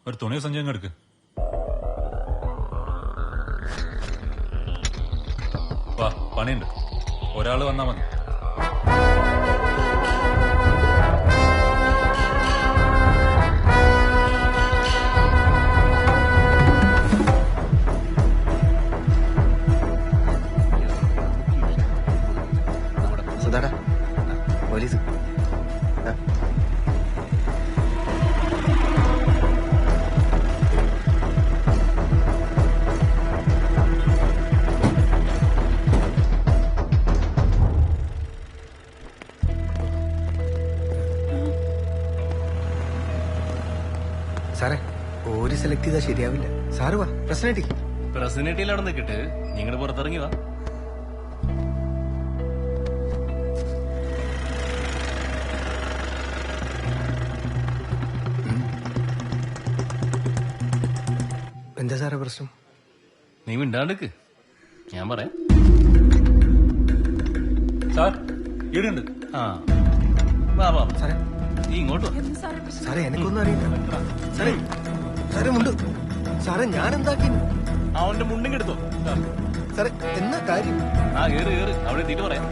ഒരു തുണി സഞ്ചയം എടുക്ക്. വാ, പണിയുണ്ട്. ഒരാള് വന്നാ മതി. സുധാടാ പോലീസ്. സാറേ ഓര് സെലക്ട് ചെയ്താൽ ശരിയാവില്ല. സാറ് വാ പ്രസിഡന്റ്. പ്രസിഡന്റിൽ അവിടെ നിൽക്കിട്ട് നിങ്ങൾ പുറത്തിറങ്ങി വാ. എന്താ സാറേ പ്രശ്നം? നീ മിണ്ടാണ്ടിക്ക്, ഞാൻ പറയാം. സാർ ഇടുണ്ട്. ആ വാ വാ സാറേ, നീ ഇങ്ങോട്ട് വാ. സാറേ എനിക്കൊന്നും അറിയില്ല. സാറേ സാറേ മുണ്ട്. സാറേ ഞാൻ എന്താക്കി? അവന്റെ മുണ്ടിങ് എടുത്തോ. സാറേ എന്നാ കാര്യം? ആ കേറ് കേറ്, അവിടെ എത്തിയിട്ട് പറയാം.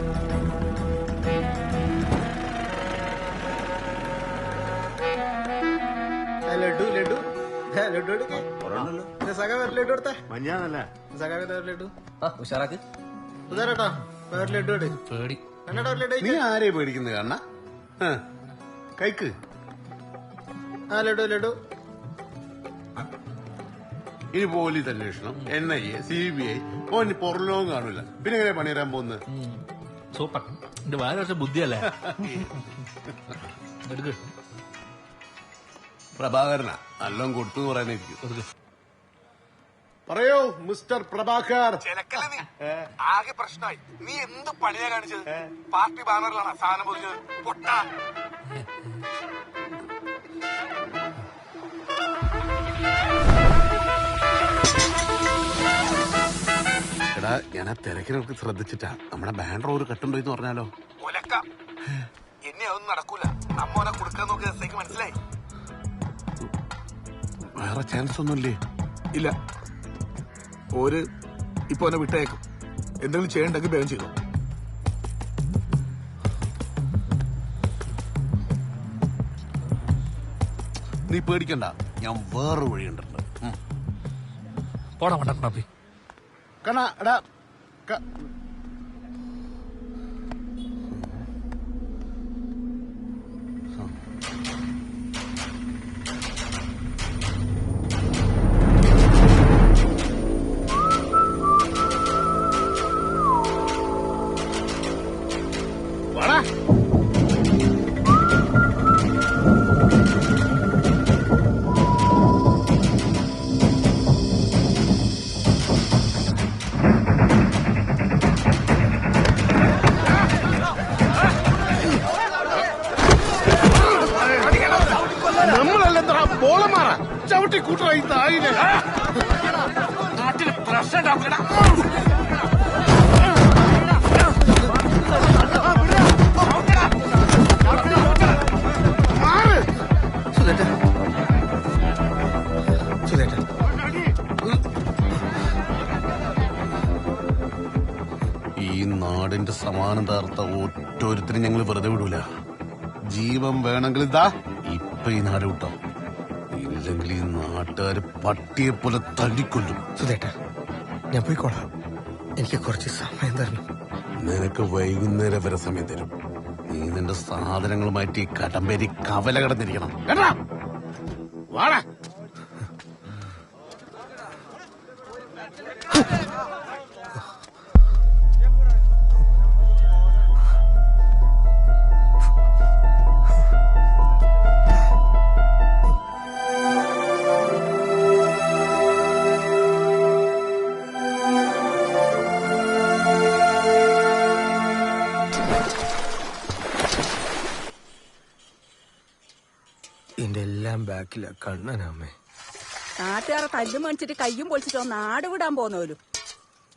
ലഡു ലഡു ലഡു എടുക്കേ. സഖാവ് ലഡു എടുത്തേ. മഞ്ഞാന്നല്ലേ സഖാവ് ലഡു ഉഷാറാക്ക്. ഉദാരട്ടോ വേറെ ലഡു എടു. പേടി. കണ്ണടാ ലഡു. നീ ആരെയും പേടിക്കുന്നത് കാണ കൈക്ക്. ആ ലഡു ലഡു. ഇനി പോലീസ് അന്വേഷണം, NIA, CBI ഓന് പുറലോകം കാണൂല. പിന്നെ എങ്ങനെ പണിയരാൻ പോകുന്നത്? സൂപ്പർ. എന്റെ വായ കുറച്ച് ബുദ്ധിയല്ലേ? എടുക്ക്. പ്രഭാകരനാ നല്ലോണം കൊടുത്തു പറയാനായിരിക്കും. പറയോ മിസ്റ്റർ പ്രഭാകർ. ആകെ പ്രശ്നമായി. നീ എന്ത് പണിയാ കാണിച്ചത്? പാർട്ടി ബാനറിലാണ് സാധനം പൊതിഞ്ഞത്. പൊട്ടാ. എടാ ഞാൻ ആ തിരക്കിനൊക്കെ ശ്രദ്ധിച്ചിട്ടാ നമ്മുടെ ബാനർ ഒരു കട്ടുണ്ടോന്ന് പറഞ്ഞാലോ? ഒലക്ക. എന്നെ അതൊന്നും നടക്കൂല. നമ്മോനെ കൊടുക്കാൻ നോക്കിയ ദിവസത്തേക്ക് മനസ്സിലായി. വേറെ ചാൻസ് ഒന്നുമില്ലേ? ഇല്ല. ഓര് ഇപ്പൊ എന്നെ വിട്ടേക്കും. എന്തെങ്കിലും ചെയ്യണ്ടെങ്കിൽ വേഗം ചെയ്തു. നീ പേടിക്കണ്ട, ഞാൻ വേറെ വഴിയുണ്ട്. പോടാ മണ്ടപ്പി. കണ്ണാ എടാ ചവിട്ടി കൂട്ടറായി തായില്ലേ നാട്ടിൽ പ്രശ്നം ഉണ്ടാക്കണ ഈ നാടിന്റെ സമാനം തകർത്ത ഒറ്റൊരുത്തരും ഞങ്ങൾ വെറുതെ വിടൂല. ജീവൻ വേണമെങ്കിൽ ഇതാ ഇപ്പൊ ഈ നാട് വിട്ടോ, ഇല്ലെങ്കിൽ ഈ നാട്ടുകാര് പട്ടിയെ പോലെ തല്ലിക്കൊല്ലും. സുധേട്ടാ, ഞാൻ പോയിക്കോളാം. എനിക്ക് കുറച്ച് സമയം തരണം. നിനക്ക് വൈകുന്നേരം വരെ സമയം തരും. നീ നിന്റെ സാധനങ്ങൾ മാറ്റി കടമ്പേരി കവല കടന്നിരിക്കണം. വാടാ. എന്റെ എല്ലാം ബാക്കിലാ കണ്ണനാമേ. നാട്ടുകാരെ തല്ലും മേടിച്ചിട്ട് കയ്യും പൊളിച്ചിട്ടോ നാട് വിടാൻ പോകുന്നവരും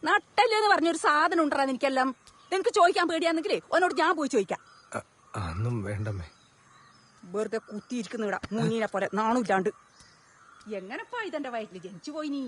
നട്ടല്ലേന്ന് പറഞ്ഞൊരു സാധനം ഉണ്ടാ എനിക്കെല്ലാം. എനിക്ക് ചോദിക്കാൻ പേടിയാന്നെങ്കിലേ ഓനോട് ഞാൻ പോയി ചോദിക്കാം. അതൊന്നും വേണ്ടമ്മേ. വെറുതെ കുത്തിയിരിക്കുന്ന ഇടാ മുന്നീനെ പോലെ നാണില്ലാണ്ട്. എങ്ങനെപ്പാ ഇതെന്റെ വയറ്റില് ജനിച്ചു പോയി നീ?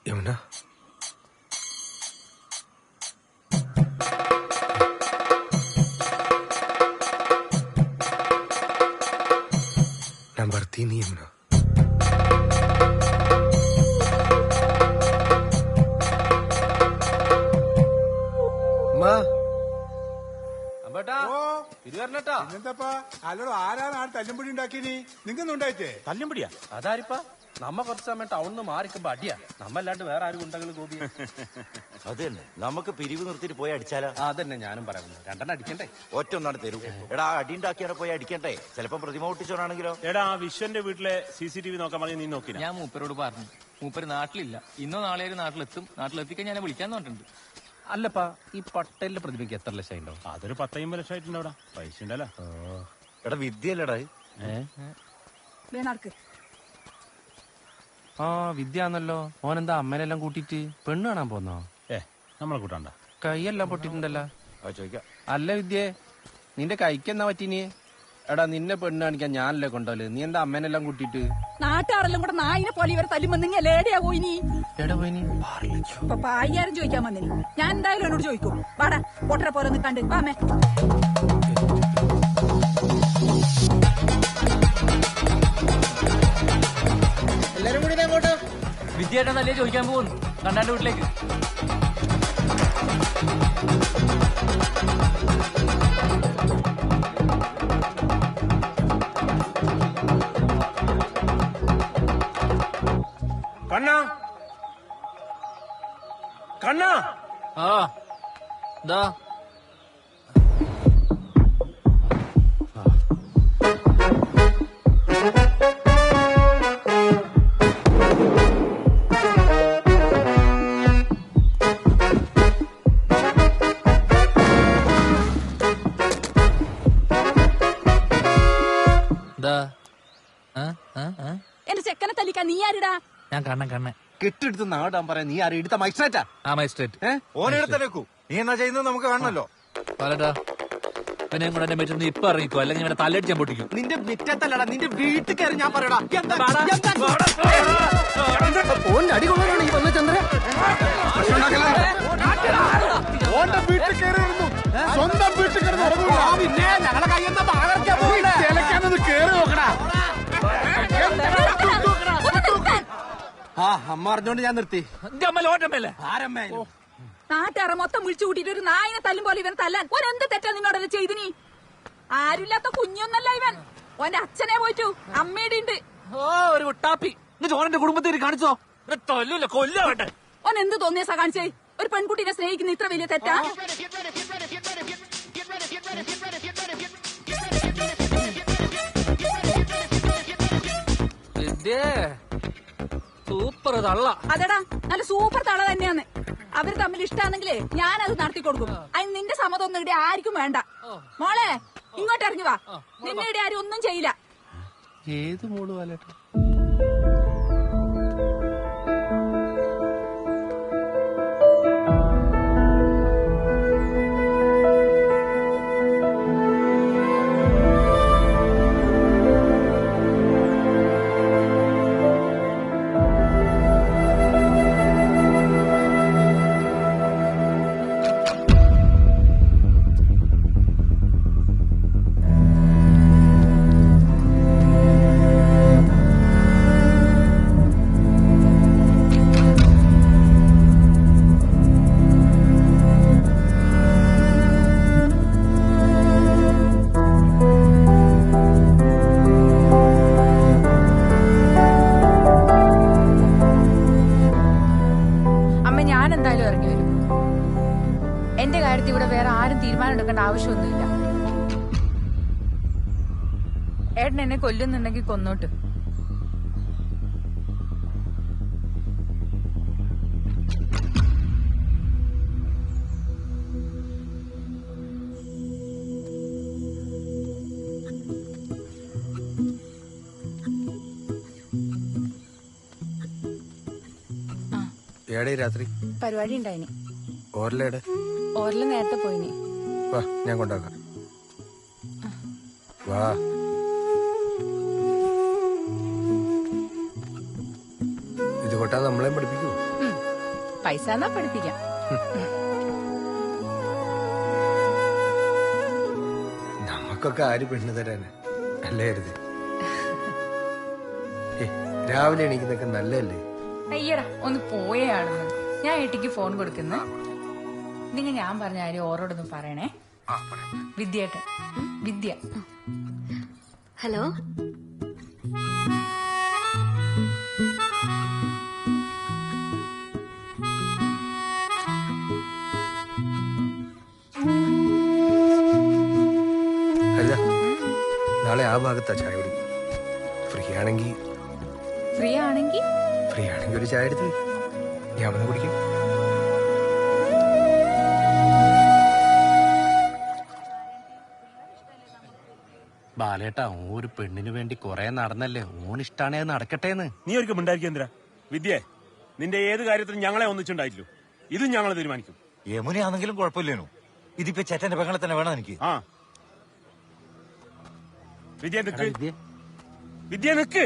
യമുന, നമ്പർ 3 യമുന. എന്താപ്പാ അല്ലടോ, ആരാണ് ആ തല്ലുംപിടി ഉണ്ടാക്കിനി? നിങ്ങൊന്നും ഉണ്ടായിട്ടേ? തല്ലുംപിടിയാ? അതാരിപ്പാ? നമ്മ കുറച്ച് സമയം ടൗണിന്ന് മാറിക്കുമ്പോ അടിയാ. നമ്മല്ലാണ്ട് വേറെ ആരും ഉണ്ടെങ്കിലും ഗോപി. അത് തന്നെ, നമുക്ക് പിരിവ് നിർത്തിട്ട് പോയി അടിച്ചാലോ? അതന്നെ ഞാനും പറയുന്നത്. രണ്ടെണ്ണം അടിക്കണ്ടേ? ഒറ്റ ഒന്നാണ് തരൂ. എടാ, അടി ഉണ്ടാക്കിയാണ് പോയി അടിക്കണ്ടേ? ചിലപ്പോ പ്രതിമ ഒട്ടിച്ചോണാണെങ്കിലോ? എടാ, വിശ്വന്റെ വീട്ടിലെ CCTV നോക്കാൻ പറഞ്ഞ് നീ നോക്കി? ഞാൻ മൂപ്പരോട് പറഞ്ഞു. മൂപ്പര് നാട്ടിലില്ല. ഇന്നോ നാളെ നാട്ടിലെത്തും. നാട്ടിലെത്തിക്കാൻ ഞാൻ വിളിക്കാന്ന് പറഞ്ഞിട്ടുണ്ട്. അല്ലപ്പാ, ഈ പട്ടേലിന്റെ പ്രതിമയ്ക്ക് എത്ര ലക്ഷം ഉണ്ടാവും? അതൊരു 10-50 ലക്ഷം ആയിട്ടുണ്ടോ? പൈസ ഉണ്ടല്ലോ. എടാ, വിദ്യല്ലടാ. നടക്ക്. ആ, വിദ്യാന്നല്ലോ. ഓനെന്താ അമ്മേനെല്ലാം കൂട്ടിട്ട് പെണ്ണ് കാണാൻ പോന്നോ? നമ്മളെ കൂട്ടാണ്ട. കൈയെല്ലാം പൊട്ടിട്ടുണ്ടല്ലോ. ചോദിക്കാം. അല്ല വിദ്യേ, നിന്റെ കൈക്കെന്നാ പറ്റിനി? എടാ, നിന്നെ പെണ്ണ് കാണിക്കാൻ ഞാനല്ലേ കൊണ്ടോല്. നീ എന്താ അമ്മേനെല്ലാം കൂട്ടിട്ട്? നാട്ടുകാരെല്ലാം കൂടെ നായിനെ പോലെ ഇവരെ തല്ലുമ്പോ നിങ്ങൾ ഏടെയാ പോയി നീ? എടാ പോയി നീ ഇപ്പൊ പായ്യാരും ചോദിക്കാൻ വന്നിനി. ഞാൻ എന്തായാലും എന്നോട് ചോദിക്കും. വാടാ, പൊട്ടരെ പോലെ നിൽക്കാണ്ട് വാമേ. എല്ലാരും കൂടി അങ്ങോട്ടോ. വിദ്യായിട്ട് നല്ലേ ചോദിക്കാൻ പോകുന്നു കണ്ണാന്റെ വീട്ടിലേക്ക്. കണ്ണാ, കണ്ണാ. ആ, ദാ എന്റെ ചെക്കനെ തല്ലിക്കാൻ നീ ആരിടാ? ഞാൻ കണ്ണൻ കെട്ടിയെടുത്ത് നാടാൻ പറയാ. നീ ആരും എടുത്ത മജിസ്ട്രേറ്റാ? ആ മജിസ്ട്രേറ്റ്. ഓനെടുത്തേക്കൂ. നീ എന്നാ ചെയ്യുന്നത് നമുക്ക് കാണണല്ലോ. പാലട്ടാ, പിന്നെ കൂടെ എന്നെ പറ്റുന്ന ഇപ്പൊ ഇറങ്ങിക്കോ, അല്ലെങ്കിൽ ഇവിടെ തല്ലടിച്ചാൻ പൊട്ടിക്കും. നിന്റെ മിറ്റത്തല്ലടാ, നിന്റെ വീട്ടിൽ കയറി ഞാൻ പറയടാ. അടി കൊള്ളാനാണ് ഈ വന്ന ചന്ദ്ര. ഓന്റെ വീട്ടിൽ കയറി അമ്മ അറിഞ്ഞോണ്ട് ഞാൻ നിർത്തി. നാട്ടുകാരെ മൊത്തം വിളിച്ചു കൂട്ടിട്ട് ഒരു നായനെ തല്ലും പോലെ ഇവൻ തല്ലാൻ ഓൻ എന്ത് തെറ്റാ നിന്നോടത് ചെയ്തിനി? ആരുമില്ലാത്ത കുഞ്ഞൊന്നല്ല ഇവൻ. ഓന്റെ അച്ഛനെ പോയിട്ടു അമ്മയുടെ ഉണ്ട്. ഒരു കുട്ടാപ്പി ഓന്റെ കുടുംബത്തിൽ കാണിച്ചോ? തല്ലൂല്ല കൊല്ലട്ടെ. ഓൻ എന്ത് തോന്നിയ കാണിച്ചേ? ഒരു പെൺകുട്ടിനെ സ്നേഹിക്കുന്ന ഇത്ര വലിയ തെറ്റാ? സൂപ്പർ തള്ള. അതെടാ നല്ല സൂപ്പർ തള്ള തന്നെയാന്ന്. അവര് തമ്മിൽ ഇഷ്ടാണെങ്കിലേ ഞാനത് നടത്തി കൊടുക്കും. അതിന് നിന്റെ സമ്മതമൊന്നും ഇവിടെ ആർക്കും വേണ്ട. മോളെ ഇങ്ങോട്ട് ഇറങ്ങി വാ. നിന്നെ ഇവിടെ ആരും ഒന്നും ചെയ്യില്ല. ഏത് മോള് വാലേട്ട? ആവശ്യമൊന്നുമില്ല. ഏട്ടൻ എന്നെ കൊല്ലുന്നുണ്ടെങ്കിൽ കൊന്നോട്ട്. ഏടേ രാത്രി പരിപാടി ഉണ്ടായിനി. ഓർലേടെ ഓർല നേരത്തെ പോയിനി. വാ ഞാൻ കൊണ്ടാക്കാം. വാ ഇത് കൊട്ടാ നമ്മളെ പഠിപ്പിക്കൂ. പൈസ എന്നാ പഠിപ്പിക്കാം. നമുക്കൊക്കെ ആര് പെണ്ണ് തരാന് അല്ലേ കരുതി. രാവിലെ എണീക്കുന്നൊക്കെ നല്ലതല്ലേ? അയ്യടാ ഒന്ന് പോയാണെന്ന്. ഞാൻ ഏട്ടിക്ക് ഫോൺ കൊടുക്കുന്ന. നിങ്ങൾ ഞാൻ പറഞ്ഞ കാര്യം ഓരോടൊന്നും പറയണേ. വിദ്യേട്ട വിദ്യ. ഹലോ അല്ല നാളെ ആ ഭാഗത്താ ചായ കുടിക്കും. ഫ്രീ ആണെങ്കിൽ ഒരു ചായ എടുത്ത് ഞാൻ വന്ന് കുടിക്കും. ബാലേട്ടാ ഒരു പെണ്ണിന് വേണ്ടി കൊറേ നടന്നല്ലേ, ഓണിഷ്ടാണേ നടക്കട്ടേന്ന്. നീ ഒരിക്കലും ഉണ്ടായിരിക്കും വിദ്യേ. നിന്റെ ഏത് കാര്യത്തിലും ഞങ്ങളെ ഒന്നിച്ചുണ്ടായില്ലോ. ഇതും ഞങ്ങൾ തീരുമാനിക്കും. യമുനയാണെങ്കിലും കുഴപ്പമില്ലേനു. ഇതിപ്പോ ചേട്ടന്റെ പെങ്ങളെ തന്നെ വേണം എനിക്ക്. ആ വിദ്യ നിക്ക്, വിദ്യ നിക്ക്.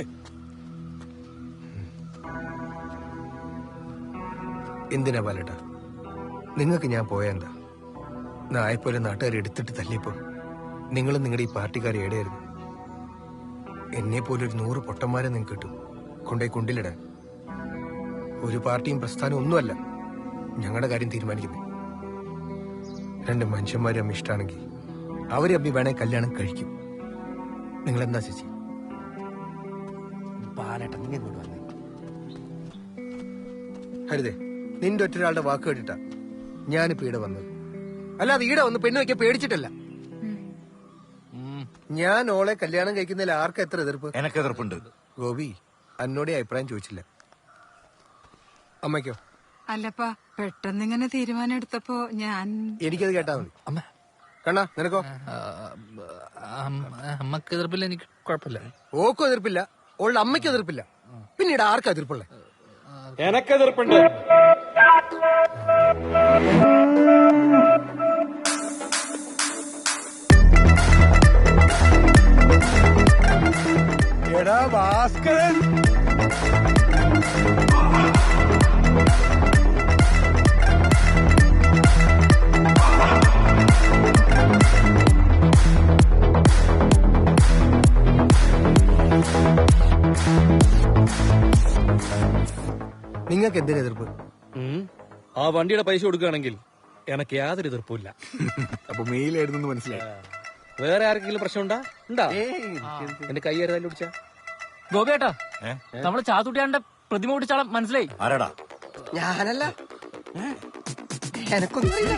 എന്തിനാ ബാലേട്ടാ നിങ്ങൾക്ക് ഞാൻ പോയ എന്താ? നായെപ്പോലെ നാട്ടുകാർ എടുത്തിട്ട് തല്ലിയപ്പോ നിങ്ങളും നിങ്ങളുടെ ഈ പാർട്ടിക്കാർ എവിടെയായിരുന്നു? എന്നെ പോലെ ഒരു 100 പൊട്ടന്മാരെ നിങ്ങൾക്ക് കിട്ടും കൊണ്ടേ കുണ്ടിലിടാൻ. ഒരു പാർട്ടിയും പ്രസ്ഥാനവും ഒന്നുമല്ല ഞങ്ങളുടെ കാര്യം തീരുമാനിക്കുന്നത്. 2 മനുഷ്യന്മാരും അമ്മ ഇഷ്ടമാണെങ്കിൽ അവരെ അമ്മി വേണേ കല്യാണം കഴിക്കും. നിങ്ങളെന്താ ചേച്ചി? ബാലേട്ട നീ ഇങ്ങോട്ട് വന്നേ. ഹരിതേ നിന്റെ ഒറ്റൊരാളുടെ വാക്ക് കേട്ടിട്ടാ ഞാനിപ്പോ ഈടെ വന്നത്. അല്ലാതെ ഈടെ വന്ന് പെണ്ണ് വയ്ക്കാൻ പേടിച്ചിട്ടല്ല. ഞാൻ ഓളെ കല്യാണം കഴിക്കുന്നതിൽ ആർക്കും എത്ര എതിർപ്പ്? എനക്ക് എതിർപ്പുണ്ട്. ഗോപി എന്നോട് അഭിപ്രായം ചോദിച്ചില്ല. അമ്മയ്ക്കോ? അല്ലപ്പാ പെട്ടെന്ന് ഇങ്ങനെ തീരുമാനം എടുത്തപ്പോ ഞാൻ എനിക്കത് കേട്ടാ മതി. അമ്മ കണ്ണാ നിനക്കോ? അമ്മക്ക് എതിർപ്പില്ല, എനിക്ക് കുഴപ്പമില്ല. ഓക്കും എതിർപ്പില്ല, ഓളുടെ അമ്മയ്ക്ക് എതിർപ്പില്ല. പിന്നീട് ആർക്കാ എതിർപ്പുള്ളേ? എനക്ക് എതിർപ്പുണ്ട്. എടാ ഭാസ്കരൻ, നിങ്ങൾക്ക് എന്തിനു എതിർപ്പ്? ആ വണ്ടിയുടെ പൈസ കൊടുക്കുകയാണെങ്കിൽ എനക്ക് യാതൊരു എതിർപ്പില്ല. അപ്പൊ മെയിലായിരുന്നു മനസ്സിലായി. വേറെ ആർക്കെങ്കിലും പ്രശ്നം ഉണ്ടാ? എന്റെ കൈ ആരും പിടിച്ച ഗോപിയേട്ടാ, നമ്മള് ചാത്തുട്ടിയാന്റെ പ്രതിമ പിടിച്ചാളെ മനസ്സിലായി. ആരാടാ? ഞാനല്ല, എനക്കൊന്നും അറിയില്ല.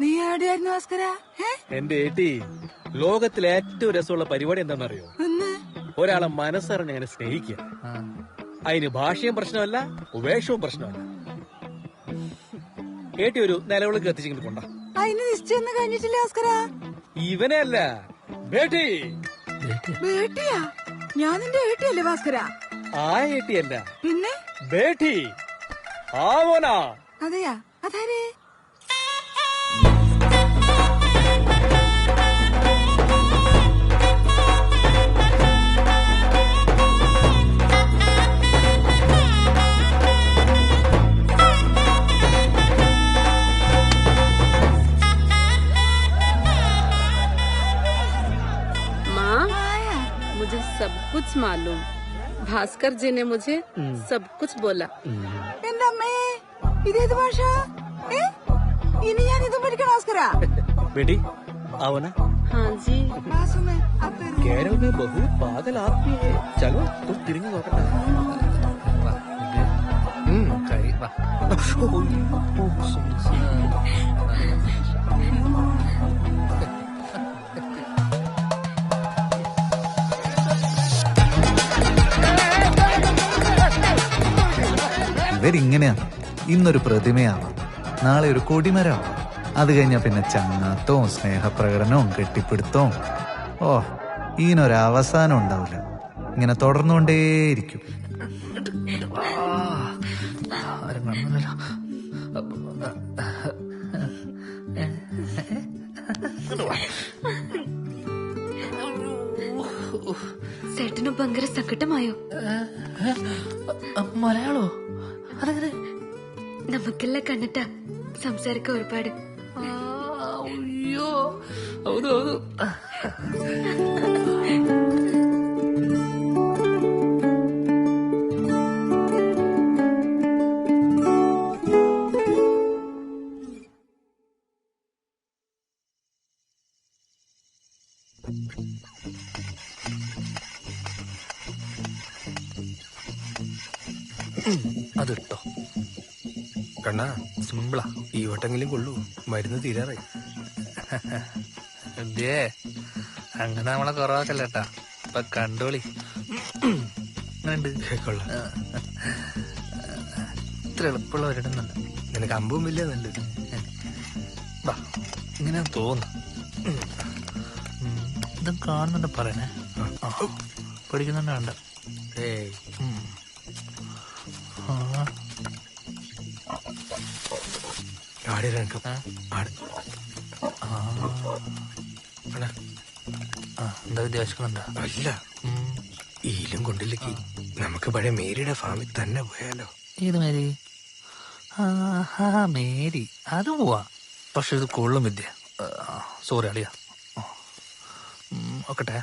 നീ എവിടെയായിരുന്നു ഭാസ്കര? എന്റെ ഏട്ടി, ലോകത്തിലെ ഏറ്റവും രസമുള്ള പരിപാടി എന്താണെന്നറിയോ? ഒരാളെ മനസ്സറിഞ്ഞ് അങ്ങനെ സ്നേഹിക്കുക. അതിന് ഭാഷയും പ്രശ്നമല്ല, ഉപേക്ഷവും പ്രശ്നമല്ല. ഏട്ടി ഒരു നിലവിളക്ക് കത്തിച്ചെങ്കിലും കൊണ്ട. അതിന് നിശ്ചയൊന്നും കഴിഞ്ഞിട്ടില്ല ഭാസ്കര. ഇവനെ അല്ല, ബേട്ടി. ബേട്ടിയാ? ഞാൻ നിന്റെ ഏട്ടിയല്ലേ ഭാസ്കര? ആ ഏട്ടിയല്ല, പിന്നെ ബേട്ടി. ആവോനാ? അതെയാ? അതാരേ? मुझे सब कुछ मालूम. भास्कर जी ने मुझे सब कुछ बोला. എന്റെ അമ്മേ, ഇതേത് ഭാഷ? ഇനി ഞാൻ ഇതും പഠിക്കണം ഭാസ്കര. बेटी आओ ना. हाँ जी. केरल में बहुत पागल आदमी है. चलो तुम तिरंगे നോക്കട്ടെ. ഇവരിങ്ങനെയാണ്. ഇന്നൊരു പ്രതിമയാവാം, നാളെ ഒരു കൊടിമരമാവാം, അത് കഴിഞ്ഞാൽ പിന്നെ ചങ്ങാത്തവും സ്നേഹപ്രകടനവും കെട്ടിപ്പിടുത്തവും. ഓ, ഇതിനൊരവസാനം ഉണ്ടാവില്ല. ഇങ്ങനെ തുടർന്നുകൊണ്ടേയിരിക്കും. ചേട്ടന് ഭയങ്കര സങ്കടമായോ? മലയാളോ? അതെ, നമുക്കെല്ലാം കണ്ടിട്ടാ സംസാരിക്ക ഒരുപാട്. ಅಯ್ಯೋ ಹೌದು ಹೌದು. അതിട്ടോ കണ്ണാ, സിമ്പിളാ. ഈ വട്ടെങ്കിലും കൊള്ളൂ, മരുന്ന് തീരാറായി. എന്തേ അങ്ങനെ നമ്മളെ കുറവാക്കല്ലേട്ടാ, ഇപ്പൊ കണ്ടോളി. ഇത്ര എളുപ്പമുള്ള ഒരിടുന്നുണ്ട്. നിനക്ക് അമ്പും ഇല്ല നല്ലത്. ഇങ്ങനെ തോന്നുന്നു. ഇതും കാണുന്നുണ്ട് പറയണേ. പഠിക്കുന്നുണ്ട് വേണ്ട. എന്താ വിദ്യാഭ്യാസങ്ങളുണ്ടോ? അല്ല, ഈലും കൊണ്ടില്ലേക്ക് നമുക്ക് പഴയ മേരിയുടെ ഫാമിൽ തന്നെ പോയാലോ? ഏത് മേരി? മേരി, അത് പോവാ. പക്ഷെ ഇത് കൊള്ളും വിദ്യ. സോറി അളിയാ. ഒക്കട്ടെ.